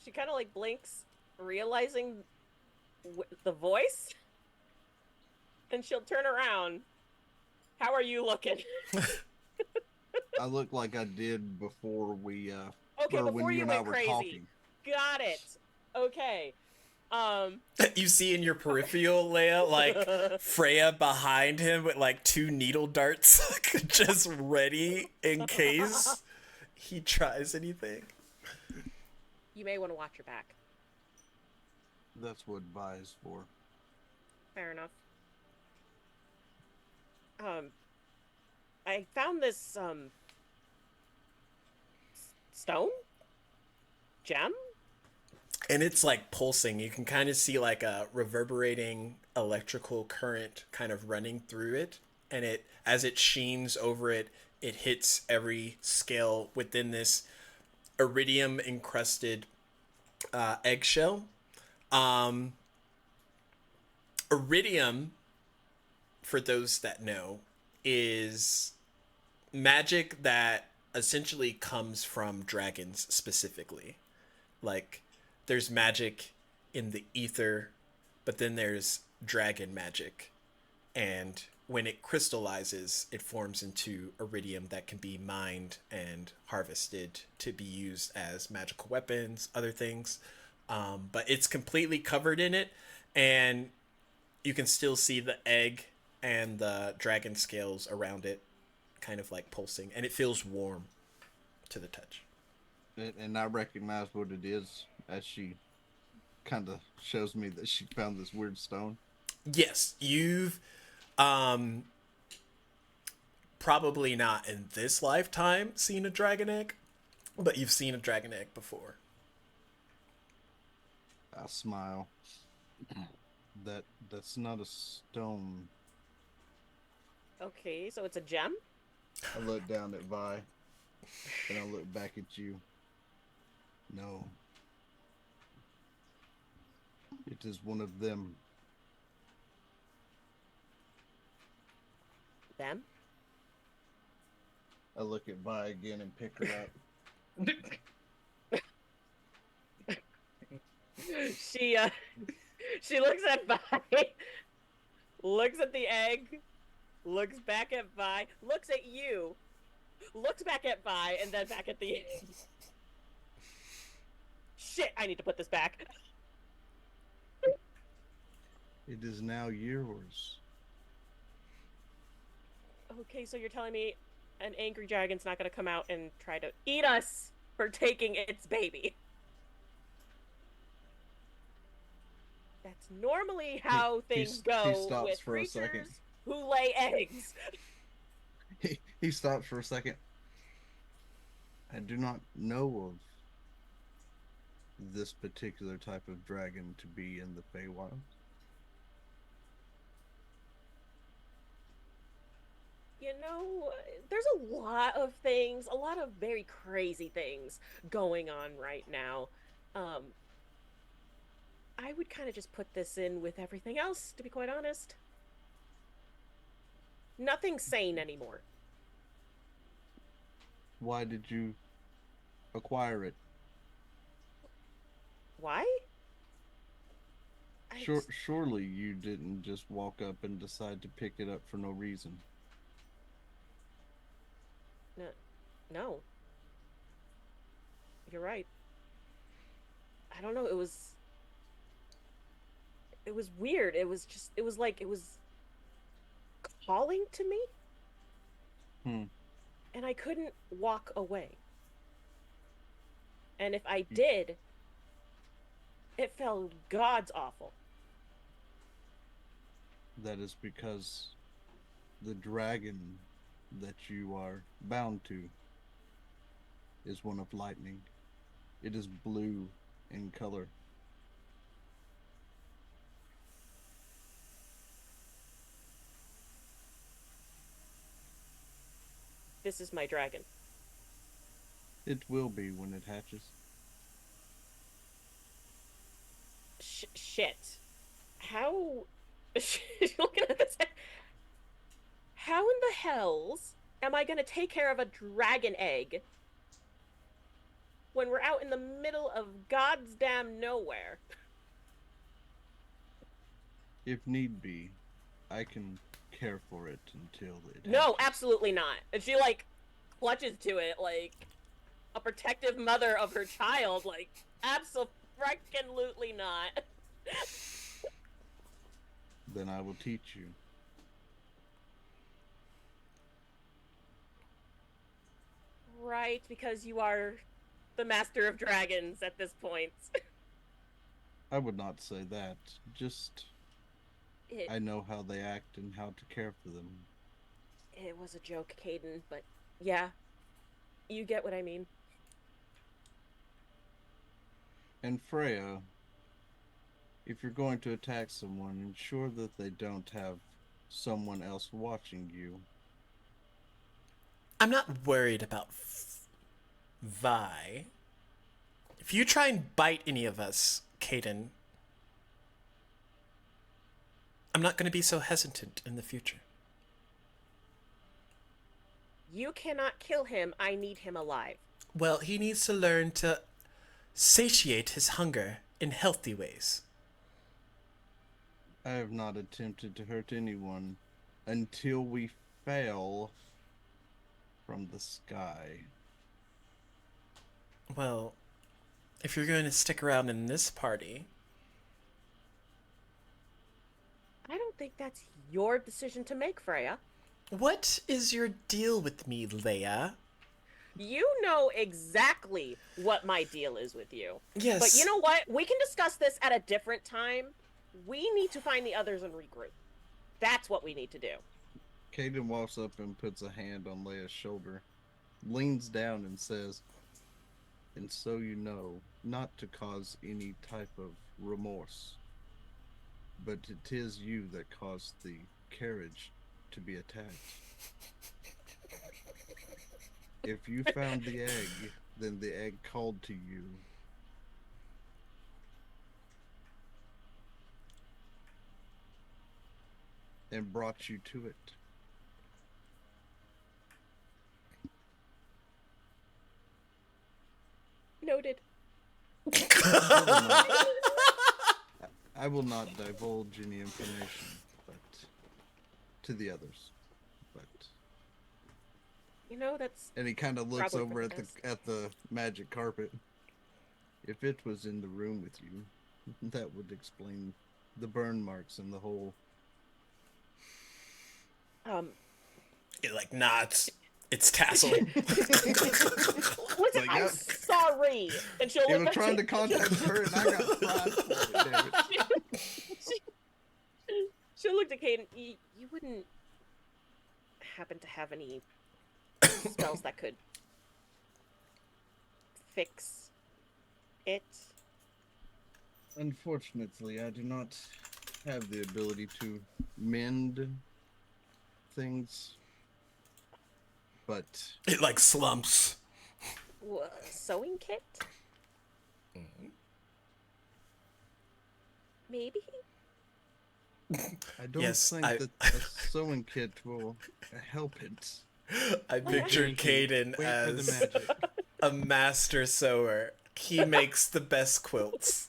She kind of like blinks, realizing the voice, and she'll turn around. How are you looking?
I look like I did before we
Okay,
or
before
when you
you
and I
went
were
crazy.
talking.
Got it. Okay.
You see in your peripheral, Leia, like Freya behind him with like 2 needle darts just ready in case he tries anything.
You may want to watch your back.
That's what Vi is for.
Fair enough. I found this stone? Gem?
And it's like pulsing. You can kind of see like a reverberating electrical current kind of running through it. And it, as it sheens over it, it hits every scale within this iridium encrusted eggshell. Iridium, for those that know, is magic that essentially comes from dragons specifically. Like, there's magic in the ether, but then there's dragon magic. And when it crystallizes, it forms into iridium that can be mined and harvested to be used as magical weapons, other things. But it's completely covered in it, and you can still see the egg and the dragon scales around it kind of like pulsing, and it feels warm to the touch.
And I recognize what it is as she kind of shows me that she found this weird stone.
Yes, you've probably not in this lifetime seen a dragon egg, but you've seen a dragon egg before.
I smile. That's not a stone.
Okay, so it's a gem?
I look down at Vi, and I look back at you. No. It is one of them.
Them?
I look at Vi again and pick her up.
She looks at Vi, looks at the egg, looks back at Vi, looks at you, looks back at Vi, and then back at the egg. Shit, I need to put this back.
It is now yours.
Okay, so you're telling me an angry dragon's not gonna come out and try to eat us for taking its baby? That's normally how things go
stops
with
for a second.
creatures who lay eggs.
He stops for a second. I do not know of this particular type of dragon to be in the Feywild.
You know, there's a lot of things, a lot of very crazy things going on right now. I would kind of just put this in with everything else, to be quite honest. Nothing sane anymore.
Why did you acquire it?
Why?
Surely you didn't just walk up and decide to pick it up for no reason.
No. You're right. I don't know, it was weird. It was like it was calling to me. And I couldn't walk away. And if I did, it felt god's awful.
That is because the dragon that you are bound to is one of lightning. It is blue in color.
This is my dragon.
It will be when it hatches.
Shit. How... She's looking at this. How in the hells am I gonna take care of a dragon egg when we're out in the middle of God's damn nowhere.
If need be, I can care for it until it
No,
happens.
absolutely not. And she, like, clutches to it like a protective mother of her child. Like, absolutely not.
Then I will teach you.
Right, because you are the master of dragons at this point.
I would not say that. Just
It,
I know how they act and how to care for them.
it was a joke, Caden, but yeah, you get what I mean.
And Freya, if you're going to attack someone, ensure that they don't have someone else watching you.
I'm not worried about Vi. If you try and bite any of us, Caden, I'm not going to be so hesitant in the future.
You cannot kill him. I need him alive.
Well, he needs to learn to satiate his hunger in healthy ways.
I have not attempted to hurt anyone until we fell from the sky.
Well, if you're going to stick around in this party...
I don't think that's your decision to make, Freya.
What is your deal with me, Leia?
You know exactly what my deal is with you.
Yes.
But you know what? We can discuss this at a different time. We need to find the others and regroup. That's what we need to do.
Caden walks up and puts a hand on Leia's shoulder, leans down and says, "And so you know, not to cause any type of remorse, but it is you that caused the carriage to be attacked. If you found the egg, then the egg called to you. And brought you to it.
Noted.
I will not divulge any information, but to the others. But
You know, that's...
and he kind of looks
Probably
over
for
at
the
the
best.
at the magic carpet. If it was in the room with you, that would explain the burn marks and the whole.
Nah, it's tassel.
Listen,
Like,
I'm
yep.
sorry. And she'll
He
look
was
at
trying to contact her, and I got fried for it. Damn it.
She'll look at Caden. You wouldn't happen to have any spells that could fix it?
Unfortunately, I do not have the ability to mend things, but
It like slumps.
Sewing kit? Maybe?
I don't
Yes,
think that a sewing kit will help it.
I picture Caden
Wait for the
as
magic.
a master sewer. He makes the best quilts.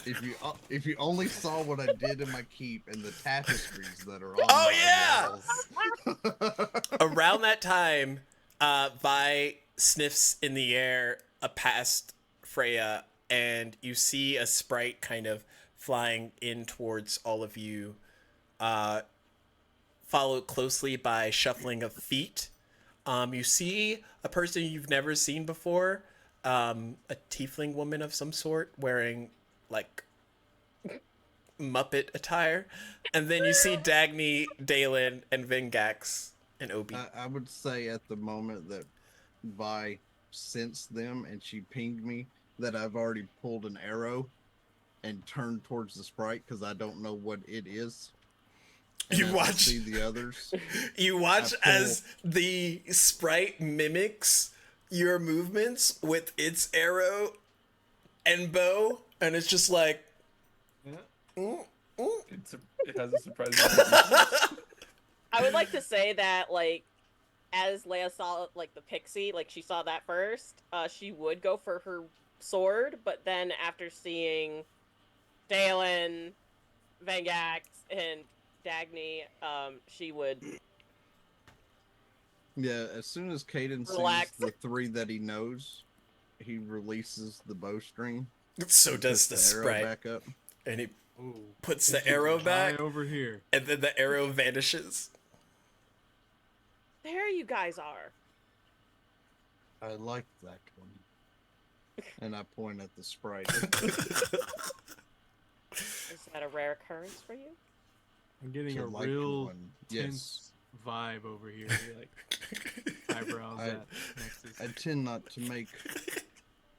If you only saw what I did in my keep and the tapestries that are on
Oh,
my walls.
Around that time, Vi sniffs in the air past Freya, and you see a sprite kind of flying in towards all of you, followed closely by shuffling of feet. You see a person you've never seen before, a tiefling woman of some sort wearing like Muppet attire, and then you see Dagny, Dalen, and Vingax and Obi.
I would say at the moment that Vi sensed them and she pinged me that I've already pulled an arrow and turned towards the sprite because I don't know what it is. And
You
as I
watch-
see the others.
You watch
I pull-
as the sprite mimics your movements with its arrow and bow, and it's just like,
Yeah.
It has a surprising.
I would like to say that, like, as Leia saw like the pixie, like she saw that first, she would go for her sword, but then after seeing Dalen, Vengax, and Dagny, she would
Yeah, as soon as Caden
Relax.
sees the 3 that he knows, he releases the bowstring.
So
and
does
puts
the
arrow
sprite.
back up.
And he
Ooh,
puts
this
the
is
arrow
high
back,
over here.
and then the arrow vanishes.
there you guys are.
I like that one. And I point at the sprite.
Is that a rare occurrence for you?
I'm getting
To
a
like
real
one.
tense vibe over here. Like eyebrows
I-
at Nexus.
I tend not to make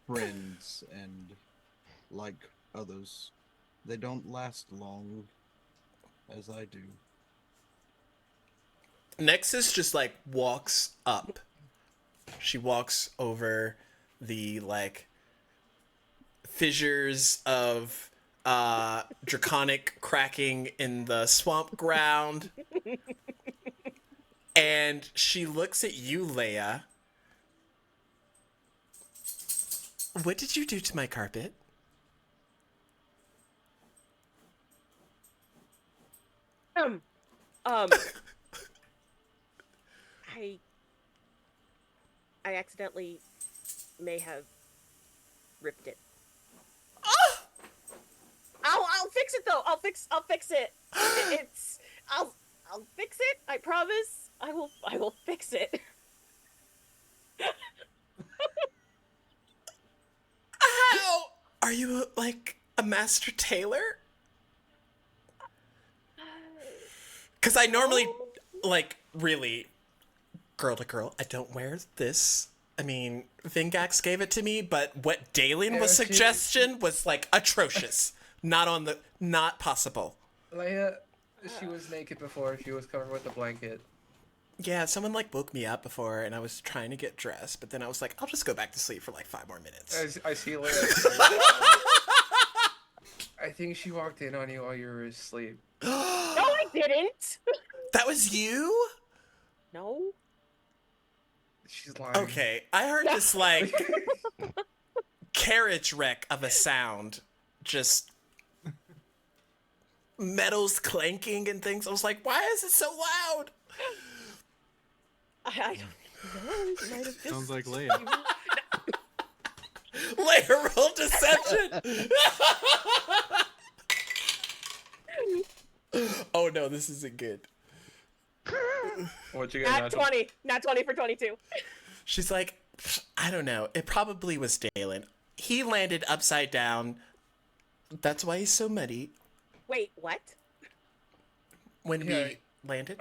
friends and like others. They don't last long as I do.
Nexus just like walks up. She walks over the like fissures of draconic cracking in the swamp ground. And she looks at you, Leia. What did you do to my carpet?
I accidentally may have ripped it. I'll fix it though. I'll fix it. I'll fix it. I promise. I will fix it.
How? Are you like a master tailor? Because I normally, like, really, girl to girl, I don't wear this. I mean, Vingax gave it to me, but what Dalen was suggestion was, like, atrocious. Not possible.
Leia, she was naked before. She was covered with a blanket.
Yeah, someone, like, woke me up before, and I was trying to get dressed, but then I was like, I'll just go back to sleep for, like, 5 more minutes.
I see Leia. I think she walked in on you while you were asleep.
No, I didn't.
That was you?
No.
She's lying.
Okay, I heard this, like, carriage wreck of a sound. Just metals clanking and things. I was like, why is it so loud?
I don't know. It might have just...
Sounds like Leia.
Layer roll deception. Oh no, this isn't good.
What'd you get?
Not 20. Not 20 for 22.
She's like, I don't know. It probably was Dalen. He landed upside down. That's why he's so muddy.
Wait, what?
When
Yeah.
we landed,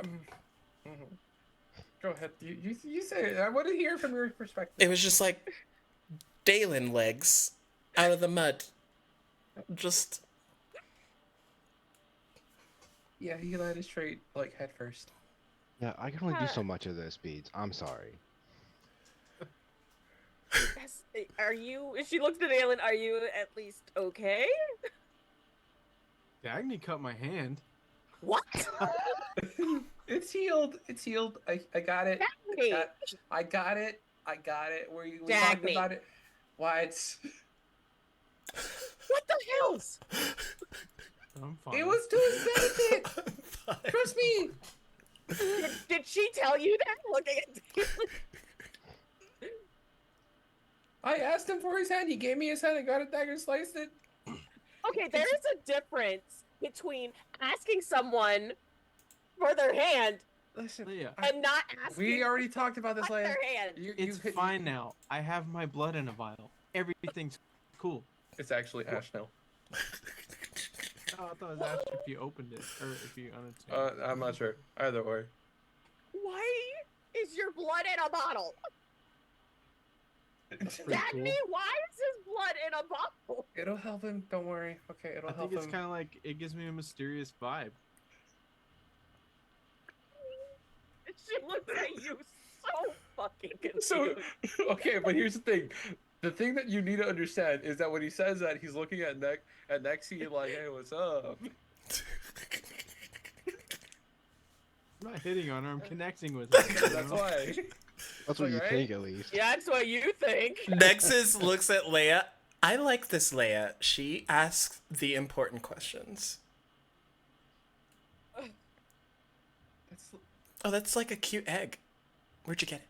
Go ahead. You say it. I want to hear from your perspective.
it was just like Dalen legs out of the mud. Just
Yeah, he landed straight, like, head first.
Yeah, I can only do so much of those speeds. I'm sorry.
Are you... She looks at Aelin. Are you at least okay?
Dagny cut my hand.
What?
It's healed. It's healed. I got it.
Dagny.
I got it. I got it. We talked
Dagny.
about it. What?
What the hells?
I'm fine.
It was to his benefit. Trust me.
Did she tell you that? Looking at Aelin?
I asked him for his hand. He gave me his hand. I got a dagger, sliced it.
Okay, there is a difference between asking someone for their hand
Listen,
Leia,
and not asking
we already talked about this,
for
Leia.
their hand.
it's fine now. I have my blood in a vial. Everything's cool.
It's actually ash now.
Oh, I thought it was after if you opened it or if you unattained.
I'm not sure. Either way.
Why is your blood in a bottle?
Pretty
Dagny,
cool.
why is his blood in a bottle?
It'll help him. Don't worry. Okay, it'll
I
help
think it's
him.
kind of like it gives me a mysterious vibe.
She looks at you so fucking confused.
So, okay, but here's the thing. The thing that you need to understand is that when he says that, he's looking at Nexie like, hey, what's up?
I'm not hitting on her. I'm connecting with her. you
That's
know?
why.
That's what you
Right?
think, at least.
Yeah, that's what you think.
Nexus looks at Leia. I like this Leia. She asks the important questions.
That's
Oh, that's like a cute egg. Where'd you get it?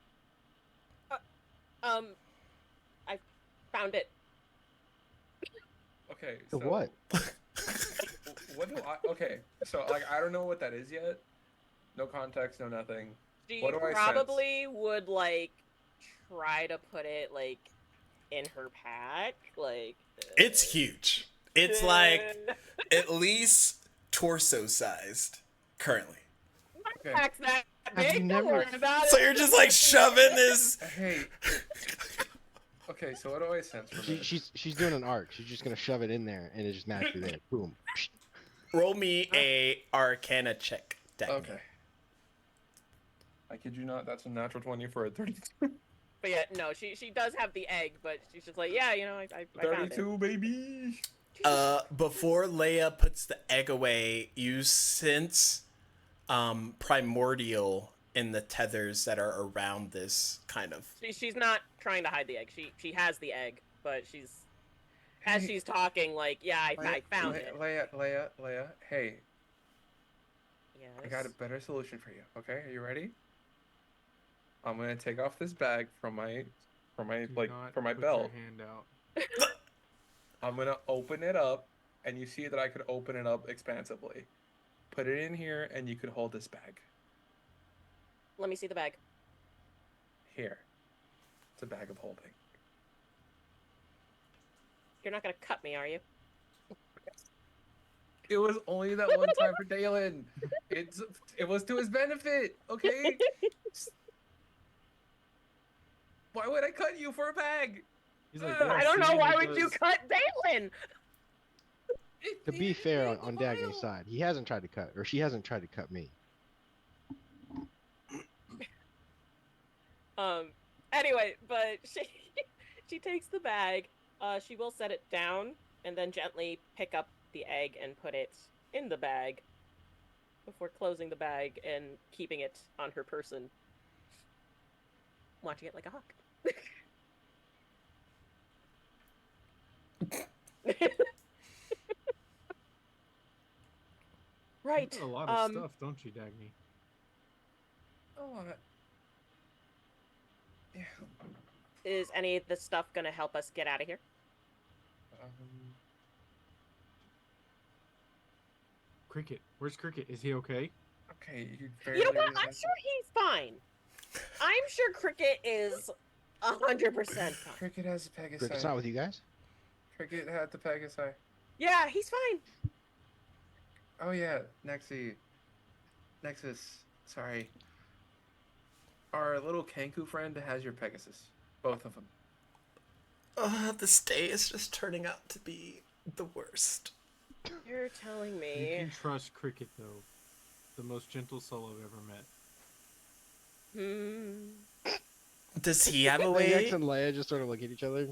I found it.
okay.
The
So
what?
what do I? Okay, so like I don't know what that is yet. No context, no nothing.
She
What do I sense?
probably would like try to put it like in her pack, like.
It's huge. It's like at least torso sized currently.
My
Okay.
pack's that
Have you
big. Don't
never-
worry about it.
So you're just like shoving this.
Hey. Okay, so what do I sense from this?
She's doing an arc. She's just gonna shove it in there, and it just magically there. Boom.
Roll me a Arcana check, Dagny.
Okay. I kid you not, that's a natural 20 for a 32.
But yeah, no, she does have the egg, but she's just like, yeah, you know, I found it.
32, baby!
Before Leia puts the egg away, you sense primordial in the tethers that are around this kind of.
She's not trying to hide the egg. She has the egg, but as she's talking, like, yeah, I found it.
Leia, hey,
Yes.
I got a better solution for you, okay? Are you ready? I'm gonna take off this bag from my
Do
like
not
from my
put
belt.
Your hand out.
I'm gonna open it up, and you see that I could open it up expansively. Put it in here, and you could hold this bag.
Let me see the bag.
Here. It's a bag of holding.
You're not gonna cut me, are you?
It was only that one time for Dalen. It was to his benefit, okay? Why would I cut you for a bag?
He's like,
I don't know.
see,
Why
he
would you
goes,
cut Dalen?
To be fair on Dagny's side, he hasn't tried to cut, or she hasn't tried to cut me.
Anyway, but she takes the bag. She will set it down and then gently pick up the egg and put it in the bag before closing the bag and keeping it on her person, watching it like a hawk. Right.
You do a lot of stuff, don't you, Dagny?
Oh, yeah.
Is any of this stuff gonna help us get out of here?
Cricket, where's Cricket? Is he okay?
Okay, you
You know what? I'm sure he's fine. I'm sure Cricket is 100% fine.
Cricket has a Pegasus.
Cricket's not with you guys?
Cricket had the Pegasus.
Yeah, he's fine.
Oh yeah, Nexus. Sorry. Our little Kanku friend has your Pegasus. Both of them.
This day is just turning out to be the worst.
You're telling
You
me.
can trust Cricket though, the most gentle soul I've ever met.
Does he have a
Lex
way?
and Leia just sort of look at each other.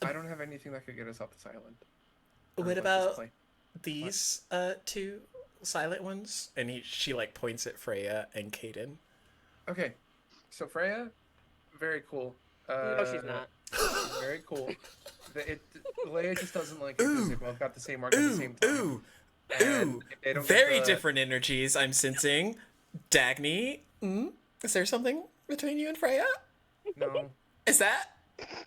I don't have anything that could get us off this island.
What
Or this
about
plane.
these two silent ones? And she like points at Freya and Kaden.
Okay, so Freya, very cool.
No, she's not.
Very cool. Leia just doesn't like it because they both got the same mark at the same time.
Ooh,
And
ooh,
they don't
very
get the-
different energies I'm sensing. Dagny, is there something between you and Freya?
No,
Is that?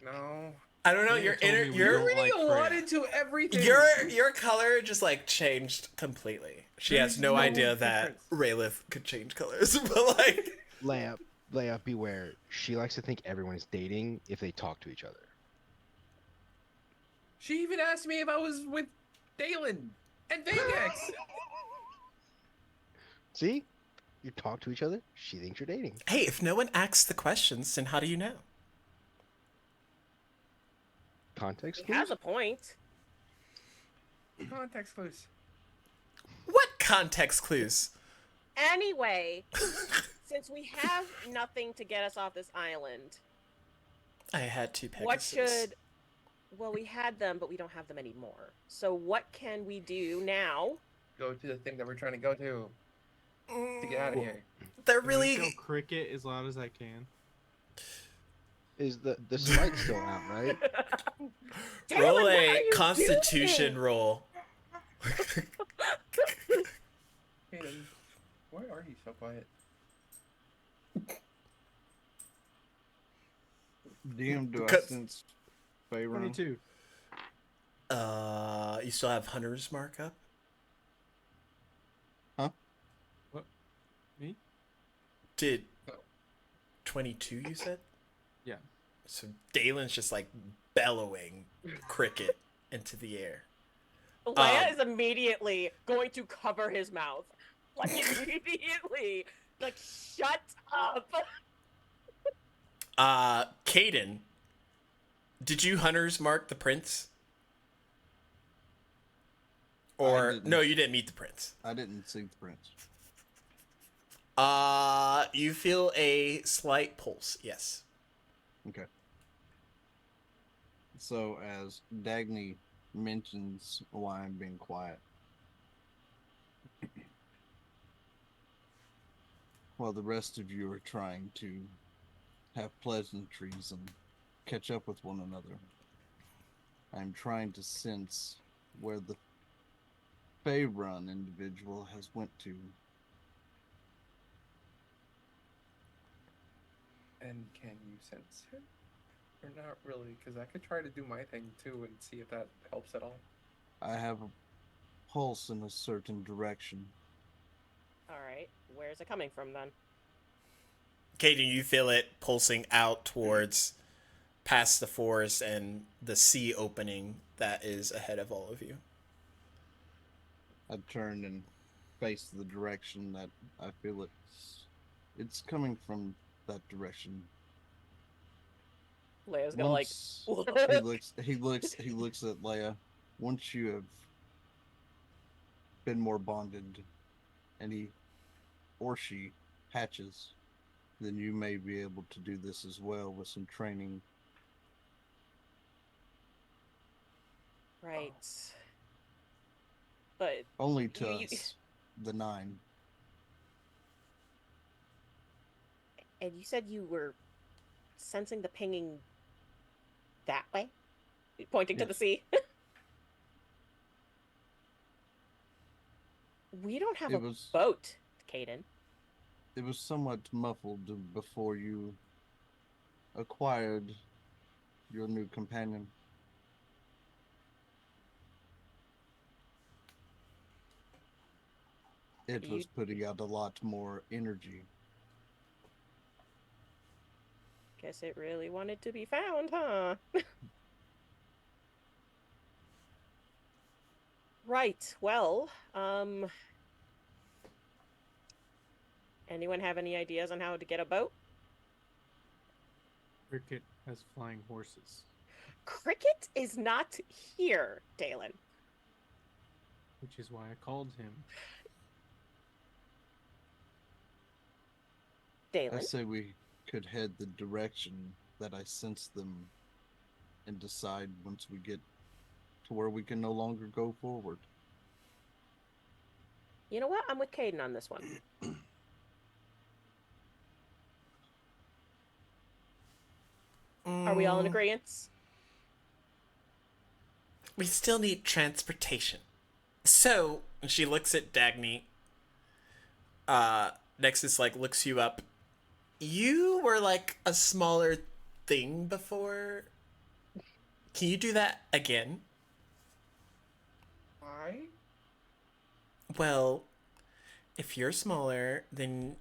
no.
I don't know.
Freya
Your
told
inner,
me we
your
don't
Reading
like
a lot
Freya.
into everything.
your color just like changed completely. She has
There's
no
no
idea that Rayleigh could change colors, but like.
Leia, beware. She likes to think everyone is dating if they talk to each other.
She even asked me if I was with Dalen and Vegax.
See? You talk to each other, she thinks you're dating.
Hey, if no one asks the questions, then how do you know?
Context,
He has
please?
a point.
Context clues.
What context clues?
Anyway, since we have nothing to get us off this island,
I had two Pegasus.
what should Well, we had them, but we don't have them anymore. So what can we do now?
Go to the thing that we're trying to go to get out of here.
They're
Can we tell
really
Cricket as loud as I can?
Is the site still out, right?
Damn it,
roll
what are
a
you
Constitution
doing?
roll.
Hayden, why are you so quiet?
DM, do I
Cut.
sense Faerun?
22.
You still have Hunter's Mark up?
Me?
Did
No.
22 you said?
Yeah.
So Dalen's just like bellowing Cricket into the air.
Leia is immediately going to cover his mouth. Like, immediately. Like, shut up.
Caden, did you Hunter's Mark the prince? Or
didn't.
no, you didn't meet the prince.
I didn't see the prince.
You feel a slight pulse, yes.
Okay. So as Dagny mentions why I'm being quiet, while the rest of you are trying to have pleasantries and catch up with one another, I'm trying to sense where the Faerun individual has went to.
And can you sense it? Or not really? Because I could try to do my thing too and see if that helps at all.
I have a pulse in a certain direction.
Alright, where's it coming from then?
Caden, you feel it pulsing out towards past the forest and the sea opening that is ahead of all of you.
I turn and face the direction that I feel it's coming from that direction.
Leia's gonna
Once he looks at Leia. Once you have been more bonded and he or she hatches, then you may be able to do this as well with some training.
Right. But
Only to
You-
us, the 9.
and you said you were sensing the pinging that way? Pointing to the
Yes.
sea? We don't have
It
a
was
boat, Caden.
it was somewhat muffled before you acquired your new companion. It was putting out a lot more energy.
Guess it really wanted to be found, huh? Right, well, anyone have any ideas on how to get a boat?
Cricket has flying horses,
Cricket is not here, Dalen.
which is why I called him.
I
Dalen?
say we could head the direction that I sense them and decide once we get to where we can no longer go forward.
You know what? I'm with Caden on this one. Are we all in agreement?
We still need transportation. So, and she looks at Dagny. Nexus, like, looks you up. You were, like, a smaller thing before. Can you do that again?
Why?
Well, if you're smaller, then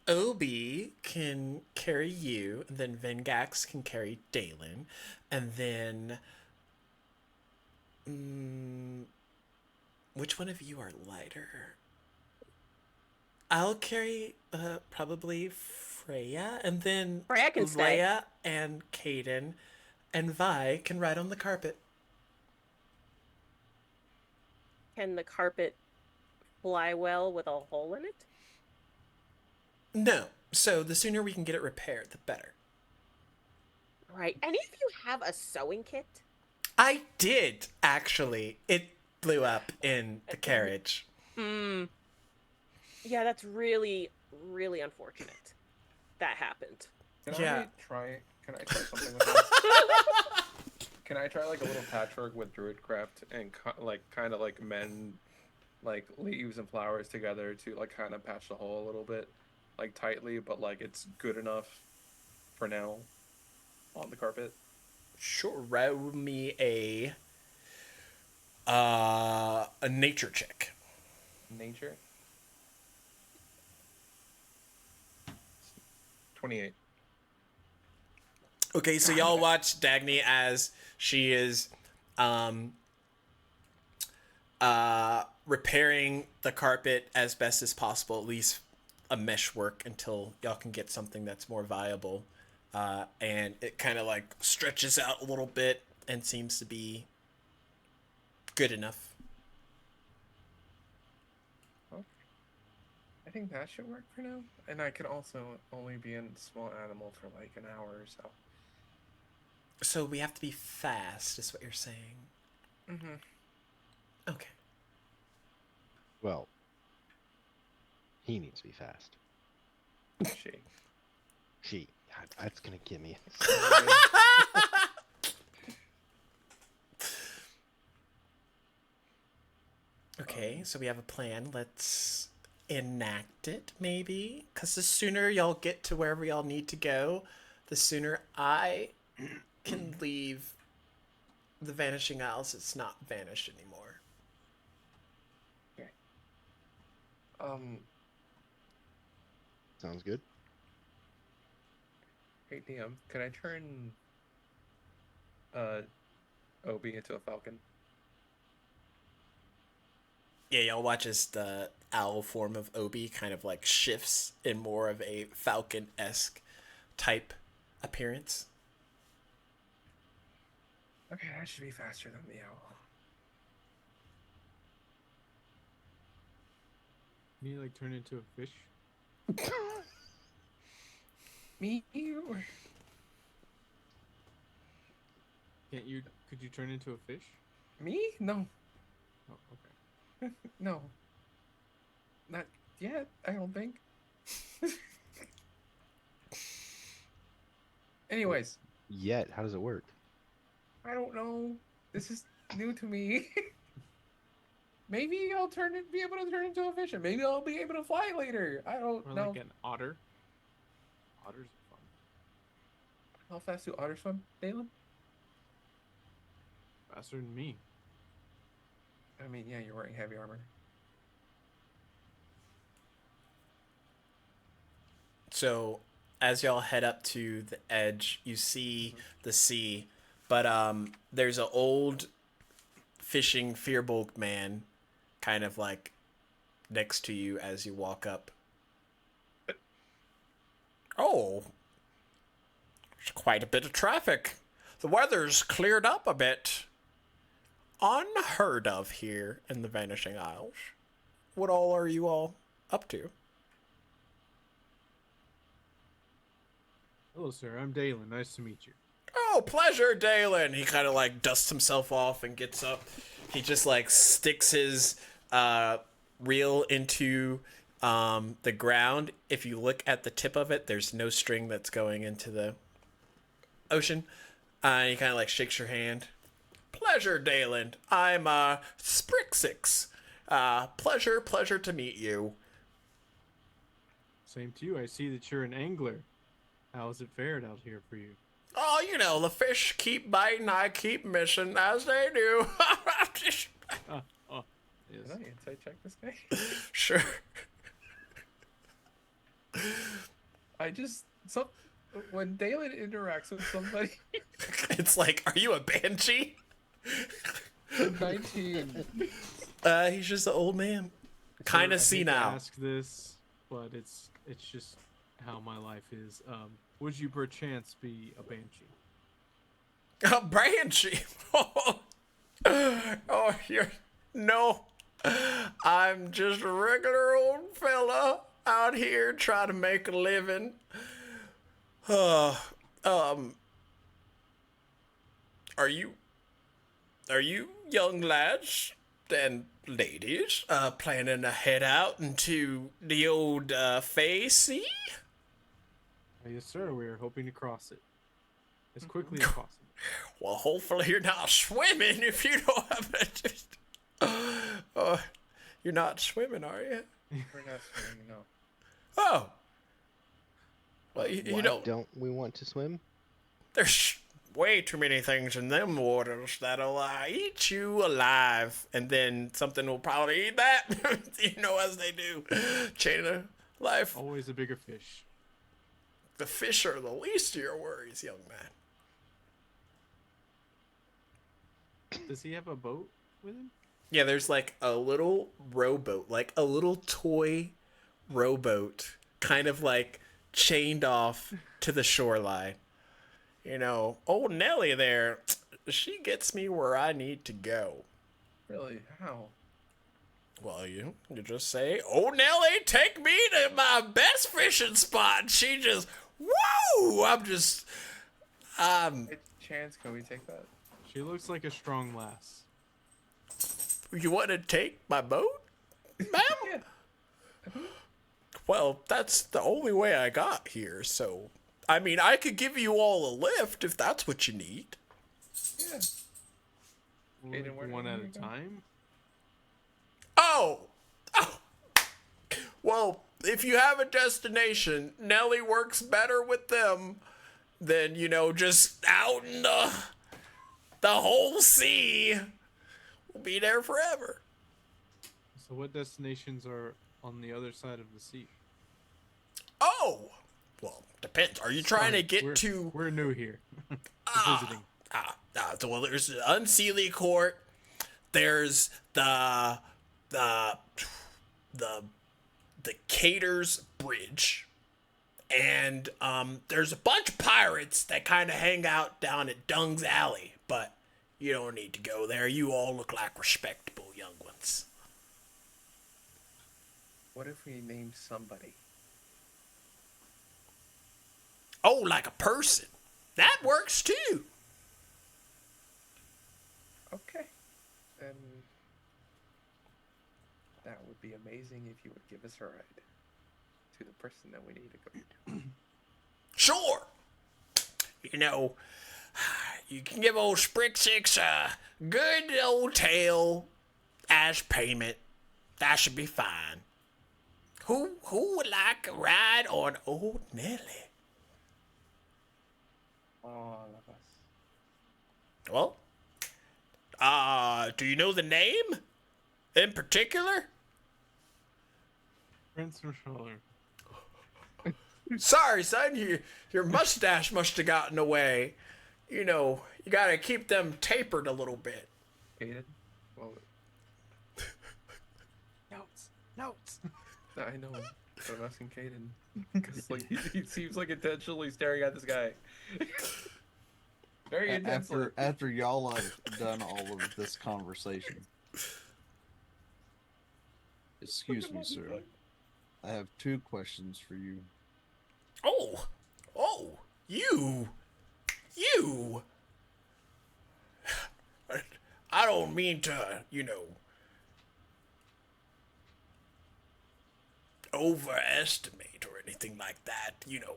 Obi can carry you, and then Vengax can carry Dalen, and then which one of you are lighter? I'll carry probably Freya, and then
Freya can stay.
Leia and Caden and Vi can ride on the carpet.
Can the carpet fly well with a hole in it?
No. So the sooner we can get it repaired, the better.
Right. Any of you have a sewing kit?
I did, actually. It blew up in the carriage.
Yeah, that's really, really unfortunate. That happened.
Can
Yeah.
Can I try something with that? Can I try like a little patchwork with Druidcraft and kind of like mend like leaves and flowers together to like kind of patch the hole a little bit, like tightly, but like it's good enough for now on the carpet.
Sure, roll me a nature check.
Nature. 28.
Okay, so y'all watch Dagny as she is repairing the carpet as best as possible, at least a mesh work until y'all can get something that's more viable. And it kind of like stretches out a little bit and seems to be good enough.
I think that should work for now. And I can also only be in small animal for like an hour or so.
So we have to be fast, is what you're saying.
Mm-hmm.
Okay.
Well, he needs to be fast. She. God, that's gonna get me.
Okay, so we have a plan. Let's enact it, maybe? Because the sooner y'all get to wherever y'all need to go, the sooner I can leave the Vanishing Isles. It's not vanished anymore.
Okay.
Sounds good.
Hey DM, can I turn Obi into a falcon?
Yeah, y'all watch as the owl form of Obi kind of like shifts in more of a falcon-esque type appearance.
Okay, that should be faster than the owl.
Can you like turn into a fish?
Me?
Can't you? Could you turn into a fish?
Me? No.
Oh, okay.
No. Not yet, I don't think. Anyways,
Yet, how does it work?
I don't know. This is new to me. Maybe I'll be able to turn into a fish, and maybe I'll be able to fly later. I don't
Or
know.
like an otter. Otters are fun.
How fast do otters swim, Dalen?
Faster than me.
I mean, yeah, you're wearing heavy armor.
So as y'all head up to the edge, you see the sea, but there's an old fishing Fearbolg man kind of like next to you as you walk up. Oh, there's quite a bit of traffic. The weather's cleared up a bit. Unheard of here in the Vanishing Isles. What all are you all up to?
Hello, sir. I'm Dalen. Nice to meet you.
Oh, pleasure, Dalen. He kind of like dusts himself off and gets up. He just like sticks his reel into the ground. If you look at the tip of it, there's no string that's going into the ocean. He kind of like shakes your hand. Pleasure, Dalen. I'm Sprixix. Pleasure to meet you.
Same to you. I see that you're an angler. How's it fared out here for you?
Oh, you know, the fish keep biting, I keep missing, as they do.
Yes.
Can I insight check this guy?
Sure.
When Dalen interacts with somebody,
It's like, are you a banshee?
19.
He's just an old man. Kind
Sir, I
of
hate to
senile.
ask this, but it's just how my life is. Would you perchance be a banshee?
A banshee? Oh, you're... No. I'm just a regular old fella out here trying to make a living. Are you are you young lads and ladies planning to head out into the old Fey Sea?
Yes, sir. We are hoping to cross it as quickly as possible.
Well, hopefully you're not swimming if you don't have a... you're not swimming, are you?
We're not swimming, no.
Oh. Well, you
Why
know,
don't we want to swim?
there's way too many things in them waters that'll eat you alive, and then something will probably eat that. You know, as they do. Chain of life.
Always a bigger fish.
The fish are the least of your worries, young man.
Does he have a boat with him?
Yeah, there's like a little rowboat, like a little toy rowboat, kind of like chained off to the shoreline. You know, old Nellie there, she gets me where I need to go.
Really? How?
Well, you just say, "Oh, Nellie, take me to my best fishing spot." And she just, woo!
Hey, Chance, can we take that?
She looks like a strong lass.
You want to take my boat, ma'am?
Yeah.
Well, that's the only way I got here, so... I mean, I could give you all a lift if that's what you need.
Yeah. Aiden, where
One
do you
at
wanna
a
go?
time?
Oh! Well, if you have a destination, Nellie works better with them than, you know, just out in the whole sea. We'll be there forever.
So what destinations are on the other side of the sea?
Oh! Well, depends. Are you trying to
Sorry,
get
we're-
to...
We're new here. Visiting.
Well, there's the Unseelie Court. There's the Caters Bridge, and there's a bunch of pirates that kind of hang out down at Dung's Alley. But you don't need to go there. You all look like respectable young ones.
What if we named somebody?
Oh, like a person. That works too.
Okay. Then that would be amazing if you would give us a ride to the person that we need to go to.
Sure. You know, you can give old Sprixix a good old tail as payment. That should be fine. Who would like a ride on old Nellie?
All of us.
Well, do you know the name in particular?
Prince Rashaller.
Sorry, son, your mustache must have gotten away. You know, you gotta keep them tapered a little bit.
Aiden? Well,
Notes.
I know. But I'm asking Caden. Because like, he seems like intentionally staring at this guy. Very intensely.
After y'all have done all of this conversation. Excuse me, sir. I have 2 questions for you.
Oh, you. I don't mean to, you know, overestimate or anything like that, you know,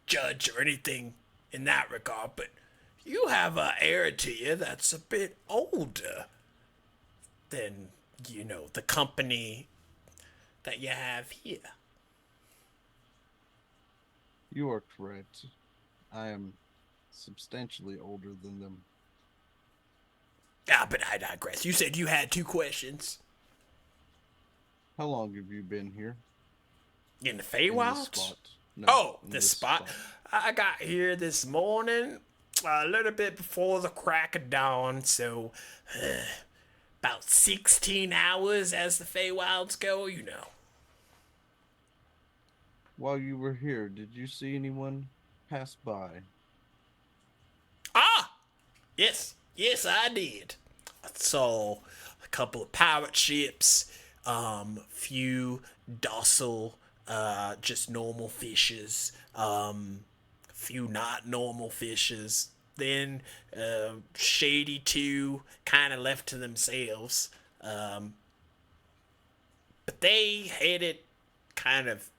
judge or anything in that regard, but you have an air to you that's a bit older than, you know, the company that you have here.
You are correct. I am substantially older than them.
But I digress. You said you had 2 questions.
How long have you been here?
In the
In this
Feywilds?
spot? No,
Oh,
in
this spot. I got here this morning, a little bit before the crack of dawn, so about 16 hours as the Feywilds go, you know.
While you were here, did you see anyone pass by?
Yes, I did. I saw a couple of pirate ships, few docile, just normal fishes, few not normal fishes, Then Shady 2 kind of left to themselves. But they headed kind of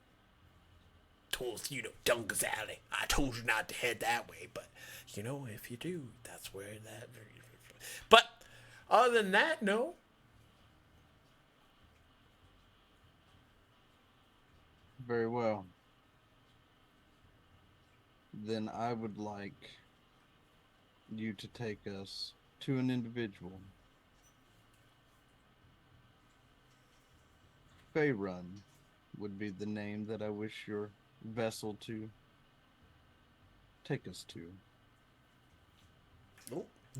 towards, Dunga's Alley. I told you not to head that way, but, if you do, that's where that... But other than that, no.
Very well. Then I would like you to take us to an individual. Faerun would be the name that I wish your vessel to take us to.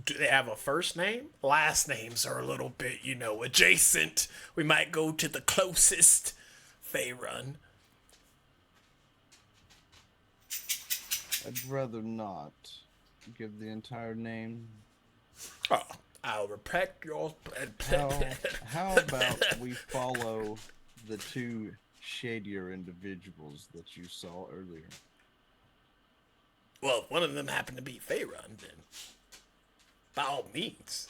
Do they have a first name? Last names are a little bit, adjacent. We might go to the closest Faerun.
I'd rather not give the entire name.
Oh, I'll respect your...
How about we follow the two shadier individuals that you saw earlier?
Well, if one of them happened to be Faerun, then by all means,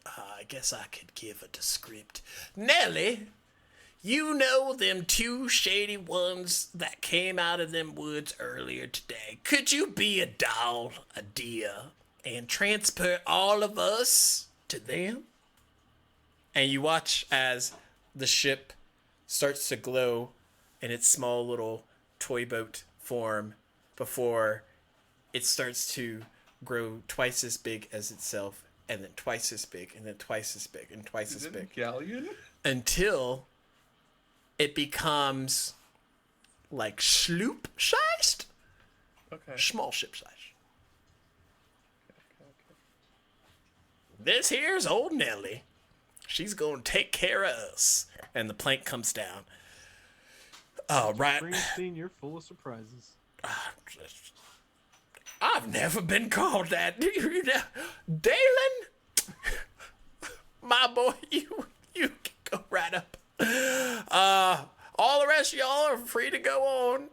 I guess I could give a descript. Nelly, you know them two shady ones that came out of them woods earlier today. Could you be a doll, a deer, and transport all of us to them? And you watch as the ship starts to glow in its small little toy boat form before it starts to grow twice as big as itself, and then twice as big, and then twice as big, and twice as big.
Galleon?
Until it becomes like sloop sized.
Okay.
Small ship size. This here's old Nelly. She's gonna take care of us. And the plank comes down. Right.
Springsteen, you're full of surprises.
I've never been called that. Dalen? My boy, you can go right up. All the rest of y'all are free to go on.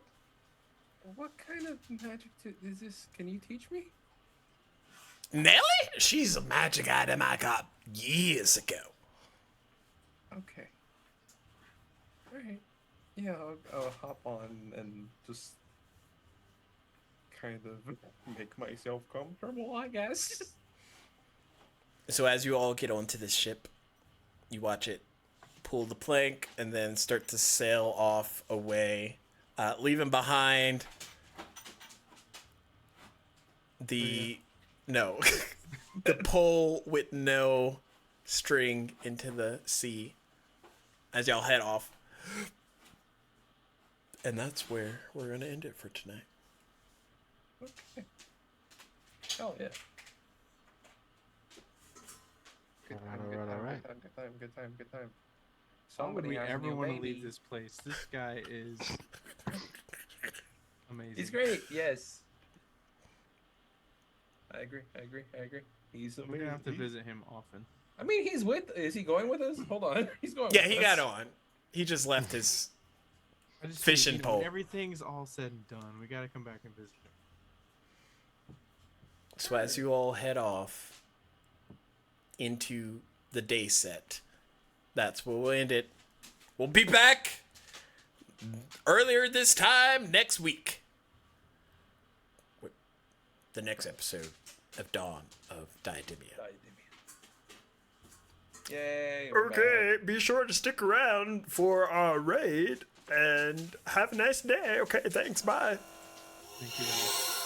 What kind of magic is this? Can you teach me?
Nelly? She's a magic item I got years ago.
Okay. Alright. Yeah, I'll hop on and just kind of make myself comfortable, I guess.
So as you all get onto this ship, you watch it pull the plank and then start to sail off away, leaving behind the the pole with no string into the sea as y'all head off. And that's where we're going to end it for tonight.
Okay. Hell yeah. Good time.
Why would we
has a
ever
new
want to
baby.
leave this place? This guy is amazing.
He's great, yes. I agree. He's
We're
amazing.
gonna have to visit him often.
I mean, is he going with us? Hold on. He's going
Yeah,
with
he
us.
got on. He just left his...
I just
Fishing
think,
pole.
when everything's all said and done, we gotta come back and visit him.
So as you all head off into the day set, that's where we'll end it. We'll be back earlier this time next week with the next episode of Dawn of Diademia.
Yay. we're
Okay, be sure to stick around for our raid and have a nice day. Okay, thanks, bye.
Thank you guys.